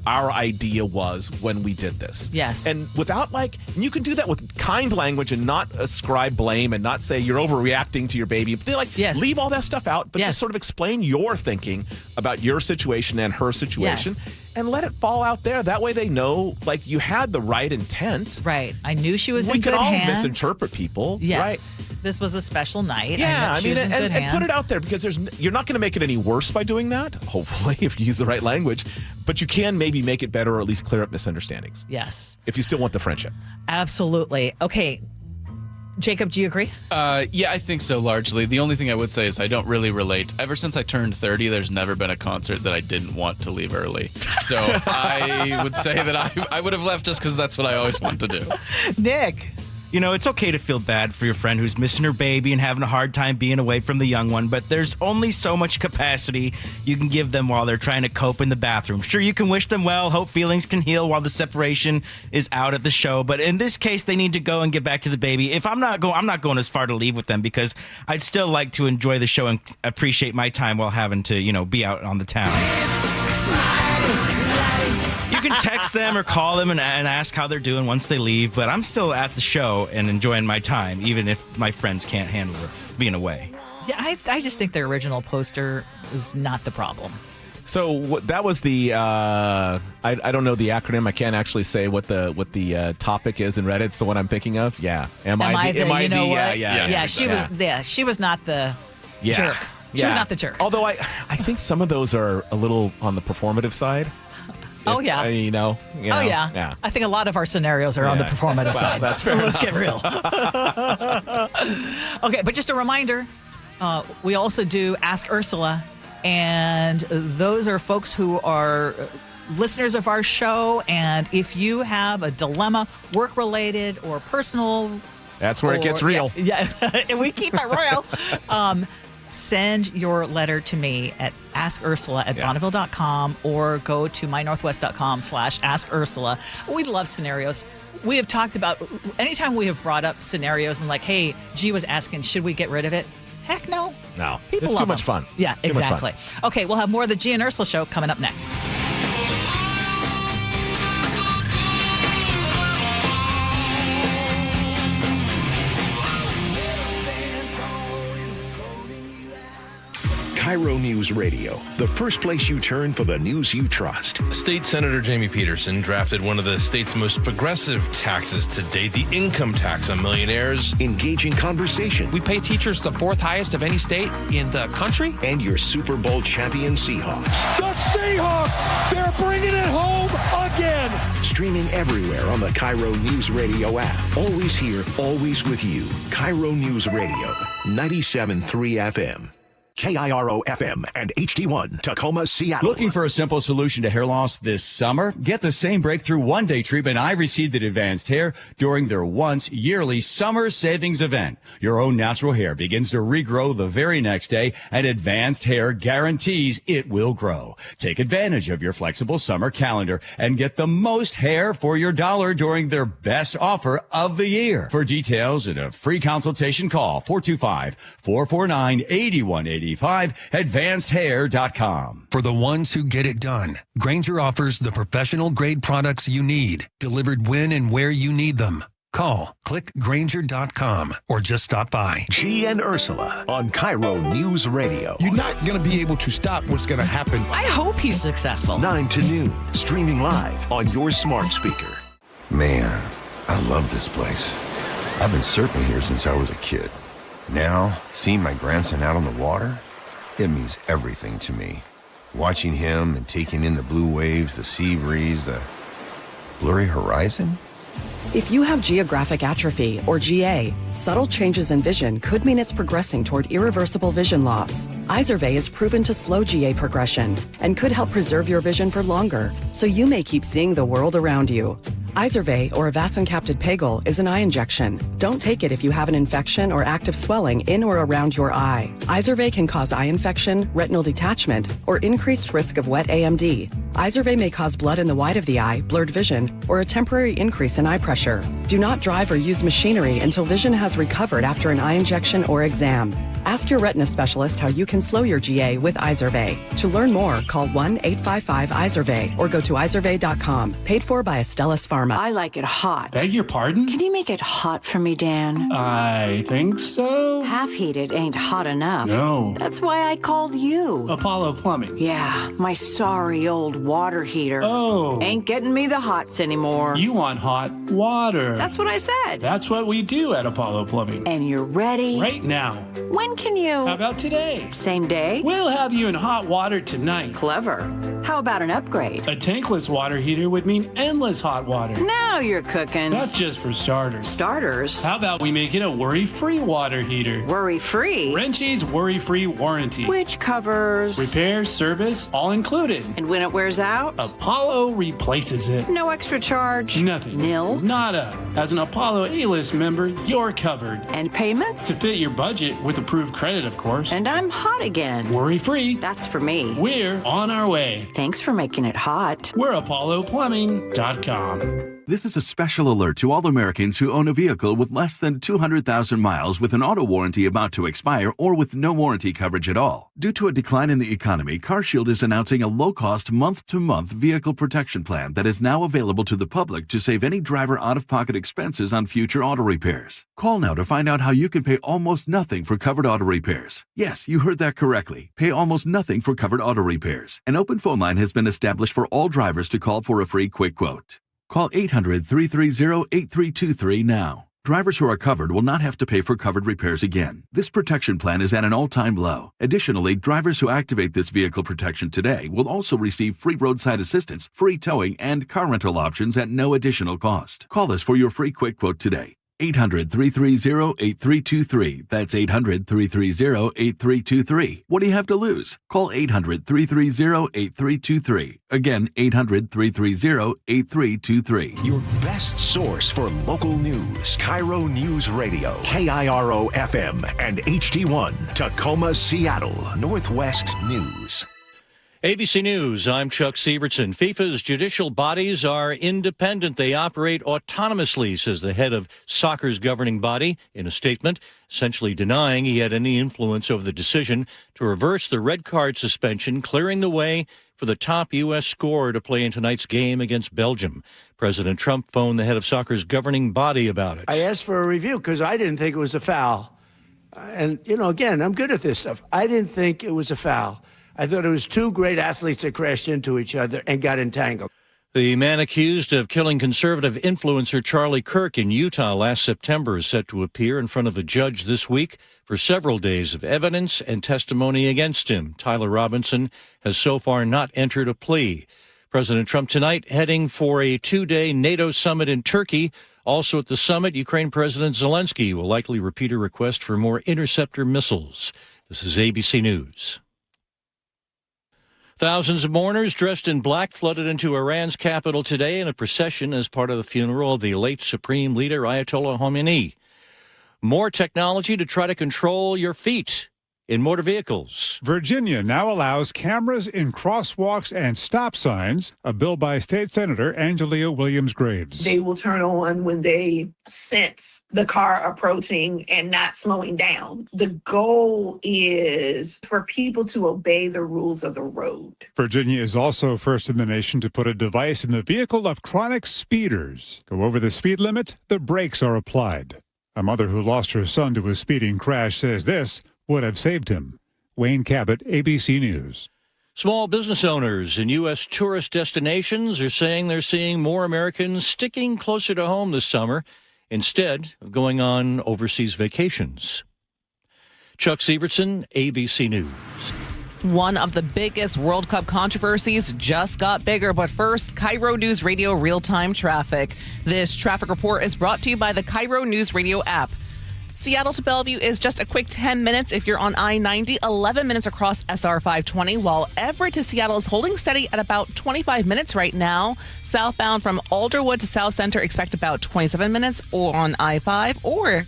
our idea was when we did this. Yes. And without and you can do that with kind language and not ascribe blame and not say you're overreacting to your baby. But leave all that stuff out, but just sort of explain your thinking about your situation and her situation. Yes. And let it fall out there. That way they know, you had the right intent. Right. I knew she was in good hands. We hands. could all misinterpret people. Yes. Right. This was a special night. Yeah, and put it out there, because you're not going to make it any worse by doing that, hopefully, if you use the right language. But you can maybe make it better or at least clear up misunderstandings. Yes. If you still want the friendship. Absolutely. Okay. Jacob, do you agree? Yeah, I think so, largely. The only thing I would say is I don't really relate. Ever since I turned 30, there's never been a concert that I didn't want to leave early. So I would say that I would have left just because that's what I always want to do. Nick? It's okay to feel bad for your friend who's missing her baby and having a hard time being away from the young one, but there's only so much capacity you can give them while they're trying to cope in the bathroom. Sure, you can wish them well, hope feelings can heal while the separation is out at the show, but in this case, they need to go and get back to the baby. If I'm not going as far to leave with them, because I'd still like to enjoy the show and appreciate my time while having to, be out on the town. You can text them or call them and ask how they're doing once they leave, but I'm still at the show and enjoying my time, even if my friends can't handle it being away. Yeah, I just think the original poster is not the problem. So that was the I don't know the acronym. I can't actually say what the topic is in Reddit. So what I'm thinking of, yeah, Yeah, she was not the jerk. She was not the jerk. Although I think some of those are a little on the performative side. Oh yeah. Yeah. I think a lot of our scenarios are on the performative side. That's fair. Let's get real. Okay, but just a reminder, we also do Ask Ursula, and those are folks who are listeners of our show. And if you have a dilemma, work-related or personal, that's where it gets real. Yeah, and we keep it real. Send your letter to me at askursula@bonneville.com or go to mynorthwest.com/askursula. We love scenarios. We have talked about, anytime we have brought up scenarios and like, hey, G was asking, should we get rid of it? Heck no. No. People it's love too much them. fun. Yeah, Too much fun. exactly. Okay, we'll have more of the Gee and Ursula Show coming up next. KIRO Newsradio, the first place you turn for the news you trust. State Senator Jamie Peterson drafted one of the state's most progressive taxes to date, the income tax on millionaires. Engaging conversation. We pay teachers the fourth highest of any state in the country. And your Super Bowl champion Seahawks. The Seahawks, they're bringing it home again. Streaming everywhere on the KIRO Newsradio app. Always here, always with you. KIRO Newsradio, 97.3 FM. KIRO FM and HD1, Tacoma, Seattle. Looking for a simple solution to hair loss this summer? Get the same breakthrough one-day treatment I received at Advanced Hair during their once-yearly summer savings event. Your own natural hair begins to regrow the very next day, and Advanced Hair guarantees it will grow. Take advantage of your flexible summer calendar and get the most hair for your dollar during their best offer of the year. For details and a free consultation, call 425-449-8185, advancedhair.com. For the ones who get it done, Grainger offers the professional grade products you need, delivered when and where you need them. Call, click Grainger.com, or just stop by. Gee and Ursula on KIRO Newsradio. You're not going to be able to stop what's going to happen. I hope he's successful. 9 to noon, streaming live on your smart speaker. Man, I love this place. I've been surfing here since I was a kid. Now, seeing my grandson out on the water, it means everything to me. Watching him and taking in the blue waves, the sea breeze, the blurry horizon. If you have geographic atrophy, or GA, subtle changes in vision could mean it's progressing toward irreversible vision loss. Izervay is proven to slow GA progression and could help preserve your vision for longer, so you may keep seeing the world around you. Izervay, or avacincaptad pegol, is an eye injection. Don't take it if you have an infection or active swelling in or around your eye. Izervay can cause eye infection, retinal detachment, or increased risk of wet AMD. Izervay may cause blood in the white of the eye, blurred vision, or a temporary increase in eye pressure. Do not drive or use machinery until vision has recovered after an eye injection or exam. Ask your retina specialist how you can slow your GA with Izervay. To learn more, call 1-855-IZERVAY or go to izervay.com. Paid for by Astellas Pharma. I like it hot. Beg your pardon? Can you make it hot for me, Dan? I think so. Half heated ain't hot enough. No. That's why I called you. Apollo Plumbing. Yeah, my sorry old water heater. Oh. Ain't getting me the hots anymore. You want hot water. That's what I said. That's what we do at Apollo Plumbing. And you're ready? Right now. When can you? How about today? Same day? We'll have you in hot water tonight. Clever. How about an upgrade? A tankless water heater would mean endless hot water. Now you're cooking. That's just for starters. Starters? How about we make it a worry-free water heater? Worry-free? Wrenchie's worry-free warranty. Which covers? Repair, service, all included. And when it wears out? Apollo replaces it. No extra charge? Nothing. Nil? Nada. As an Apollo A-list member, you're covered. And payments? To fit your budget with approved credit, of course. And I'm hot again. Worry-free. That's for me. We're on our way. Thanks for making it hot. We're ApolloPlumbing.com. This is a special alert to all Americans who own a vehicle with less than 200,000 miles with an auto warranty about to expire or with no warranty coverage at all. Due to a decline in the economy, CarShield is announcing a low-cost month-to-month vehicle protection plan that is now available to the public to save any driver out-of-pocket expenses on future auto repairs. Call now to find out how you can pay almost nothing for covered auto repairs. Yes, you heard that correctly. Pay almost nothing for covered auto repairs. An open phone line has been established for all drivers to call for a free quick quote. Call 800-330-8323 now. Drivers who are covered will not have to pay for covered repairs again. This protection plan is at an all-time low. Additionally, drivers who activate this vehicle protection today will also receive free roadside assistance, free towing, and car rental options at no additional cost. Call us for your free quick quote today. 800-330-8323. That's 800-330-8323. What do you have to lose? Call 800-330-8323. Again, 800-330-8323. Your best source for local news. KIRO News Radio. KIRO FM and HD1. Tacoma, Seattle. Northwest News. ABC News, I'm Chuck Sievertson. FIFA's judicial bodies are independent. They operate autonomously, says the head of soccer's governing body in a statement, essentially denying he had any influence over the decision to reverse the red card suspension, clearing the way for the top U.S. scorer to play in tonight's game against Belgium. President Trump phoned the head of soccer's governing body about it. I asked for a review because I didn't think it was a foul. And, again, I'm good at this stuff. I didn't think it was a foul. I thought it was two great athletes that crashed into each other and got entangled. The man accused of killing conservative influencer Charlie Kirk in Utah last September is set to appear in front of a judge this week for several days of evidence and testimony against him. Tyler Robinson has so far not entered a plea. President Trump tonight heading for a two-day NATO summit in Turkey. Also at the summit, Ukraine President Zelensky will likely repeat a request for more interceptor missiles. This is ABC News. Thousands of mourners dressed in black flooded into Iran's capital today in a procession as part of the funeral of the late Supreme Leader Ayatollah Khamenei. More technology to try to control your feet in motor vehicles. Virginia now allows cameras in crosswalks and stop signs, a bill by State Senator Angelia Williams-Graves. They will turn on when they sense the car approaching and not slowing down. The goal is for people to obey the rules of the road. Virginia is also first in the nation to put a device in the vehicle of chronic speeders. Go over the speed limit, the brakes are applied. A mother who lost her son to a speeding crash says this would have saved him. Wayne Cabot, ABC News. Small business owners in U.S. tourist destinations are saying they're seeing more Americans sticking closer to home this summer instead of going on overseas vacations. Chuck Sievertson, ABC News. One of the biggest World Cup controversies just got bigger, but first, KIRO Newsradio real-time traffic. This traffic report is brought to you by the KIRO Newsradio app. Seattle to Bellevue is just a quick 10 minutes if you're on I-90, 11 minutes across SR 520, while Everett to Seattle is holding steady at about 25 minutes right now. Southbound from Alderwood to South Center, expect about 27 minutes or on I-5 or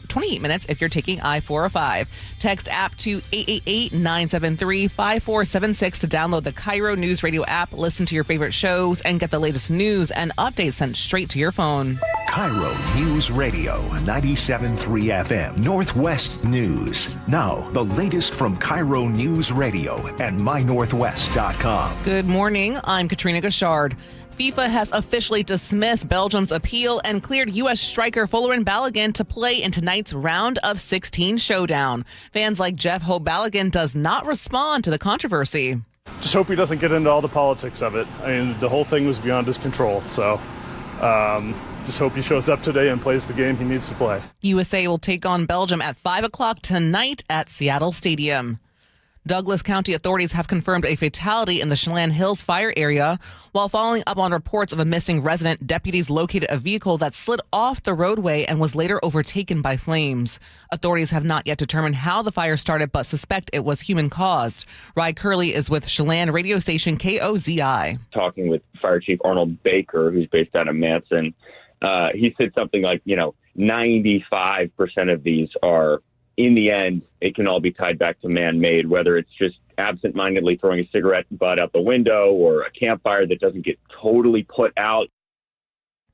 28 minutes if you're taking I-405. Text app to 888-973-5476 to download the KIRO Newsradio app, listen to your favorite shows, and get the latest news and updates sent straight to your phone. KIRO News Radio, 97.3 FM, Northwest News. Now, the latest from KIRO News Radio and mynorthwest.com. Good morning. I'm Katrina Gashard. FIFA has officially dismissed Belgium's appeal and cleared U.S. striker Folarin Balogun to play in tonight's round of 16 showdown. Fans like Jeff hope Balogun does not respond to the controversy. Just hope he doesn't get into all the politics of it. I mean, the whole thing was beyond his control, so just hope he shows up today and plays the game he needs to play. USA will take on Belgium at 5 o'clock tonight at Seattle Stadium. Douglas County authorities have confirmed a fatality in the Chelan Hills fire area. While following up on reports of a missing resident, deputies located a vehicle that slid off the roadway and was later overtaken by flames. Authorities have not yet determined how the fire started, but suspect it was human-caused. Rye Curley is with Chelan radio station KOZI. Talking with Fire Chief Arnold Baker, who's based out of Manson, he said something like, 95% of these are, in the end, it can all be tied back to man-made, whether it's just absent-mindedly throwing a cigarette butt out the window or a campfire that doesn't get totally put out.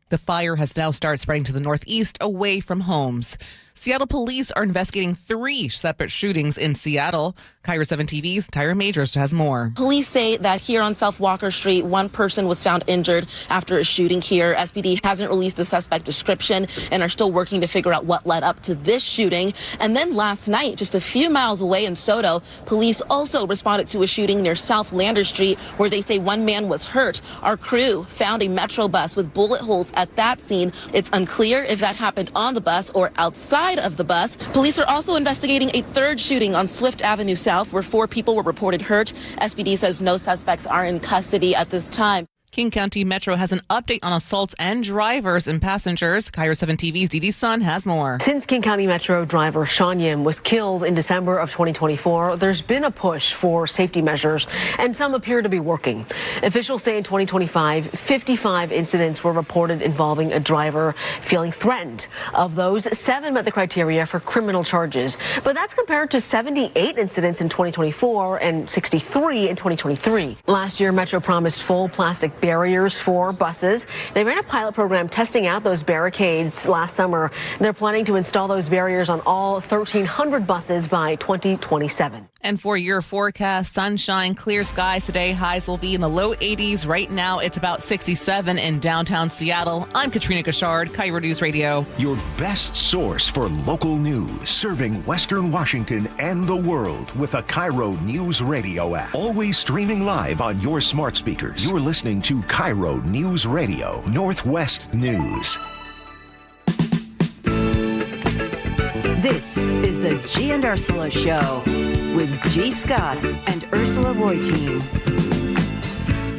The fire has now started spreading to the northeast away from homes. Seattle police are investigating 3 separate shootings in Seattle. KIRO 7 TV's Tyra Majors has more. Police say that here on South Walker Street, one person was found injured after a shooting here. SPD hasn't released a suspect description and are still working to figure out what led up to this shooting. And then last night, just a few miles away in Soto, police also responded to a shooting near South Lander Street where they say one man was hurt. Our crew found a Metro bus with bullet holes at that scene. It's unclear if that happened on the bus or outside of the bus. Police are also investigating a 3rd shooting on Swift Avenue South where 4 people were reported hurt. SPD says no suspects are in custody at this time. King County Metro has an update on assaults and drivers and passengers. KIRO 7 TV's Dee Dee Sun has more. Since King County Metro driver Sean Yim was killed in December of 2024, there's been a push for safety measures, and some appear to be working. Officials say in 2025, 55 incidents were reported involving a driver feeling threatened. Of those, 7 met the criteria for criminal charges, but that's compared to 78 incidents in 2024 and 63 in 2023. Last year, Metro promised full plastic barriers for buses. They ran a pilot program testing out those barricades last summer. They're planning to install those barriers on all 1,300 buses by 2027. And for your forecast, sunshine, clear skies today. Highs will be in the low 80s. Right now, it's about 67 in downtown Seattle. I'm Katrina Gashard, KIRO News Radio. Your best source for local news, serving Western Washington and the world with a KIRO News Radio app. Always streaming live on your smart speakers. You're listening to KIRO News Radio, Northwest News. This is the Gee and Ursula Show with G. Scott and Ursula Reutin.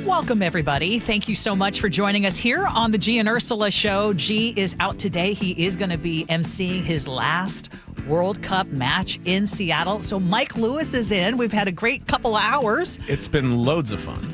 Welcome, everybody. Thank you so much for joining us here on the Gee and Ursula Show. Gee is out today. He is going to be emceeing his last World Cup match in Seattle. So Mike Lewis is in. We've had a great couple of hours. It's been loads of fun.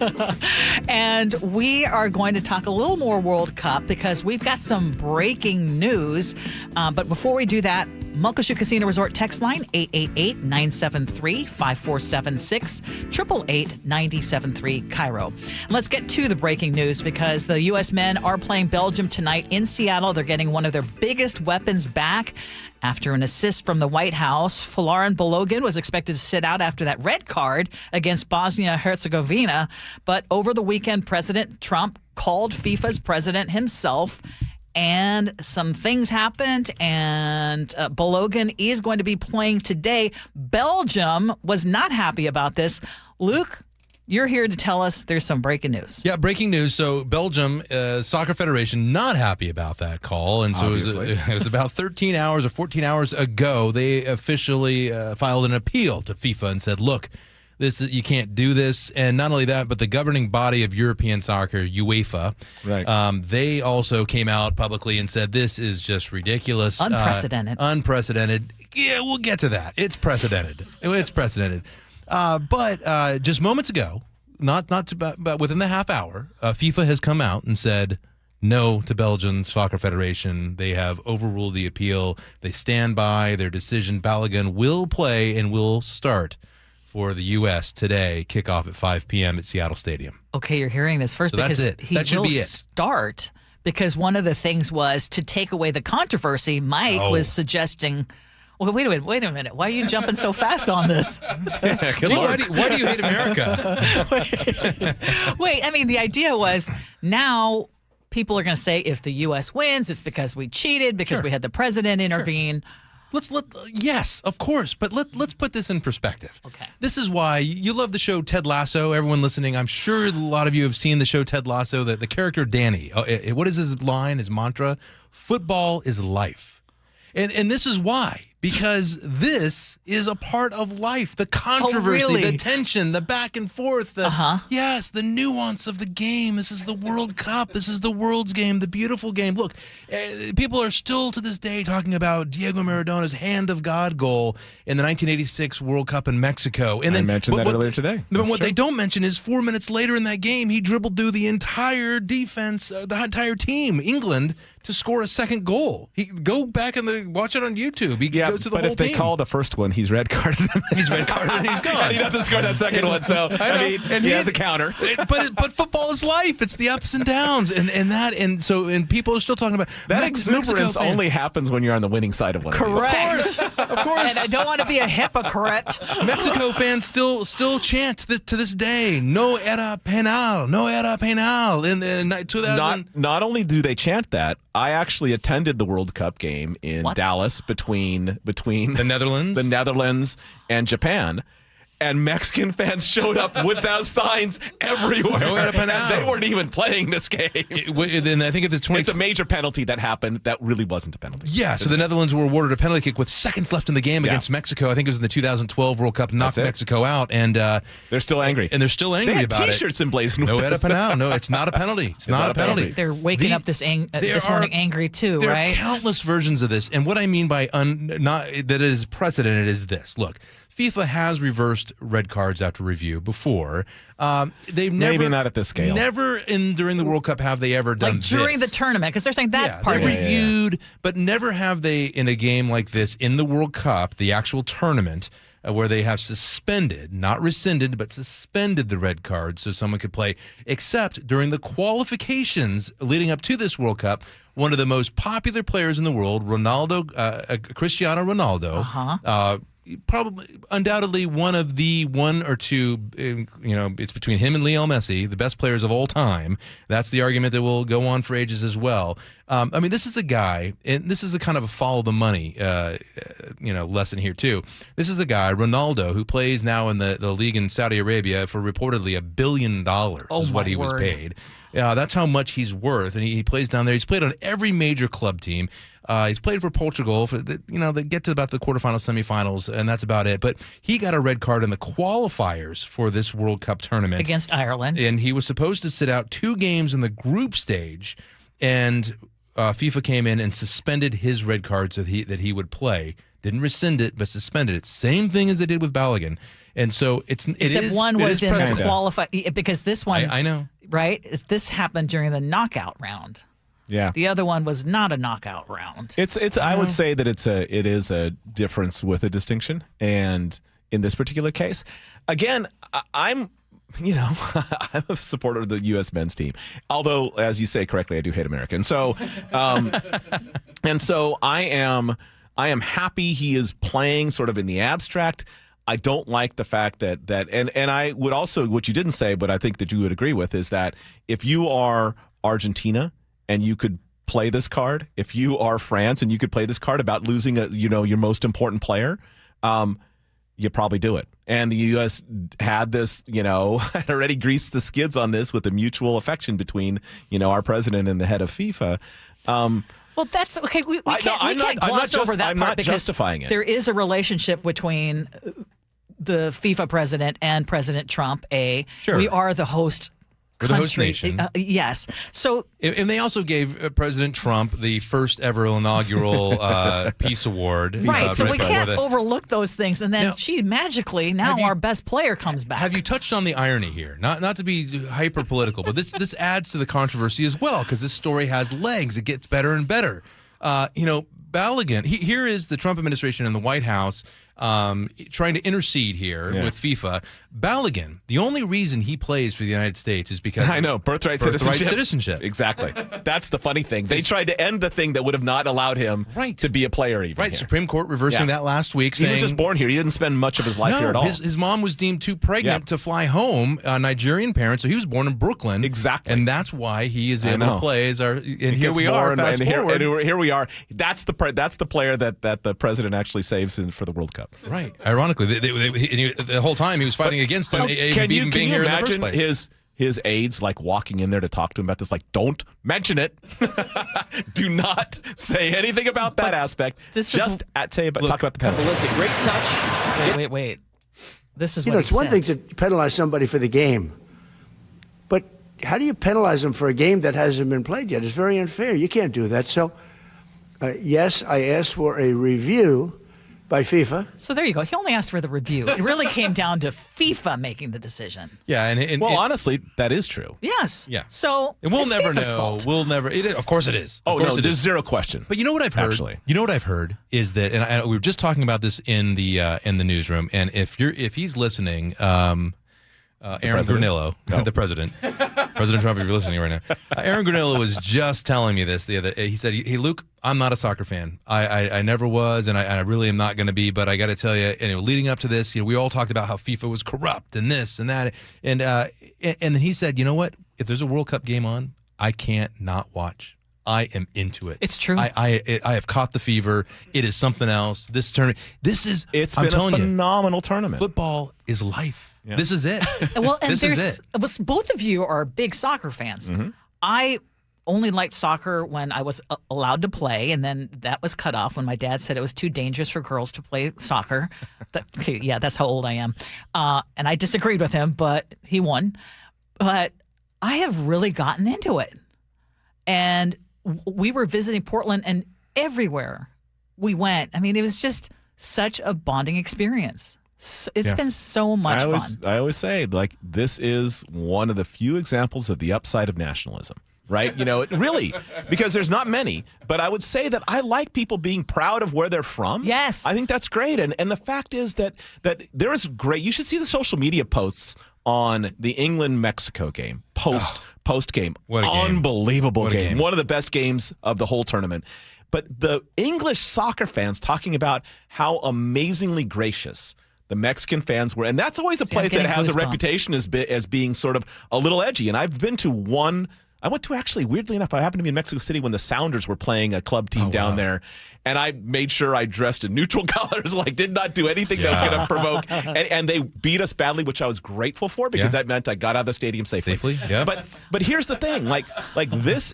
And we are going to talk a little more World Cup because we've got some breaking news. But before we do that, Muckleshoot Casino Resort text line 888-973-5476, 888-973 KIRO. And let's get to the breaking news because the U.S. men are playing Belgium tonight in Seattle. They're getting one of their biggest weapons back. After an assist from the White House, Folarin Balogun was expected to sit out after that red card against Bosnia-Herzegovina. But over the weekend, President Trump called FIFA's president himself, and some things happened, and Balogun is going to be playing today. Belgium was not happy about this. Luke, you're here to tell us there's some breaking news. Yeah, breaking news. So Belgium Soccer Federation not happy about that call. And so it was about 13 hours or 14 hours ago, they officially filed an appeal to FIFA and said, look, you can't do this. And not only that, but the governing body of European soccer, UEFA, right? They also came out publicly and said this is just ridiculous. Unprecedented. Unprecedented. Yeah, we'll get to that. It's precedented. It's precedented. But just moments ago, but within the half hour, FIFA has come out and said no to Belgian Soccer Federation. They have overruled the appeal. They stand by their decision. Balogun will play and will start for the U.S. today, kickoff at 5 p.m. at Seattle Stadium. Okay, you're hearing this first because he will start. Because one of the things was to take away the controversy. Mike was suggesting. Well, wait a minute. Why are you jumping so fast on this? Why do you hate America? Wait, I mean, the idea was now people are going to say if the U.S. wins, it's because we cheated, because we had the president intervene. Sure. Yes, of course, but let's put this in perspective. Okay. This is why you love the show Ted Lasso. Everyone listening, I'm sure a lot of you have seen the show Ted Lasso. The character Danny, what is his line, his mantra? Football is life. And this is why. Because this is a part of life. The controversy, the tension, the back and forth. Yes, the nuance of the game. This is the World Cup. This is the world's game, the beautiful game. Look, people are still to this day talking about Diego Maradona's hand of God goal in the 1986 World Cup in Mexico. And then, I mentioned that earlier today. But what they don't mention is 4 minutes later in that game, he dribbled through the entire defense, the entire team, England, to score a second goal. Go back and watch it on YouTube. goes to the but whole if they team. call the first one, he's red carded. He's red carded and he's gone. And he doesn't score that second one, so I mean, he has a counter. But football is life. It's the ups and downs, and people are still talking about that. Exuberance only happens when you're on the winning side of one. Correct. Of course. And I don't want to be a hypocrite. Mexico fans still chant to this day, "No era penal, no era penal." In the 2000. Not only do they chant that, I actually attended the World Cup game in Dallas between the Netherlands and Japan. And Mexican fans showed up without signs everywhere. No era penal. They weren't even playing this game. And I think it's a major penalty that happened that really wasn't a penalty. Yeah, so the Netherlands were awarded a penalty kick with seconds left in the game against Mexico. I think it was in the 2012 World Cup, knocked Mexico out, and they're still angry. And they're still angry they had about T-shirts emblazoned. No era penal. No, it's not a penalty. It's not a penalty. They're waking up this morning angry too, there right? There are countless versions of this, and what I mean by that it is precedented is this. Look, FIFA has reversed red cards after review before. They've never, maybe not at this scale. Never during the World Cup have they ever done like during the tournament, because they're saying that part they're is reviewed, but never have they in a game like this in the World Cup, the actual tournament, where they have suspended, not rescinded, but suspended the red card so someone could play, except during the qualifications leading up to this World Cup. One of the most popular players in the world, Cristiano Ronaldo, probably undoubtedly one of the one or two, it's between him and Lionel Messi, the best players of all time. That's the argument that will go on for ages as well. I mean, this is a guy, and this is a kind of a follow the money, lesson here too. This is a guy, Ronaldo, who plays now in the league in Saudi Arabia for reportedly $1 billion is what he was paid. That's how much he's worth, and he plays down there. He's played on every major club team. He's played for Portugal. They get to about the quarterfinals, semifinals, and that's about it. But he got a red card in the qualifiers for this World Cup tournament against Ireland, and he was supposed to sit out 2 games in the group stage, and FIFA came in and suspended his red card so that he would play. Didn't rescind it, but suspended it. Same thing as they did with Balogun. And so except one was in the qualify because this one I know, right? This happened during the knockout round. Yeah, the other one was not a knockout round. It's. I would say that it is a difference with a distinction, and in this particular case, again, I'm a supporter of the U.S. men's team. Although, as you say correctly, I do hate America, and so, and so I am happy he is playing sort of in the abstract. I don't like the fact that and I would also, what you didn't say, but I think that you would agree with, is that if you are Argentina and you could play this card, if you are France and you could play this card about losing your most important player, you probably do it. And the U.S. had this, had already greased the skids on this with the mutual affection between, our president and the head of FIFA. Well, that's okay. We can't gloss over that part because justifying it. There is a relationship between the FIFA president and President Trump. Sure. We are the host country. The host nation. Yes. So, and they also gave President Trump the first ever inaugural Peace Award. Right. So we can't overlook those things. And then, magically, now our best player comes back. Have you touched on the irony here? Not to be hyper political, but this adds to the controversy as well, because this story has legs. It gets better and better. Balogun. Here is the Trump administration in the White House trying to intercede here with FIFA. Balogun, the only reason he plays for the United States is because I know birthright citizenship. Exactly. That's the funny thing. They tried to end the thing that would have not allowed him to be a player even. Right. Here. Supreme Court reversing that last week. He was just born here. He didn't spend much of his life here at all. His mom was deemed too pregnant to fly home, a Nigerian parent, so he was born in Brooklyn. Exactly. And that's why he is able to play as our. And here we are. Here we are. That's the player that the president actually saves for the World Cup. Right. Ironically, the whole time he was fighting against him. Can you imagine his aides like walking in there to talk to him about this? Like, don't mention it. Do not say anything about that aspect. Talk about the penalty. Listen, great touch. Wait. This is what it's one thing to penalize somebody for the game, but how do you penalize them for a game that hasn't been played yet? It's very unfair. You can't do that. So, yes, I asked for a review. by FIFA. So there you go. He only asked for the review. It really came down to FIFA making the decision. Yeah, and honestly, that is true. Yes. Yeah. So and we'll it's never FIFA's know. fault. We'll never. Of course it is. Oh of course no, it there's is. zero question. But you know what I've heard? Actually, you know what I've heard is that, and we were just talking about this in the newsroom. And if he's listening, Aaron Granillo, the president, President Trump, if you're listening right now, Aaron Granillo was just telling me this the other. He said, "Hey, Luke, I'm not a soccer fan. I never was, and I really am not going to be. But I got to tell you, leading up to this, we all talked about how FIFA was corrupt and this and that, and then he said, you know what? If there's a World Cup game on, I can't not watch. I am into it. It's true. I have caught the fever. It is something else. This tournament. It's been a phenomenal tournament. Football is life. Yeah. This is it. Well, and both of you are big soccer fans. Mm-hmm. I only liked soccer when I was allowed to play, and then that was cut off when my dad said it was too dangerous for girls to play soccer. That's how old I am. And I disagreed with him, but he won. But I have really gotten into it. And we were visiting Portland, and everywhere we went, I mean, it was just such a bonding experience. It's been so much fun. I always say, like, this is one of the few examples of the upside of nationalism, right? Really, because there's not many, but I would say that I like people being proud of where they're from. Yes. I think that's great. And the fact is that there is great, you should see the social media posts on the England-Mexico game, post game. What a game. Unbelievable What a game. One of the best games of the whole tournament. But the English soccer fans talking about how amazingly gracious the Mexican fans were. And that's always a place that has a reputation as being sort of a little edgy. And I've been to one. I went to, actually, weirdly enough, I happened to be in Mexico City when the Sounders were playing a club team down there. And I made sure I dressed in neutral colors, did not do anything that was going to provoke. And they beat us badly, which I was grateful for, because that meant I got out of the stadium safely. Yeah. But here's the thing. This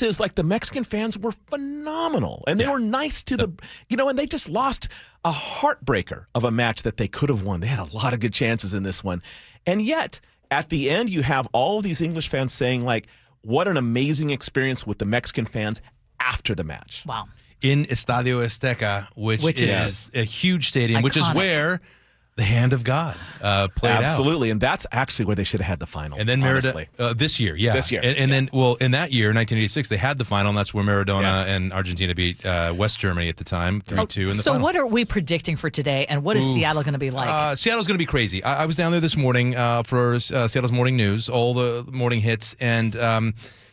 is like, the Mexican fans were phenomenal, and they were nice to and they just lost a heartbreaker of a match that they could have won. They had a lot of good chances in this one. And yet, at the end, you have all of these English fans saying, what an amazing experience with the Mexican fans after the match. Wow. In Estadio Azteca, which is a huge stadium, Iconic. which is where the hand of God played out. Absolutely, and that's actually where they should have had the final. And then Maradona this year, This year. And then, in that year, 1986, they had the final, and that's where Maradona and Argentina beat West Germany at the time, 3-2 in the final. So what are we predicting for today, and what is Seattle going to be like? Seattle's going to be crazy. I was down there this morning for Seattle's morning news, all the morning hits, and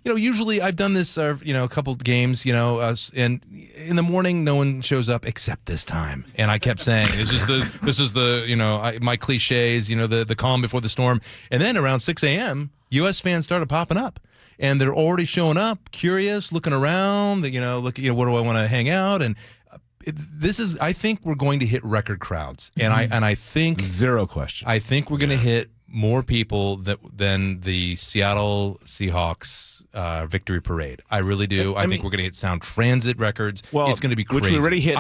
usually I've done this, a couple games, and in the morning no one shows up except this time. And I kept saying, this is the my cliches, the calm before the storm. And then around 6 a.m., U.S. fans started popping up, and they're already showing up, curious, looking around. What do I want to hang out? And I think we're going to hit record crowds, and I think zero question. I think we're going to hit more people than the Seattle Seahawks victory parade. I really do. I think we're going to hit sound transit records. Well, it's going to be crazy. Which we already hit.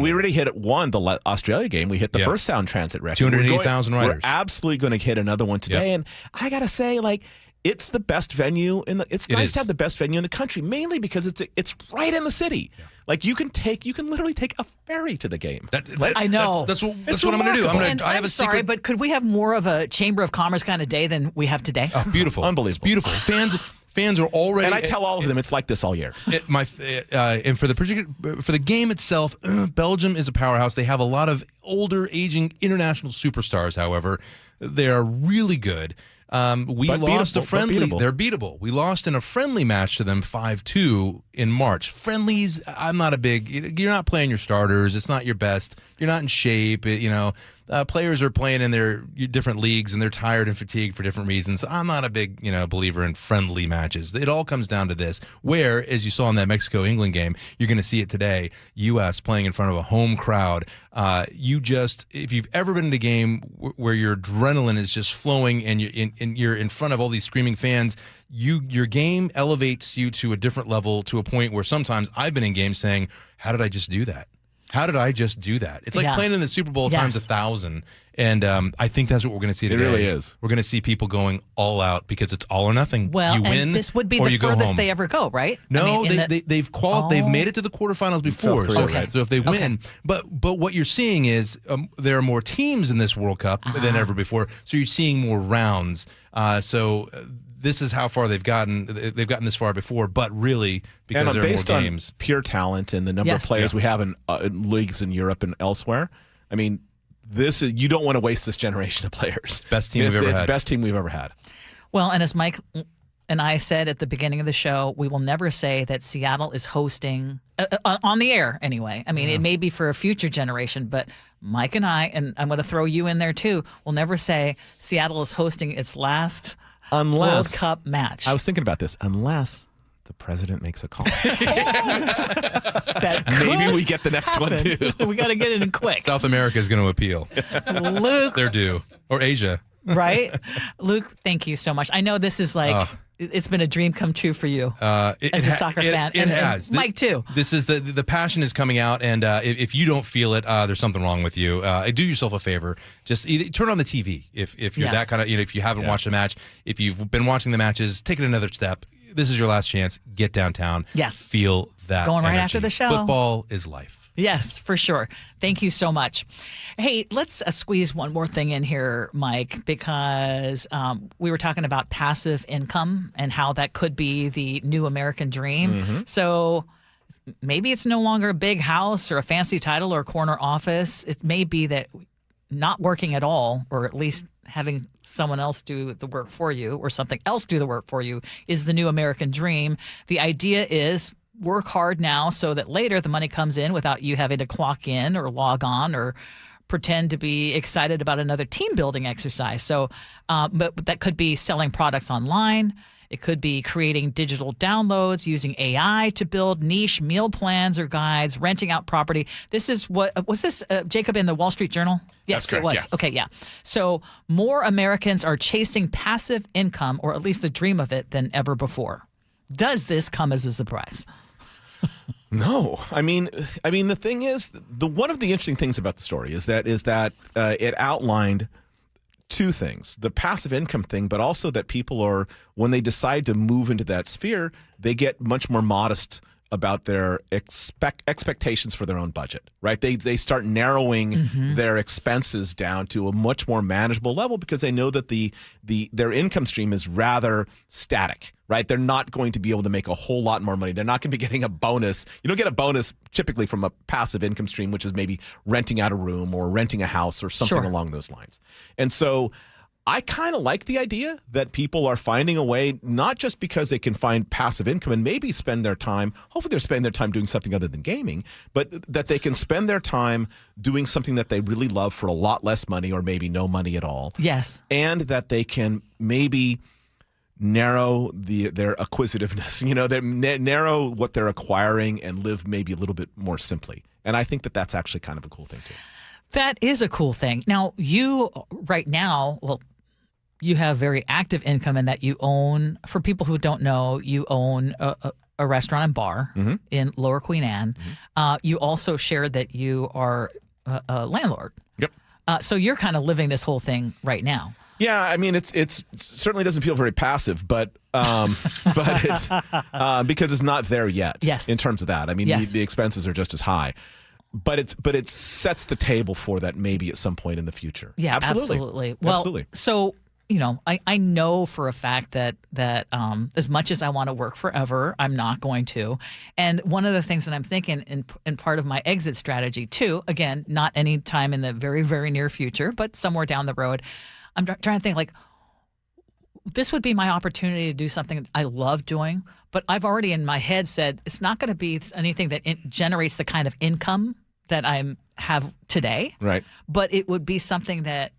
We already hit one, the Australia game. We hit the first sound transit record. 280,000 riders. We're absolutely going to hit another one today. Yep. And I got to say, it's the best venue it's nice to have the best venue in the country, mainly because it's right in the city. Yeah. You can literally take a ferry to the game. I know. That's what I'm going to do. I'm sorry, but could we have more of a Chamber of Commerce kind of day than we have today? Oh, beautiful. Unbelievable. It's beautiful. Fans are already, and I tell all of them it's like this all year. And for the game itself, Belgium is a powerhouse. They have a lot of older, aging international superstars. However, they are really good. We lost a friendly. They're beatable. We lost in a friendly match to them 5-2 in March. Friendlies, I'm not a big. You're not playing your starters. It's not your best. You're not in shape. Players are playing in their different leagues, and they're tired and fatigued for different reasons. I'm not a big, believer in friendly matches. It all comes down to this, where, as you saw in that Mexico-England game, you're going to see it today, U.S. playing in front of a home crowd. If you've ever been in a game where your adrenaline is just flowing and you're in front of all these screaming fans, your game elevates you to a different level, to a point where sometimes I've been in games saying, how did I just do that? How did I just do that? It's like playing in the Super Bowl times 1,000. And I think that's what we're going to see today. It really is. We're going to see people going all out because it's all or nothing. Well, you win, and this would be or the you go furthest home. they ever go, right? No, they've they've made it to the quarterfinals before. South Korea, So, right. so if they win, but what you're seeing is there are more teams in this World Cup than ever before. So you're seeing more rounds. This is how far they've gotten. They've gotten this far before, but really because there are based more on games. pure talent and the number of players we have in leagues in Europe and elsewhere. I mean, you don't want to waste this generation of players. Best team we've ever had. It's the best team we've ever had. Well, and as Mike and I said at the beginning of the show, we will never say that Seattle is hosting on the air anyway. I mean, it may be for a future generation, but Mike and I, and I'm going to throw you in there too, will never say Seattle is hosting its last World Cup match. I was thinking about this. Unless the president makes a call. Maybe we get the next one too. We got to get it in quick. South America is going to appeal. Luke. They're due. Or Asia. Right? Luke, thank you so much. I know this is like, it's been a dream come true for you as a soccer fan. It has. And Mike, too. This is the passion is coming out, and if you don't feel it, there's something wrong with you. Do yourself a favor. Just either turn on the TV if you're that kind of, if you haven't watched a match. If you've been watching the matches, take it another step. This is your last chance. Get downtown. Yes. Feel that Going right energy. after the show. Football is life. Yes, for sure. Thank you so much. Hey, let's squeeze one more thing in here, Mike, because we were talking about passive income and how that could be the new American dream. Mm-hmm. So maybe it's no longer a big house or a fancy title or a corner office. It may be that not working at all, or at least having someone else do the work for you or something else do the work for you, is the new American dream. The idea is work hard now so that later the money comes in without you having to clock in or log on or pretend to be excited about another team building exercise. So, but that could be selling products online. It could be creating digital downloads, using AI to build niche meal plans or guides, renting out property. This is what was this, Jacob, in the Wall Street Journal? Yes, That's correct, it was. yeah. Okay, yeah. So more Americans are chasing passive income, or at least the dream of it, than ever before. Does this come as a surprise? No, I mean, the thing is, one of the interesting things about the story is that it outlined two things: the passive income thing, but also that people are, when they decide to move into that sphere, they get much more modest about their expectations for their own budget, right? They start narrowing their expenses down to a much more manageable level because they know that their income stream is rather static, right? They're not going to be able to make a whole lot more money. They're not going to be getting a bonus. You don't get a bonus typically from a passive income stream, which is maybe renting out a room or renting a house or something along those lines. And so I kind of like the idea that people are finding a way, not just because they can find passive income and maybe spend their time, hopefully they're spending their time doing something other than gaming, but that they can spend their time doing something that they really love for a lot less money or maybe no money at all. Yes. And that they can maybe narrow their acquisitiveness, narrow what they're acquiring and live maybe a little bit more simply. And I think that that's actually kind of a cool thing too. That is a cool thing. Now, you right now, you have very active income in that you own, for people who don't know, you own a restaurant and bar in Lower Queen Anne. You also shared that you are a landlord. Yep. So you're kind of living this whole thing right now. Yeah, I mean, it certainly doesn't feel very passive, but it's because it's not there yet. Yes. In terms of that, I mean, the expenses are just as high. But it sets the table for that maybe at some point in the future. Yeah, absolutely. Well, absolutely. So, I know for a fact that as much as I want to work forever, I'm not going to. And one of the things that I'm thinking in part of my exit strategy too, again, not any time in the very, very near future, but somewhere down the road, I'm trying to think like, this would be my opportunity to do something I love doing, but I've already in my head said it's not going to be anything that generates the kind of income that I have today. Right. But it would be something that,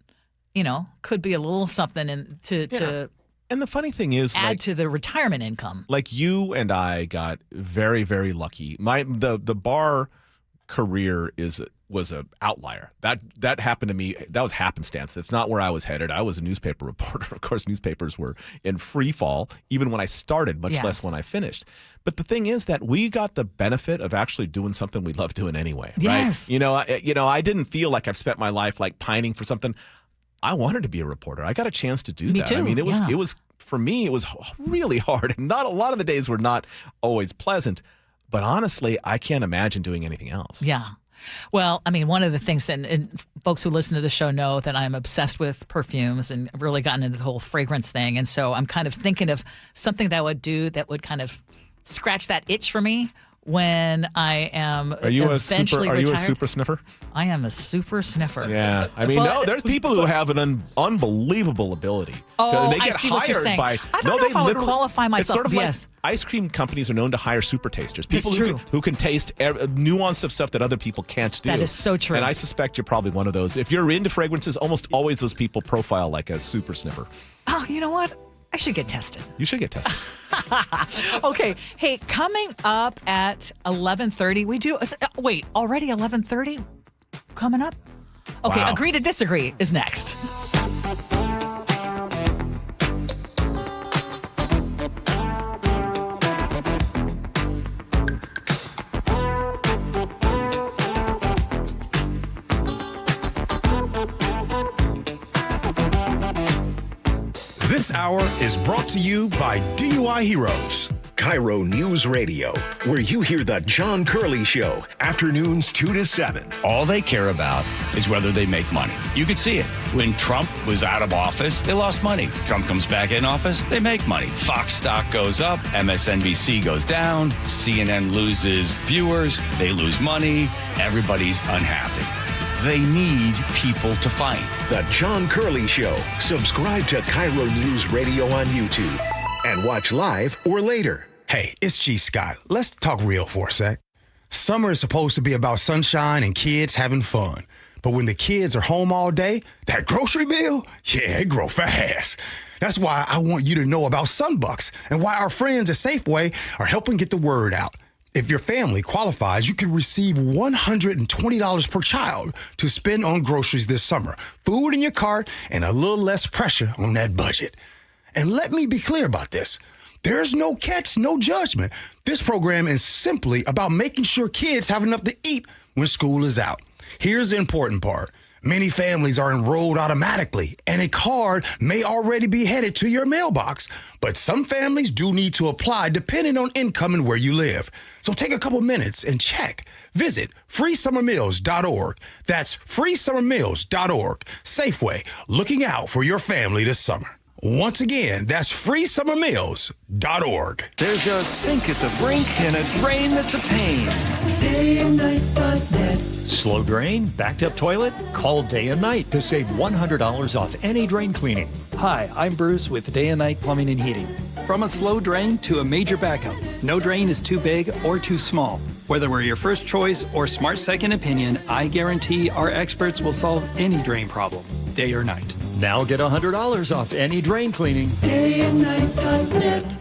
could be a little something to And the funny thing is, add to the retirement income. Like you and I got very, very lucky. The bar career was a outlier. That happened to me. That was happenstance. That's not where I was headed. I was a newspaper reporter. Of course, newspapers were in free fall, even when I started, much less when I finished. But the thing is that we got the benefit of actually doing something we love doing anyway. Yes. Right? I didn't feel like I've spent my life like pining for something. I wanted to be a reporter. I got a chance to do that. Too. I mean, it was for me, it was really hard. And not a lot of the days were not always pleasant. But honestly, I can't imagine doing anything else. Yeah. Well, I mean, one of the things, and folks who listen to the show know that I'm obsessed with perfumes and really gotten into the whole fragrance thing. And so I'm kind of thinking of something that I would do that would kind of scratch that itch for me when I am eventually retired. Are you a super sniffer? I am a super sniffer. Yeah. I mean, there's people who have an unbelievable ability. Oh, they get I see what you're saying. I don't know if I would qualify myself. It's sort of like ice cream companies are known to hire super tasters. People who can taste nuance of stuff that other people can't do. That is so true. And I suspect you're probably one of those. If you're into fragrances, almost always those people profile like a super sniffer. Oh, you know what? I should get tested. You should get tested. Okay. Hey, coming up at 11:30, we do. Wait, already 11:30? Coming up? Okay, Wow. Agree to Disagree is next. This hour is brought to you by DUI Heroes. KIRO News Radio, where you hear the John Curley Show, afternoons 2 to 7. All they care about is whether they make money. You could see it. When Trump was out of office, they lost money. Trump comes back in office, they make money. Fox stock goes up, MSNBC goes down, CNN loses viewers, they lose money, everybody's unhappy. They need people to fight. The John Curley Show. Subscribe to KIRO News Radio on YouTube and watch live or later. Hey, it's G. Scott. Let's talk real for a sec. Summer is supposed to be about sunshine and kids having fun. But when the kids are home all day, that grocery bill, it grow fast. That's why I want you to know about Sunbucks and why our friends at Safeway are helping get the word out. If your family qualifies, you can receive $120 per child to spend on groceries this summer, food in your cart, and a little less pressure on that budget. And let me be clear about this. There's no catch, no judgment. This program is simply about making sure kids have enough to eat when school is out. Here's the important part. Many families are enrolled automatically, and a card may already be headed to your mailbox. But some families do need to apply depending on income and where you live. So take a couple minutes and check. Visit freesummermeals.org. That's freesummermeals.org. Safeway, looking out for your family this summer. Once again, that's freesummermeals.org. There's a sink at the brink and a drain that's a pain. DayandNight.net. Slow drain? Backed up toilet? Call Day and Night to save $100 off any drain cleaning. Hi, I'm Bruce with Day and Night Plumbing and Heating. From a slow drain to a major backup, no drain is too big or too small. Whether we're your first choice or smart second opinion, I guarantee our experts will solve any drain problem, day or night. Now get $100 off any drain cleaning. DayandNight.net.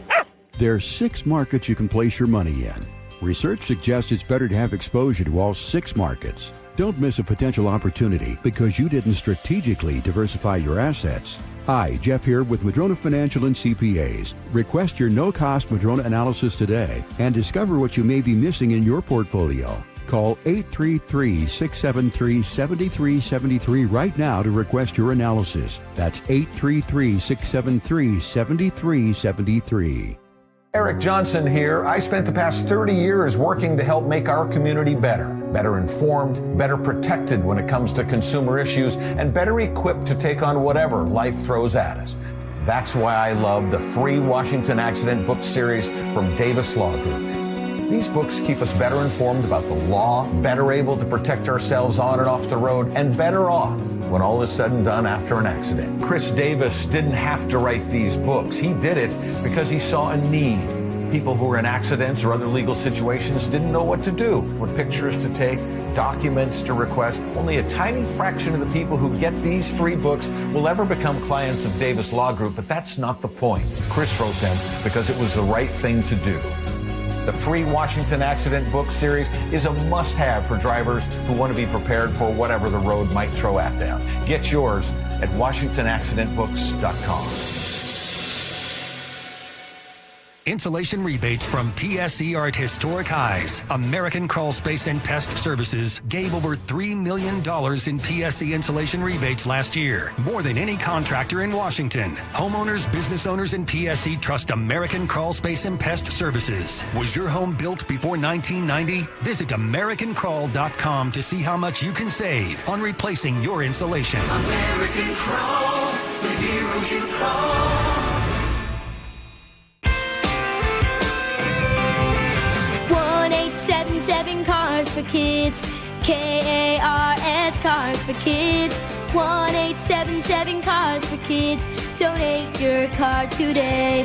There are 6 markets you can place your money in. Research suggests it's better to have exposure to all 6 markets. Don't miss a potential opportunity because you didn't strategically diversify your assets. Hi, Jeff here with Madrona Financial and CPAs. Request your no-cost Madrona analysis today and discover what you may be missing in your portfolio. Call 833-673-7373 right now to request your analysis. That's 833-673-7373. Eric Johnson here. I spent the past 30 years working to help make our community better informed, better protected when it comes to consumer issues, and better equipped to take on whatever life throws at us. That's why I love the free Washington Accident book series from Davis Law Group. These books keep us better informed about the law, better able to protect ourselves on and off the road, and better off when all is said and done after an accident. Chris Davis didn't have to write these books. He did it because he saw a need. People who were in accidents or other legal situations didn't know what to do, what pictures to take, documents to request. Only a tiny fraction of the people who get these free books will ever become clients of Davis Law Group, but that's not the point. Chris wrote them because it was the right thing to do. The free Washington Accident Book Series is a must-have for drivers who want to be prepared for whatever the road might throw at them. Get yours at WashingtonAccidentBooks.com. Insulation rebates from PSE are at historic highs. American Crawl Space and Pest Services gave over $3 million in PSE insulation rebates last year, more than any contractor in Washington. Homeowners, business owners, and PSE trust American Crawl Space and Pest Services. Was your home built before 1990? Visit AmericanCrawl.com to see how much you can save on replacing your insulation. American Crawl, the heroes you call. 1-877 Cars for Kids. KARS Cars for Kids. 1-877 Cars for Kids. Donate your car today.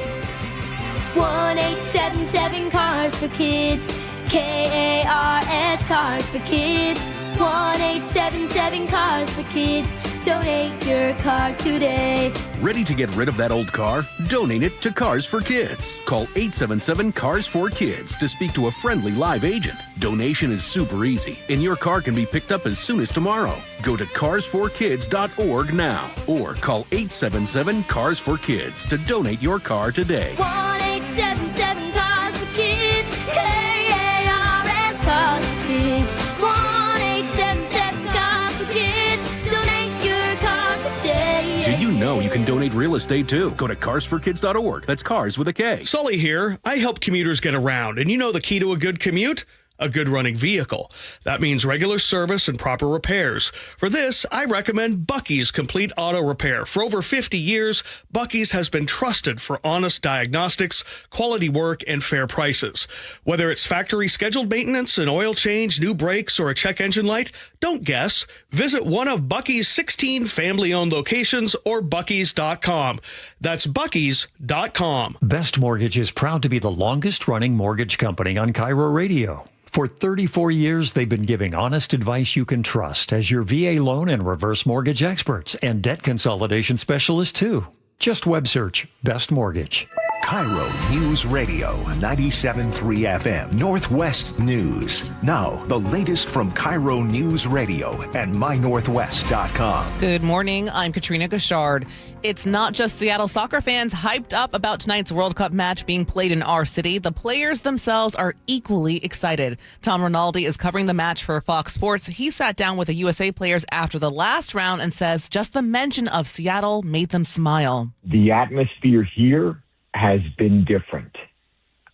1-877 Cars for Kids. KARS Cars for Kids. 1-877 Cars for Kids. Donate your car today. Ready to get rid of that old car? Donate it to Cars for Kids. Call 877-CARS-4-KIDS to speak to a friendly live agent. Donation is super easy, and your car can be picked up as soon as tomorrow. Go to carsforkids.org now, or call 877-CARS-4-KIDS to donate your car today. 1-877 Cars for Kids. KARS Cars for Kids. 1-877 Cars for Kids. Donate your car today. Did you know you can donate real estate too? Go to carsforkids.org. That's cars with a K. Sully here. I help commuters get around, and you know the key to a good commute? A good running vehicle. That means regular service and proper repairs. For this, I recommend Bucky's Complete Auto Repair. For over 50 years, Bucky's has been trusted for honest diagnostics, quality work, and fair prices. Whether it's factory scheduled maintenance, an oil change, new brakes, or a check engine light, don't guess. Visit one of Bucky's 16 family-owned locations or buckys.com. That's buckys.com. Best Mortgage is proud to be the longest-running mortgage company on KIRO Radio. For 34 years, they've been giving honest advice you can trust as your VA loan and reverse mortgage experts and debt consolidation specialists, too. Just web search Best Mortgage. KIRO News Radio 97.3 FM Northwest News. Now, the latest from KIRO News Radio and mynorthwest.com. Good morning. I'm Katrina Gashard. It's not just Seattle soccer fans hyped up about tonight's World Cup match being played in our city. The players themselves are equally excited. Tom Rinaldi is covering the match for Fox Sports. He sat down with the USA players after the last round and says just the mention of Seattle made them smile. The atmosphere here has been different.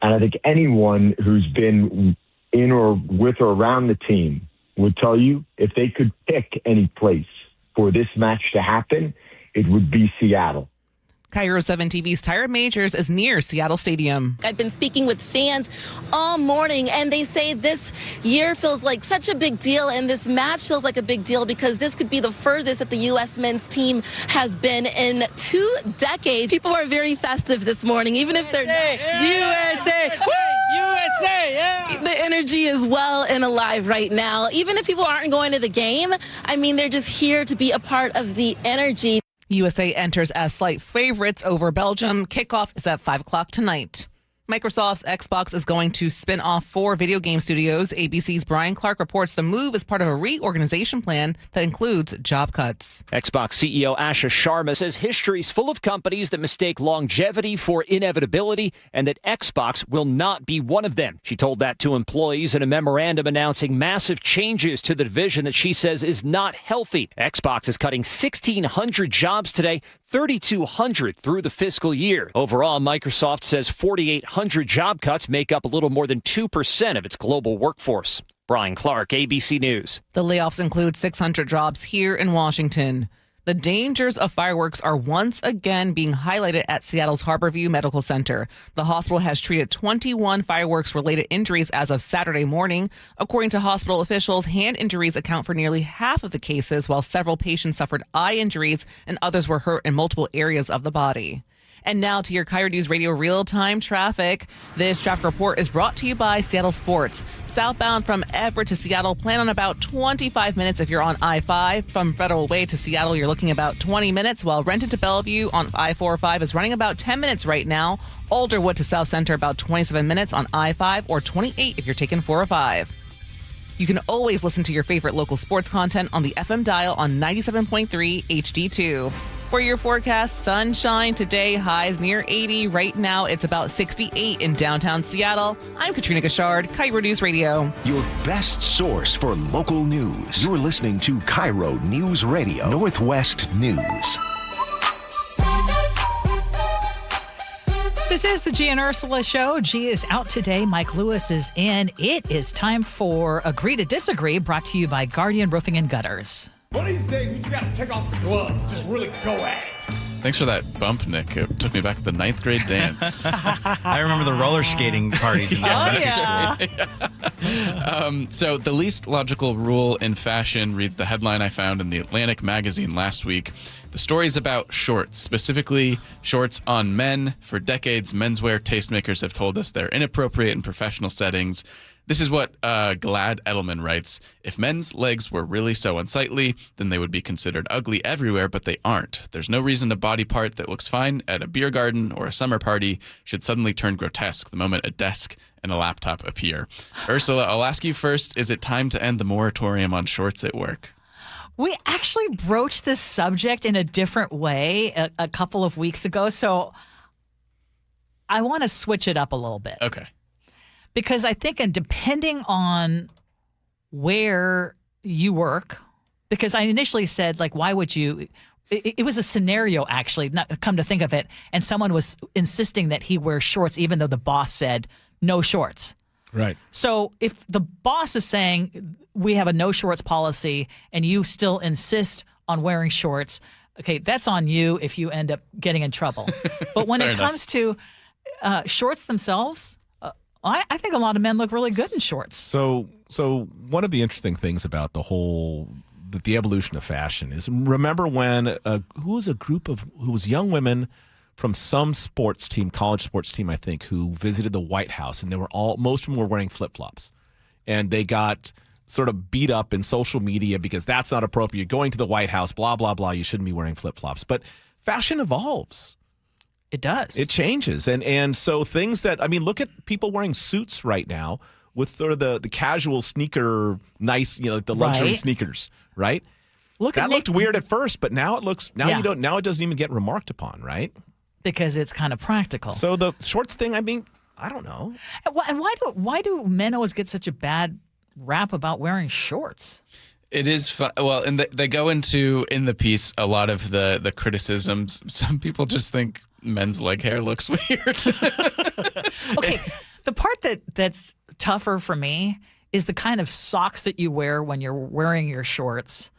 And I think anyone who's been in or with or around the team would tell you if they could pick any place for this match to happen, it would be Seattle. KIRO 7 TV's Tyra Majors is near Seattle Stadium. I've been speaking with fans all morning, and they say this year feels like such a big deal, and this match feels like a big deal because this could be the furthest that the U.S. men's team has been in 2 decades. People are very festive this morning, even if they're not. USA! Woo! USA! Yeah! The energy is well and alive right now. Even if people aren't going to the game, I mean, they're just here to be a part of the energy. USA enters as slight favorites over Belgium. Kickoff is at 5 o'clock tonight. Microsoft's Xbox is going to spin off 4 video game studios. ABC's Brian Clark reports the move is part of a reorganization plan that includes job cuts. Xbox CEO Asha Sharma says history's full of companies that mistake longevity for inevitability and that Xbox will not be one of them. She told that to employees in a memorandum announcing massive changes to the division that she says is not healthy. Xbox is cutting 1,600 jobs today, 3,200 through the fiscal year. Overall, Microsoft says 4,800 job cuts make up a little more than 2% of its global workforce. Brian Clark, ABC News. The layoffs include 600 jobs here in Washington. The dangers of fireworks are once again being highlighted at Seattle's Harborview Medical Center. The hospital has treated 21 fireworks-related injuries as of Saturday morning. According to hospital officials, hand injuries account for nearly half of the cases, while several patients suffered eye injuries and others were hurt in multiple areas of the body. And now to your KIRO News Radio real-time traffic. This traffic report is brought to you by Seattle Sports. Southbound from Everett to Seattle, plan on about 25 minutes if you're on I-5. From Federal Way to Seattle, you're looking about 20 minutes, while Renton to Bellevue on I-405 is running about 10 minutes right now. Alderwood to South Center about 27 minutes on I-5, or 28 if you're taking 405. You can always listen to your favorite local sports content on the FM dial on 97.3 HD2. For your forecast, sunshine today, highs near 80. Right now, it's about 68 in downtown Seattle. I'm Katrina Gashard, KIRO News Radio. Your best source for local news. You're listening to KIRO News Radio, Northwest News. This is the Gee and Ursula Show. Gee is out today. Mike Lewis is in. It is time for Agree to Disagree, brought to you by Guardian Roofing and Gutters. One of these days, we just got to take off the gloves. Just really go at it. Thanks for that bump, Nick. It took me back to the 9th grade dance. I remember the roller skating parties in So the least logical rule in fashion reads the headline I found in the Atlantic magazine last week. The story's about shorts, specifically shorts on men. For decades, menswear tastemakers have told us they're inappropriate in professional settings. This is what Glad Edelman writes. If men's legs were really so unsightly, then they would be considered ugly everywhere, but they aren't. There's no reason a body part that looks fine at a beer garden or a summer party should suddenly turn grotesque the moment a desk and a laptop appear. Ursula, I'll ask you first, is it time to end the moratorium on shorts at work? We actually broached this subject in a different way a couple of weeks ago, so I want to switch it up a little bit. Okay. Because I think, and depending on where you work, because I initially said, like, why would you? It was a scenario, actually, not come to think of it, and someone was insisting that he wear shorts even though the boss said no shorts. Right. So if the boss is saying we have a no shorts policy and you still insist on wearing shorts, okay, that's on you if you end up getting in trouble. But when it comes to shorts themselves, I think a lot of men look really good in shorts. So one of the interesting things about the evolution of fashion is, remember when who was young women from some sports team, college sports team, I think, who visited the White House, and most of them were wearing flip-flops, and they got sort of beat up in social media because that's not appropriate. Going to the White House, blah, blah, blah, you shouldn't be wearing flip-flops. But fashion evolves. It does. It changes. And so things that, I mean, look at people wearing suits right now with sort of the casual sneaker, nice, the luxury sneakers, right? That looked weird at first, but now it looks, now it doesn't even get remarked upon, right? Because it's kind of practical. So the shorts thing, I mean, I don't know. And why do men always get such a bad rap about wearing shorts? It is fun. Well, and they go into, in the piece, a lot of the criticisms. Some people just think men's leg hair looks weird. Okay, the part that's tougher for me is the kind of socks that you wear when you're wearing your shorts.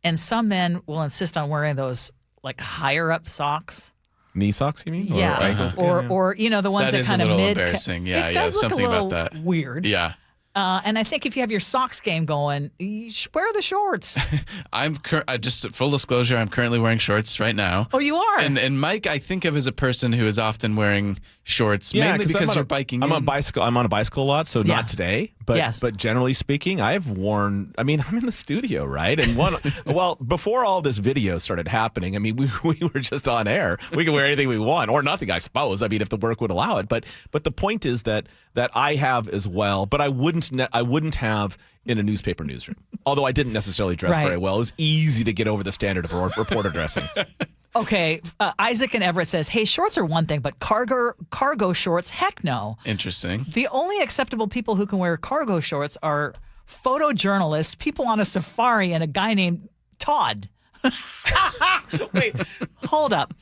And some men will insist on wearing those like higher up socks. Knee socks, you mean? Yeah. Or ankles? Or the ones that kind of mid. That is a little embarrassing. Yeah, it does look something a little about that. Weird. Yeah. And I think if you have your socks game going, you should wear the shorts. Just full disclosure, I'm currently wearing shorts right now. Oh, you are? And Mike, I think of as a person who is often wearing shorts, mainly because you're biking. I'm on a bicycle a lot, so not today. But generally speaking, I've worn. I mean, I'm in the studio, right? And before all this video started happening, I mean, we were just on air. We can wear anything we want, or nothing, I suppose. I mean, if the work would allow it. But the point is that I have as well. But I wouldn't have in a newspaper newsroom. Although I didn't necessarily dress very well. It was easy to get over the standard of reporter dressing. Okay, Isaac in Everett says, hey, shorts are one thing, but cargo shorts, heck no. Interesting. The only acceptable people who can wear cargo shorts are photojournalists, people on a safari, and a guy named Todd. Wait, hold up.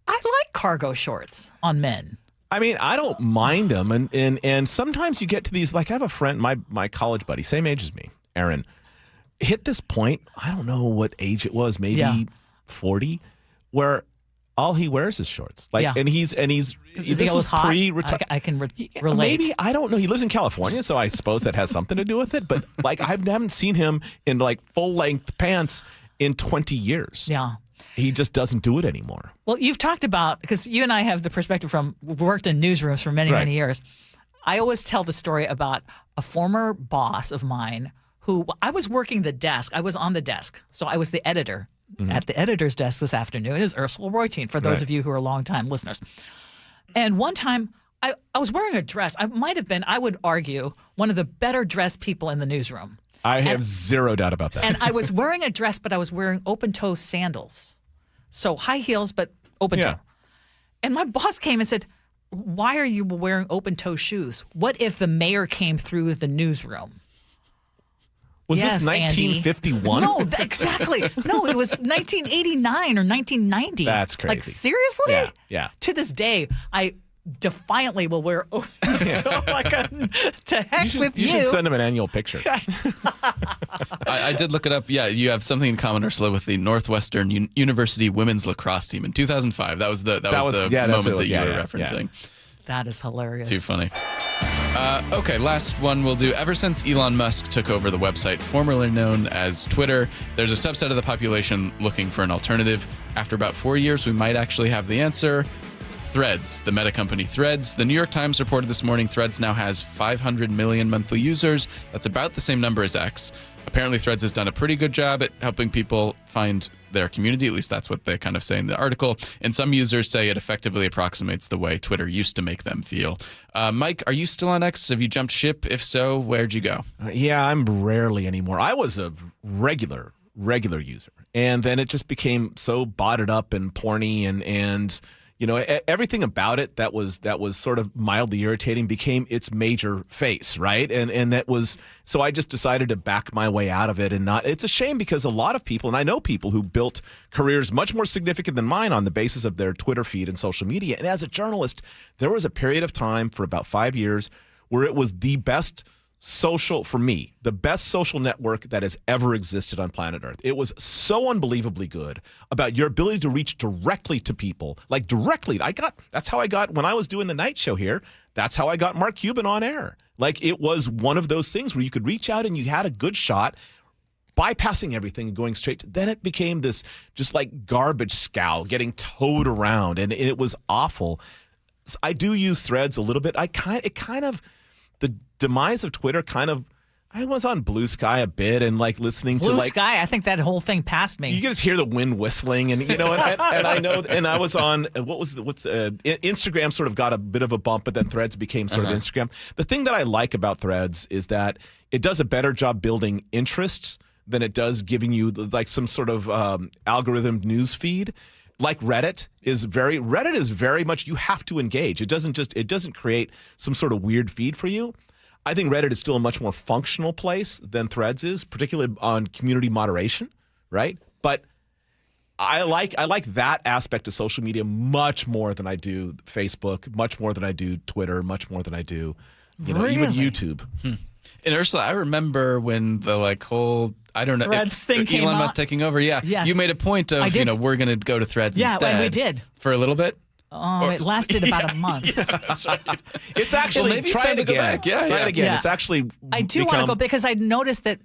I like cargo shorts on men. I mean, I don't mind them, and sometimes you get to these, like I have a friend, my college buddy, same age as me, Aaron, hit this point, I don't know what age it was, maybe 40, where all he wears is shorts. And he's this was pre-retired. I can relate. Maybe, I don't know. He lives in California, so I suppose that has something to do with it. But like, I haven't seen him in like full length pants in 20 years. Yeah. he just doesn't do it anymore. Well, you've talked about, because you and I have the perspective from, we've worked in newsrooms for many, Right. many years. I always tell the story about a former boss of mine who, I was working the desk. I was on the desk. So I was the editor. At the editor's desk this afternoon is Ursula Reutin, for those Right. of you who are longtime listeners. And one time, I was wearing a dress. I might have been, I would argue, one of the better dressed people in the newsroom. I have zero doubt about that. And I was wearing a dress, but I was wearing open-toe sandals. So high heels, but open-toe. Yeah. And my boss came and said, why are you wearing open-toe shoes? What if the mayor came through the newsroom? Was Yes, this Andy. 1951? No, exactly. No, it was 1989 or 1990. That's crazy. Like, seriously? Yeah, yeah. To this day, I defiantly will wear open-toe like to heck with you. You should send him an annual picture. I did look it up. Yeah, you have something in common, Ursula, with the Northwestern University women's lacrosse team in 2005. That was the moment that you were referencing. That is hilarious. Too funny. Okay, last one we'll do. Ever since Elon Musk took over the website formerly known as Twitter, there's a subset of the population looking for an alternative. After about 4 years, we might actually have the answer. Threads, the meta company Threads. The New York Times reported this morning Threads now has 500 million monthly users. That's about the same number as X. Apparently, Threads has done a pretty good job at helping people find their community. At least that's what they kind of say in the article. And some users say it effectively approximates the way Twitter used to make them feel. Mike, are you still on X? Have you jumped ship? If so, where'd you go? Yeah, I'm rarely anymore. I was a regular user. And then it just became so botted up and porny and you know, everything about it that was sort of mildly irritating became its major face, right? And that was, so I just decided to back my way out of it and not. It's a shame because a lot of people, and I know people who built careers much more significant than mine on the basis of their Twitter feed and social media. And as a journalist, there was a period of time for about 5 years where it was the best the best social network that has ever existed on planet Earth. It was so unbelievably good about your ability to reach directly to people, like directly. That's how I got, when I was doing the night show here, that's how I got Mark Cuban on air. Like, it was one of those things where you could reach out and you had a good shot, bypassing everything and going straight to, then it became this just like garbage scow getting towed around, and it was awful. So I do use Threads a little bit. The demise of Twitter I was on Blue Sky a bit and like listening to Blue Sky, I think that whole thing passed me. You can just hear the wind whistling and, you know, and I know, and I was on, Instagram sort of got a bit of a bump, but then Threads became sort of Instagram. The thing that I like about Threads is that it does a better job building interests than it does giving you like some sort of algorithm news feed. Like Reddit is very much, you have to engage. It doesn't create some sort of weird feed for you. I think Reddit is still a much more functional place than Threads is, particularly on community moderation, right? But I like that aspect of social media much more than I do Facebook, much more than I do Twitter, much more than I do, even YouTube. And Ursula, I remember when the whole, I don't know, Threads thing came Elon up. Musk taking over. Yeah. Yes. You made a point of, we're going to go to Threads instead. Yeah, and we did. For a little bit. It lasted about a month. That's right. It's actually, maybe try it again. Try it again. Yeah. It's actually I do want to go because I noticed that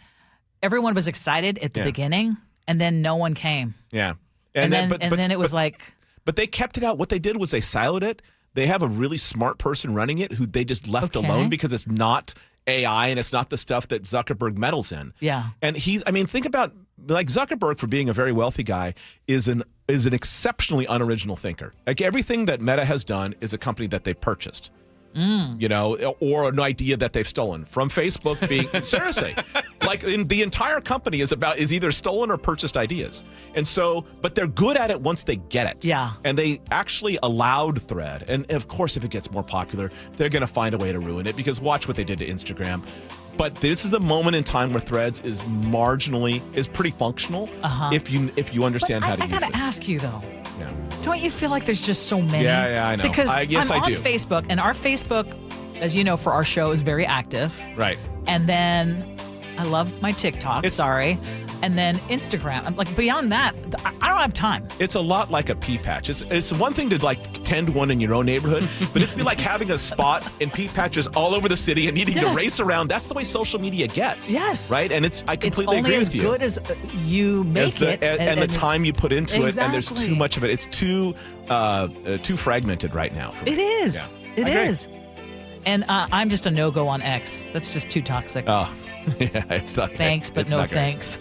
everyone was excited at the beginning and then no one came. Yeah. And then it was like. But they kept it out. What they did was they siloed it. They have a really smart person running it who they just left alone because it's not AI and it's not the stuff that Zuckerberg meddles in. Yeah. And think about, like, Zuckerberg, for being a very wealthy guy, is an exceptionally unoriginal thinker. Like, everything that Meta has done is a company that they purchased. You know, or an idea that they've stolen from Facebook. Being seriously, like, the entire company is either stolen or purchased ideas, and so, but they're good at it once they get it. Yeah, and they actually allowed Thread, and of course, if it gets more popular, they're going to find a way to ruin it. Because watch what they did to Instagram. But this is a moment in time where Threads is pretty functional if you understand how to use it. I gotta ask you though. Yeah. Don't you feel like there's just so many? Yeah, I know. Because yes, I'm I do. on Facebook, and our Facebook, as you know, for our show is very active. Right. And then I love my TikTok. Sorry. and then Instagram. I'm like, beyond that, I don't have time. It's a lot like a pea patch. It's one thing to like tend one in your own neighborhood, but it'd be like having a spot and pea patches all over the city and needing to race around. That's the way social media gets. Yes. Right? And I completely agree with you. It's only as good as you make it. And the time you put into it, and there's too much of it. It's too fragmented right now. It is. Yeah. It is. And I'm just a no-go on X. That's just too toxic. Oh, yeah, it's not good. Thanks, but no thanks.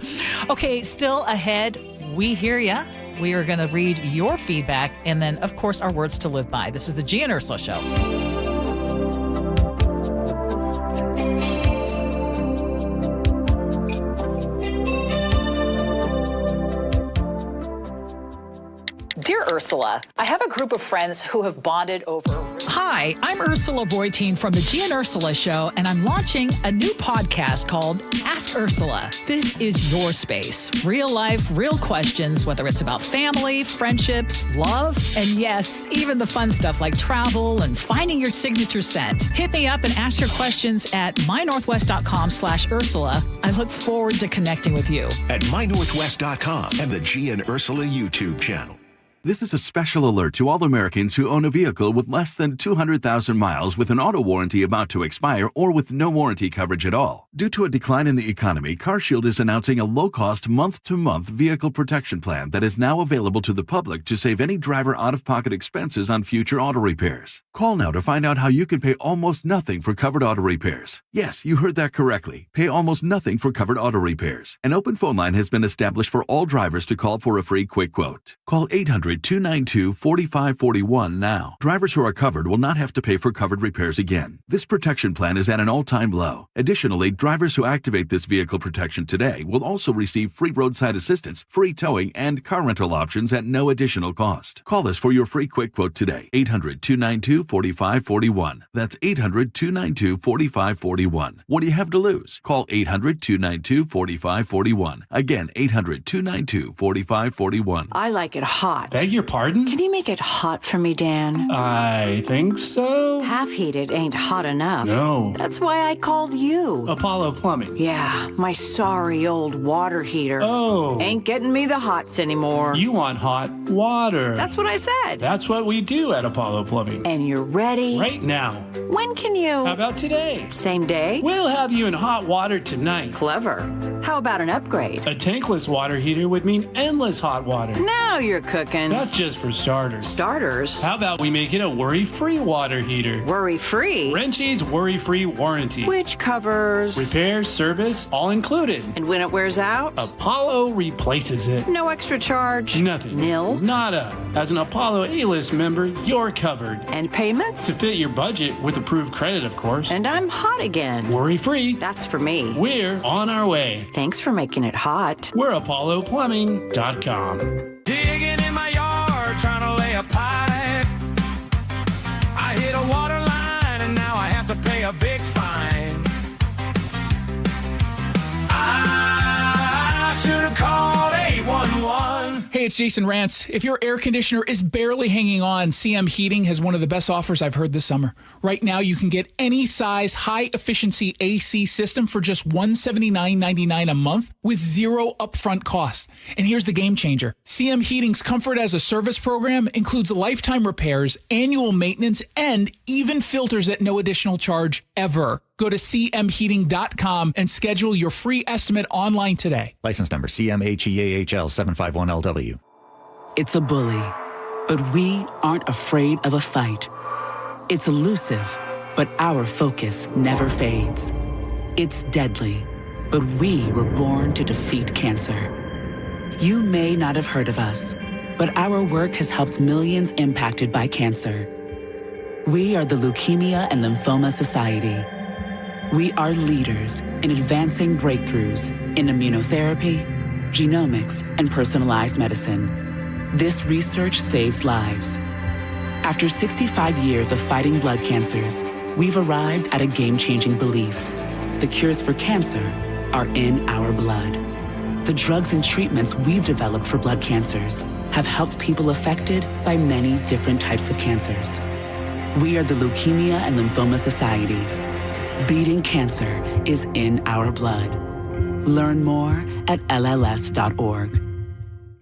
Okay, still ahead, we hear ya. We are going to read your feedback and then, of course, our words to live by. This is the Gee and Ursula Show. Dear Ursula, I have a group of friends who have bonded over... Hi, I'm Ursula Reutin from the Gee and Ursula Show, and I'm launching a new podcast called Ask Ursula. This is your space. Real life, real questions, whether it's about family, friendships, love, and yes, even the fun stuff like travel and finding your signature scent. Hit me up and ask your questions at mynorthwest.com/Ursula. I look forward to connecting with you. At mynorthwest.com and the Gee and Ursula YouTube channel. This is a special alert to all Americans who own a vehicle with less than 200,000 miles with an auto warranty about to expire or with no warranty coverage at all. Due to a decline in the economy, CarShield is announcing a low-cost month-to-month vehicle protection plan that is now available to the public to save any driver out-of-pocket expenses on future auto repairs. Call now to find out how you can pay almost nothing for covered auto repairs. Yes, you heard that correctly. Pay almost nothing for covered auto repairs. An open phone line has been established for all drivers to call for a free quick quote. Call 800-292-4541 now. Drivers who are covered will not have to pay for covered repairs again. This protection plan is at an all-time low. Additionally, drivers who activate this vehicle protection today will also receive free roadside assistance, free towing, and car rental options at no additional cost. Call us for your free quick quote today. 800-292-4541. That's 800-292-4541. What do you have to lose? Call 800-292-4541. Again, 800-292-4541. I like it hot. Beg your pardon? Can you make it hot for me, Dan? I think so. Half heated ain't hot enough. No. That's why I called you. Apollo Plumbing. Yeah, my sorry old water heater. Oh. Ain't getting me the hots anymore. You want hot water. That's what I said. That's what we do at Apollo Plumbing. And you're ready? Right now. When can you? How about today? Same day? We'll have you in hot water tonight. Clever. How about an upgrade? A tankless water heater would mean endless hot water. Now you're cooking. That's just for starters. Starters? How about we make it a worry-free water heater? Worry-free? Wrenchie's worry-free warranty. Which covers? Repair, service, all included. And when it wears out? Apollo replaces it. No extra charge? Nothing. Nil? Nada. As an Apollo A-list member, you're covered. And payments? To fit your budget with approved credit, of course. And I'm hot again. Worry-free. That's for me. We're on our way. Thanks for making it hot. We're ApolloPlumbing.com. Digging in my yard, trying to lay a pipe. I hit a water line and now I have to pay a big fine. I should have called 811. Hey, it's Jason Rantz. If your air conditioner is barely hanging on, CM Heating has one of the best offers I've heard this summer. Right now, you can get any size high-efficiency AC system for just $179.99 a month with zero upfront costs. And here's the game changer. CM Heating's Comfort as a Service program includes lifetime repairs, annual maintenance, and even filters at no additional charge ever. Go to cmheating.com and schedule your free estimate online today. License number CMHEAHL 751LW. It's a bully, but we aren't afraid of a fight. It's elusive, but our focus never fades. It's deadly, but we were born to defeat cancer. You may not have heard of us, but our work has helped millions impacted by cancer. We are the Leukemia and Lymphoma Society. We are leaders in advancing breakthroughs in immunotherapy, genomics, and personalized medicine. This research saves lives. After 65 years of fighting blood cancers, we've arrived at a game-changing belief. The cures for cancer are in our blood. The drugs and treatments we've developed for blood cancers have helped people affected by many different types of cancers. We are the Leukemia and Lymphoma Society. Beating cancer is in our blood. Learn more at LLS.org.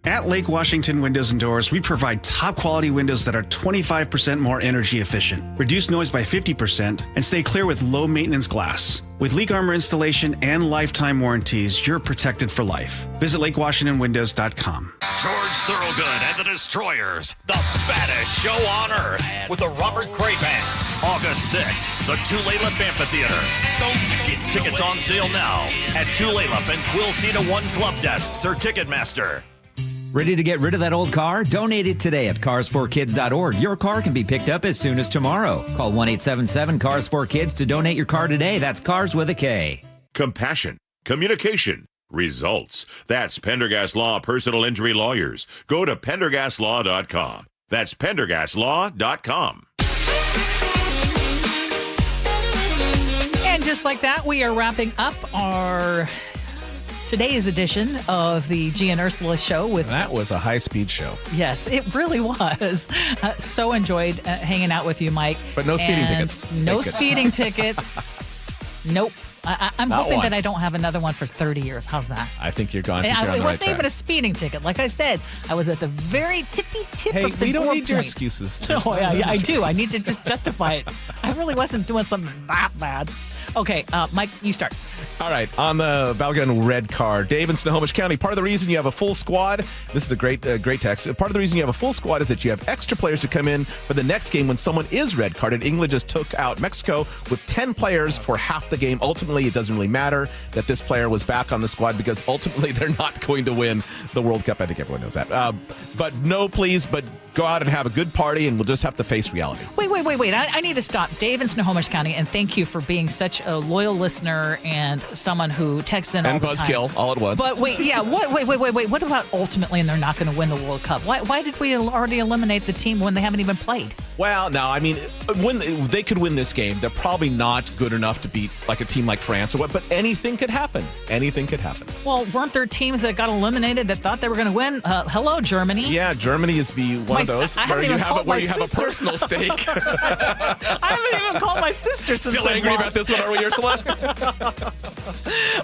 At Lake Washington Windows and Doors, we provide top-quality windows that are 25% more energy efficient, reduce noise by 50%, and stay clear with low-maintenance glass. With Leak Armor installation and lifetime warranties, you're protected for life. Visit LakeWashingtonWindows.com. George Thorogood and the Destroyers, the baddest show on earth, with the Robert Cray Band. August 6th, the Tulalip Amphitheater. Get tickets on sale now at Tulalip and Quill Cedar 1 Club Desks or Ticketmaster. Ready to get rid of that old car? Donate it today at carsforkids.org. Your car can be picked up as soon as tomorrow. Call 1-877-CARS4KIDS to donate your car today. That's cars with a K. Compassion, communication, results. That's Pendergast Law Personal Injury Lawyers. Go to pendergastlaw.com. That's pendergastlaw.com. And just like that, we are wrapping up our today's edition of the Gee and Ursula Show. That was a high-speed show. Yes, it really was. So enjoyed hanging out with you, Mike. But no speeding tickets. No speeding tickets. Nope. I'm Not hoping one. that I don't have another one for 30 years. How's that? I think you're gone. It wasn't even a speeding ticket. Like I said, I was at the very tippy tip of the we don't door need your point. excuses. No, I do. I need to just justify it. I really wasn't doing something that bad. Okay, Mike, you start. All right, on the Balgan red card, Dave in Snohomish County, part of the reason you have a full squad, this is a great text, part of the reason you have a full squad is that you have extra players to come in for the next game when someone is red carded. England just took out Mexico with 10 players for half the game. Ultimately, it doesn't really matter that this player was back on the squad because ultimately they're not going to win the World Cup. I think everyone knows that. But no, please, but go out and have a good party and we'll just have to face reality. Wait. I need to stop. Dave in Snohomish County, and thank you for being such a loyal listener and someone who texts in all the time. And buzzkill all at once. But wait. What about ultimately and they're not going to win the World Cup? Why did we already eliminate the team when they haven't even played? Well, no, I mean, when they could win this game, they're probably not good enough to beat like a team like France or what, but anything could happen. Anything could happen. Well, weren't there teams that got eliminated that thought they were going to win? Hello, Germany. Yeah, Germany is one of those where you have a personal stake. I haven't even called my sister since Still angry about this one, are we, Ursula?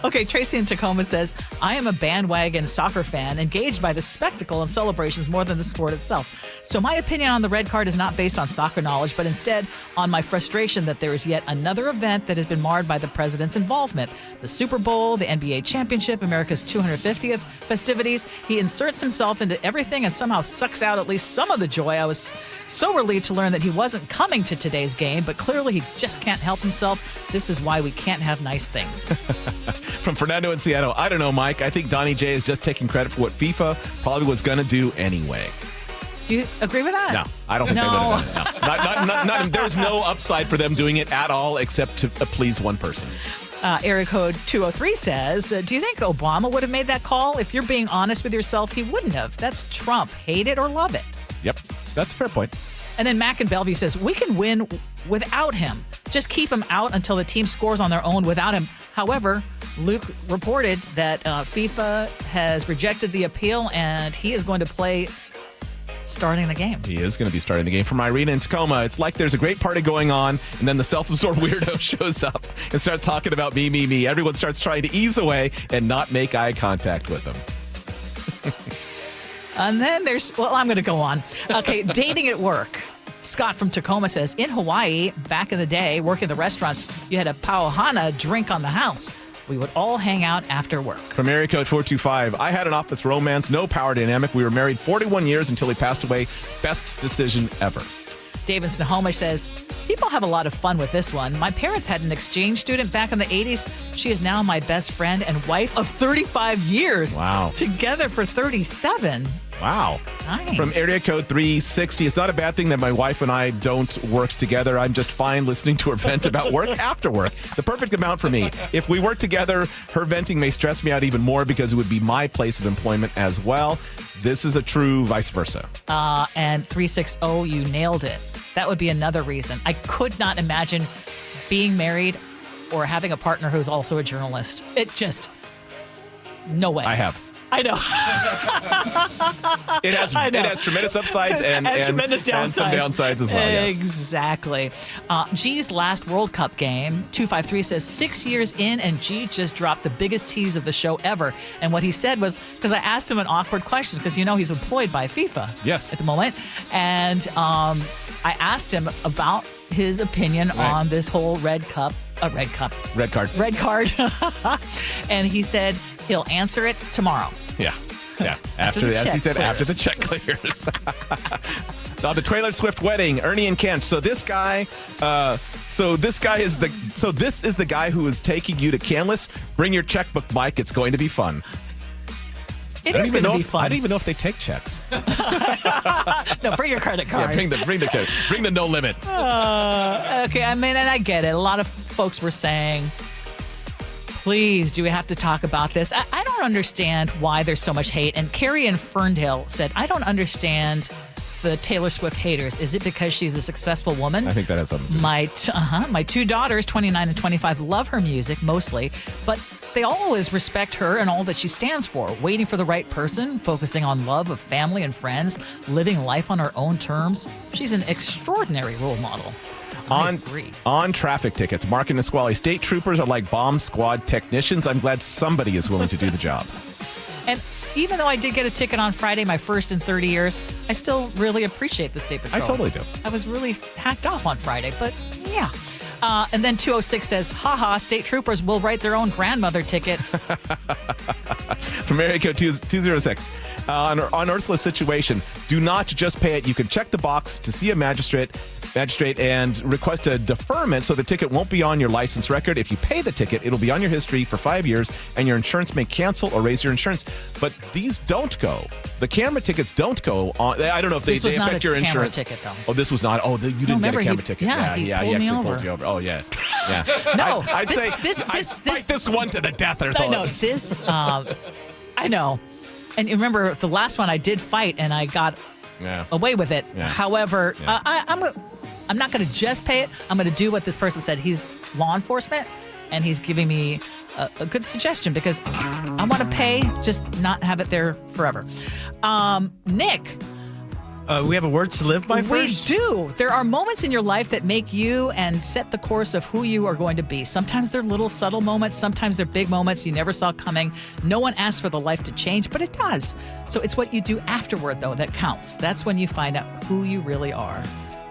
Okay, Tracy in Tacoma says, I am a bandwagon soccer fan, engaged by the spectacle and celebrations more than the sport itself. So my opinion on the red card is not based on soccer knowledge, but instead on my frustration that there is yet another event that has been marred by the president's involvement. The Super Bowl, the NBA championship, America's 250th festivities. He inserts himself into everything and somehow sucks out at least some of the joy. I was so relieved to learn that he wasn't coming to today's game, but clearly he just can't help himself. This is why we can't have nice things. From Fernando in Seattle, I don't know, Mike. I think Donnie J is just taking credit for what FIFA probably was going to do anyway. Do you agree with that? No, I don't think they would have done it. No. There's no upside for them doing it at all except to please one person. Area code 203 says, do you think Obama would have made that call? If you're being honest with yourself, he wouldn't have. That's Trump. Hate it or love it. Yep, that's a fair point. And then Mac in Bellevue says, we can win without him. Just keep him out until the team scores on their own without him. However, Luke reported that FIFA has rejected the appeal and he is going to play starting the game. He is going to be starting the game. From Irina in Tacoma, it's like there's a great party going on, and then the self-absorbed weirdo shows up and starts talking about me. Everyone starts trying to ease away and not make eye contact with them. And then I'm going to go on. Okay, dating at work. Scott from Tacoma says, in Hawaii, back in the day, working the restaurants, you had a pauhana drink on the house. We would all hang out after work. From area code 425, I had an office romance, no power dynamic. We were married 41 years until he passed away. Best decision ever. Dave in Snohomish says, people have a lot of fun with this one. My parents had an exchange student back in the 80s. She is now my best friend and wife of 35 years. Wow. Together for 37. Wow. Nice. From area code 360, it's not a bad thing that my wife and I don't work together. I'm just fine listening to her vent about work after work. The perfect amount for me. If we work together, her venting may stress me out even more because it would be my place of employment as well. This is a true vice versa. And 360, you nailed it. That would be another reason. I could not imagine being married or having a partner who's also a journalist. It just, no way. I have. I know. It has tremendous upsides and tremendous downsides. And some downsides as well. Yes. Exactly. Gee's last World Cup game, 253 says 6 years in, and Gee just dropped the biggest tease of the show ever. And what he said was, because I asked him an awkward question, because he's employed by FIFA at the moment, and I asked him about his opinion on this whole red card. And he said he'll answer it tomorrow. Yeah. After the check clears. The Taylor Swift wedding, Ernie and Kent. So this is the guy who is taking you to Canlis. Bring your checkbook, Mike. It's going to be fun. It is going to be fun. I don't even know if they take checks. No, bring your credit card. Yeah, bring the no limit. Okay, I mean, and I get it. A lot of folks were saying, please, do we have to talk about this? I don't understand why there's so much hate. And Carrie in Ferndale said, I don't understand the Taylor Swift haters. Is it because she's a successful woman? I think that has something to do. My two daughters, 29 and 25, love her music mostly, but they always respect her and all that she stands for. Waiting for the right person, focusing on love of family and friends, living life on her own terms. She's an extraordinary role model. On traffic tickets, Mark and Nisqually, state troopers are like bomb squad technicians. I'm glad somebody is willing to do the job. And even though I did get a ticket on Friday, my first in 30 years, I still really appreciate the State Patrol. I totally do. I was really hacked off on Friday, but yeah. And then 206 says, haha, state troopers will write their own grandmother tickets. From area code 206. On Ursula's situation, do not just pay it. You can check the box to see a magistrate and request a deferment so the ticket won't be on your license record. If you pay the ticket, it'll be on your history for 5 years, and your insurance may cancel or raise your insurance. But these don't go. The camera tickets don't go on. I don't know if they affect your insurance. Ticket, though. Oh, this was not. Oh, you didn't get a camera ticket. He actually pulled you over. Oh, yeah. No, I'd fight this one to the death. I know this. I know, and remember the last one I did fight and I got away with it. Yeah. However, I'm not going to just pay it. I'm going to do what this person said. He's law enforcement, and he's giving me a good suggestion because I want to pay, just not have it there forever. Nick. We have a words to live by first? We do. There are moments in your life that make you and set the course of who you are going to be. Sometimes they're little subtle moments. Sometimes they're big moments you never saw coming. No one asks for the life to change, but it does. So it's what you do afterward, though, that counts. That's when you find out who you really are.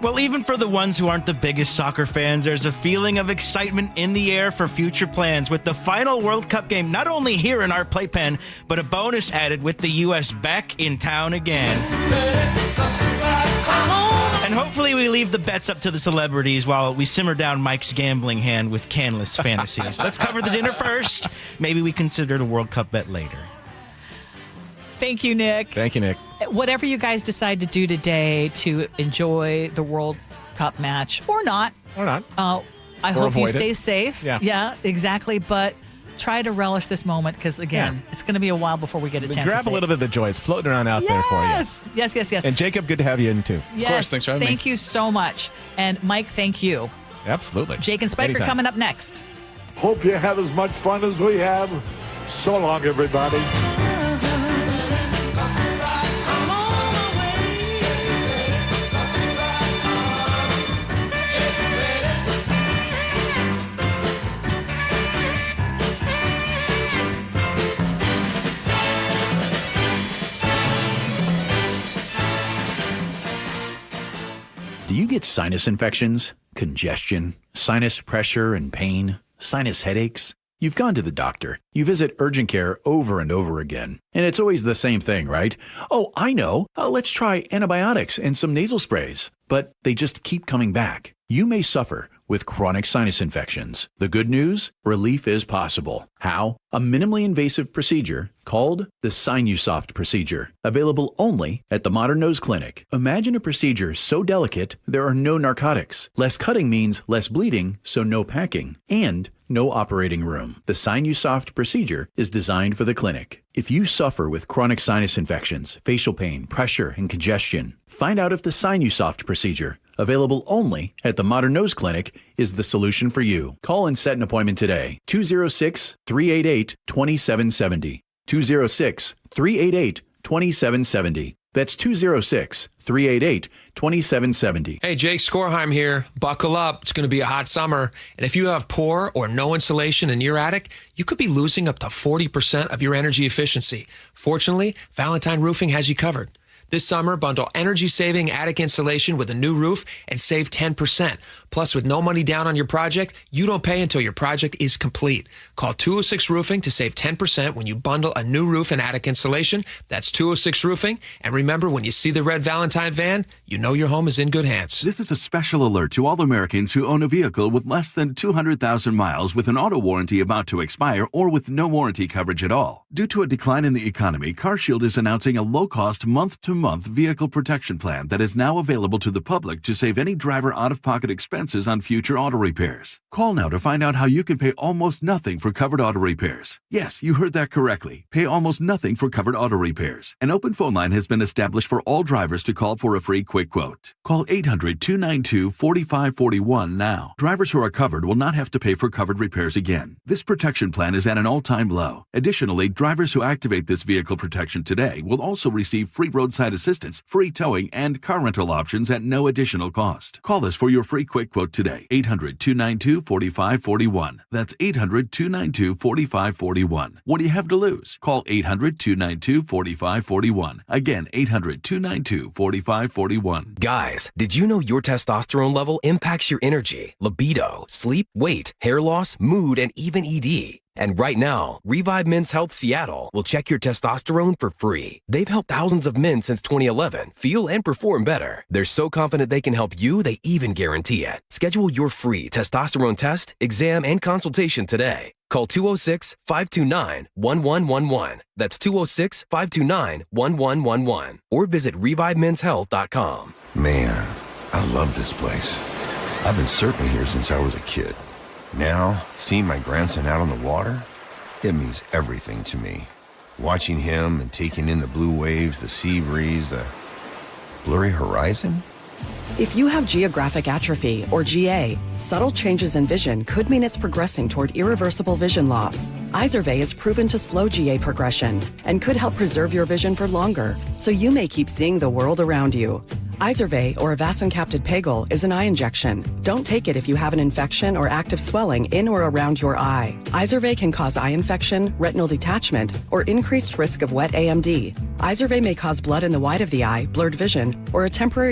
Well, even for the ones who aren't the biggest soccer fans, there's a feeling of excitement in the air for future plans with the final World Cup game, not only here in our playpen, but a bonus added with the U.S. back in town again. And hopefully we leave the bets up to the celebrities while we simmer down Mike's gambling hand with canless fantasies. Let's cover the dinner first. Maybe we consider the World Cup bet later. Thank you, Nick. Thank you, Nick. Whatever you guys decide to do today to enjoy the World Cup match, or not. I hope you stay safe. Yeah, exactly. But try to relish this moment because, again, it's going to be a while before we get a chance grab to a little bit of the joy. It's floating around out there for you. Yes. And Jacob, good to have you in, too. Yes, of course. Thanks for having me. Thank you so much. And Mike, thank you. Absolutely. Jake and Spike Anytime. are coming up next. Hope you have as much fun as we have. So long, everybody. Do you get sinus infections, congestion, sinus pressure and pain, sinus headaches? You've gone to the doctor. You visit urgent care over and over again. And it's always the same thing, right? Oh, I know. Let's try antibiotics and some nasal sprays. But they just keep coming back. You may suffer with chronic sinus infections. The good news? Relief is possible. How? A minimally invasive procedure called the Sinusoft procedure, available only at the Modern Nose Clinic. Imagine a procedure so delicate there are no narcotics. Less cutting means less bleeding, so no packing, and no operating room. The Sinusoft procedure is designed for the clinic. If you suffer with chronic sinus infections, facial pain, pressure, and congestion, find out if the Sinusoft procedure, available only at the Modern Nose Clinic, is the solution for you. Call and set an appointment today. 206-388-2770. 206-388-2770. That's 206-388-2770. Hey, Jake Skorheim here. Buckle up. It's going to be a hot summer. And if you have poor or no insulation in your attic, you could be losing up to 40% of your energy efficiency. Fortunately, Valentine Roofing has you covered. This summer, bundle energy-saving attic insulation with a new roof and save 10%. Plus, with no money down on your project, you don't pay until your project is complete. Call 206 Roofing to save 10% when you bundle a new roof and attic insulation. That's 206 Roofing. And remember, when you see the red Valentine van, you know your home is in good hands. This is a special alert to all Americans who own a vehicle with less than 200,000 miles with an auto warranty about to expire or with no warranty coverage at all. Due to a decline in the economy, CarShield is announcing a low-cost month-to-month vehicle protection plan that is now available to the public to save any driver out-of-pocket expenses on future auto repairs. Call now to find out how you can pay almost nothing for covered auto repairs. Yes, you heard that correctly. Pay almost nothing for covered auto repairs. An open phone line has been established for all drivers to call for a free quick quote. Call 800-292-4541 now. Drivers who are covered will not have to pay for covered repairs again. This protection plan is at an all-time low. Additionally, drivers who activate this vehicle protection today will also receive free roadside assistance, free towing, and car rental options at no additional cost. Call us for your free quick quote today. 800-292-4541. That's 800-292-4541. What do you have to lose? Call 800-292-4541. Again, 800-292-4541. Guys, did you know your testosterone level impacts your energy, libido, sleep, weight, hair loss, mood, and even ED? And right now, Revive Men's Health Seattle will check your testosterone for free. They've helped thousands of men since 2011 feel and perform better. They're so confident they can help you, they even guarantee it. Schedule your free testosterone test, exam, and consultation today. Call 206-529-1111. That's 206-529-1111. Or visit ReviveMen'sHealth.com. Man, I love this place. I've been surfing here since I was a kid. Now, seeing my grandson out on the water, it means everything to me. Watching him and taking in the blue waves, the sea breeze, the blurry horizon. If you have geographic atrophy, or GA, subtle changes in vision could mean it's progressing toward irreversible vision loss. Izervay is proven to slow GA progression and could help preserve your vision for longer, so you may keep seeing the world around you. Izervay, or avacincaptad pegol, is an eye injection. Don't take it if you have an infection or active swelling in or around your eye. Izervay can cause eye infection, retinal detachment, or increased risk of wet AMD. Izervay may cause blood in the white of the eye, blurred vision, or a temporary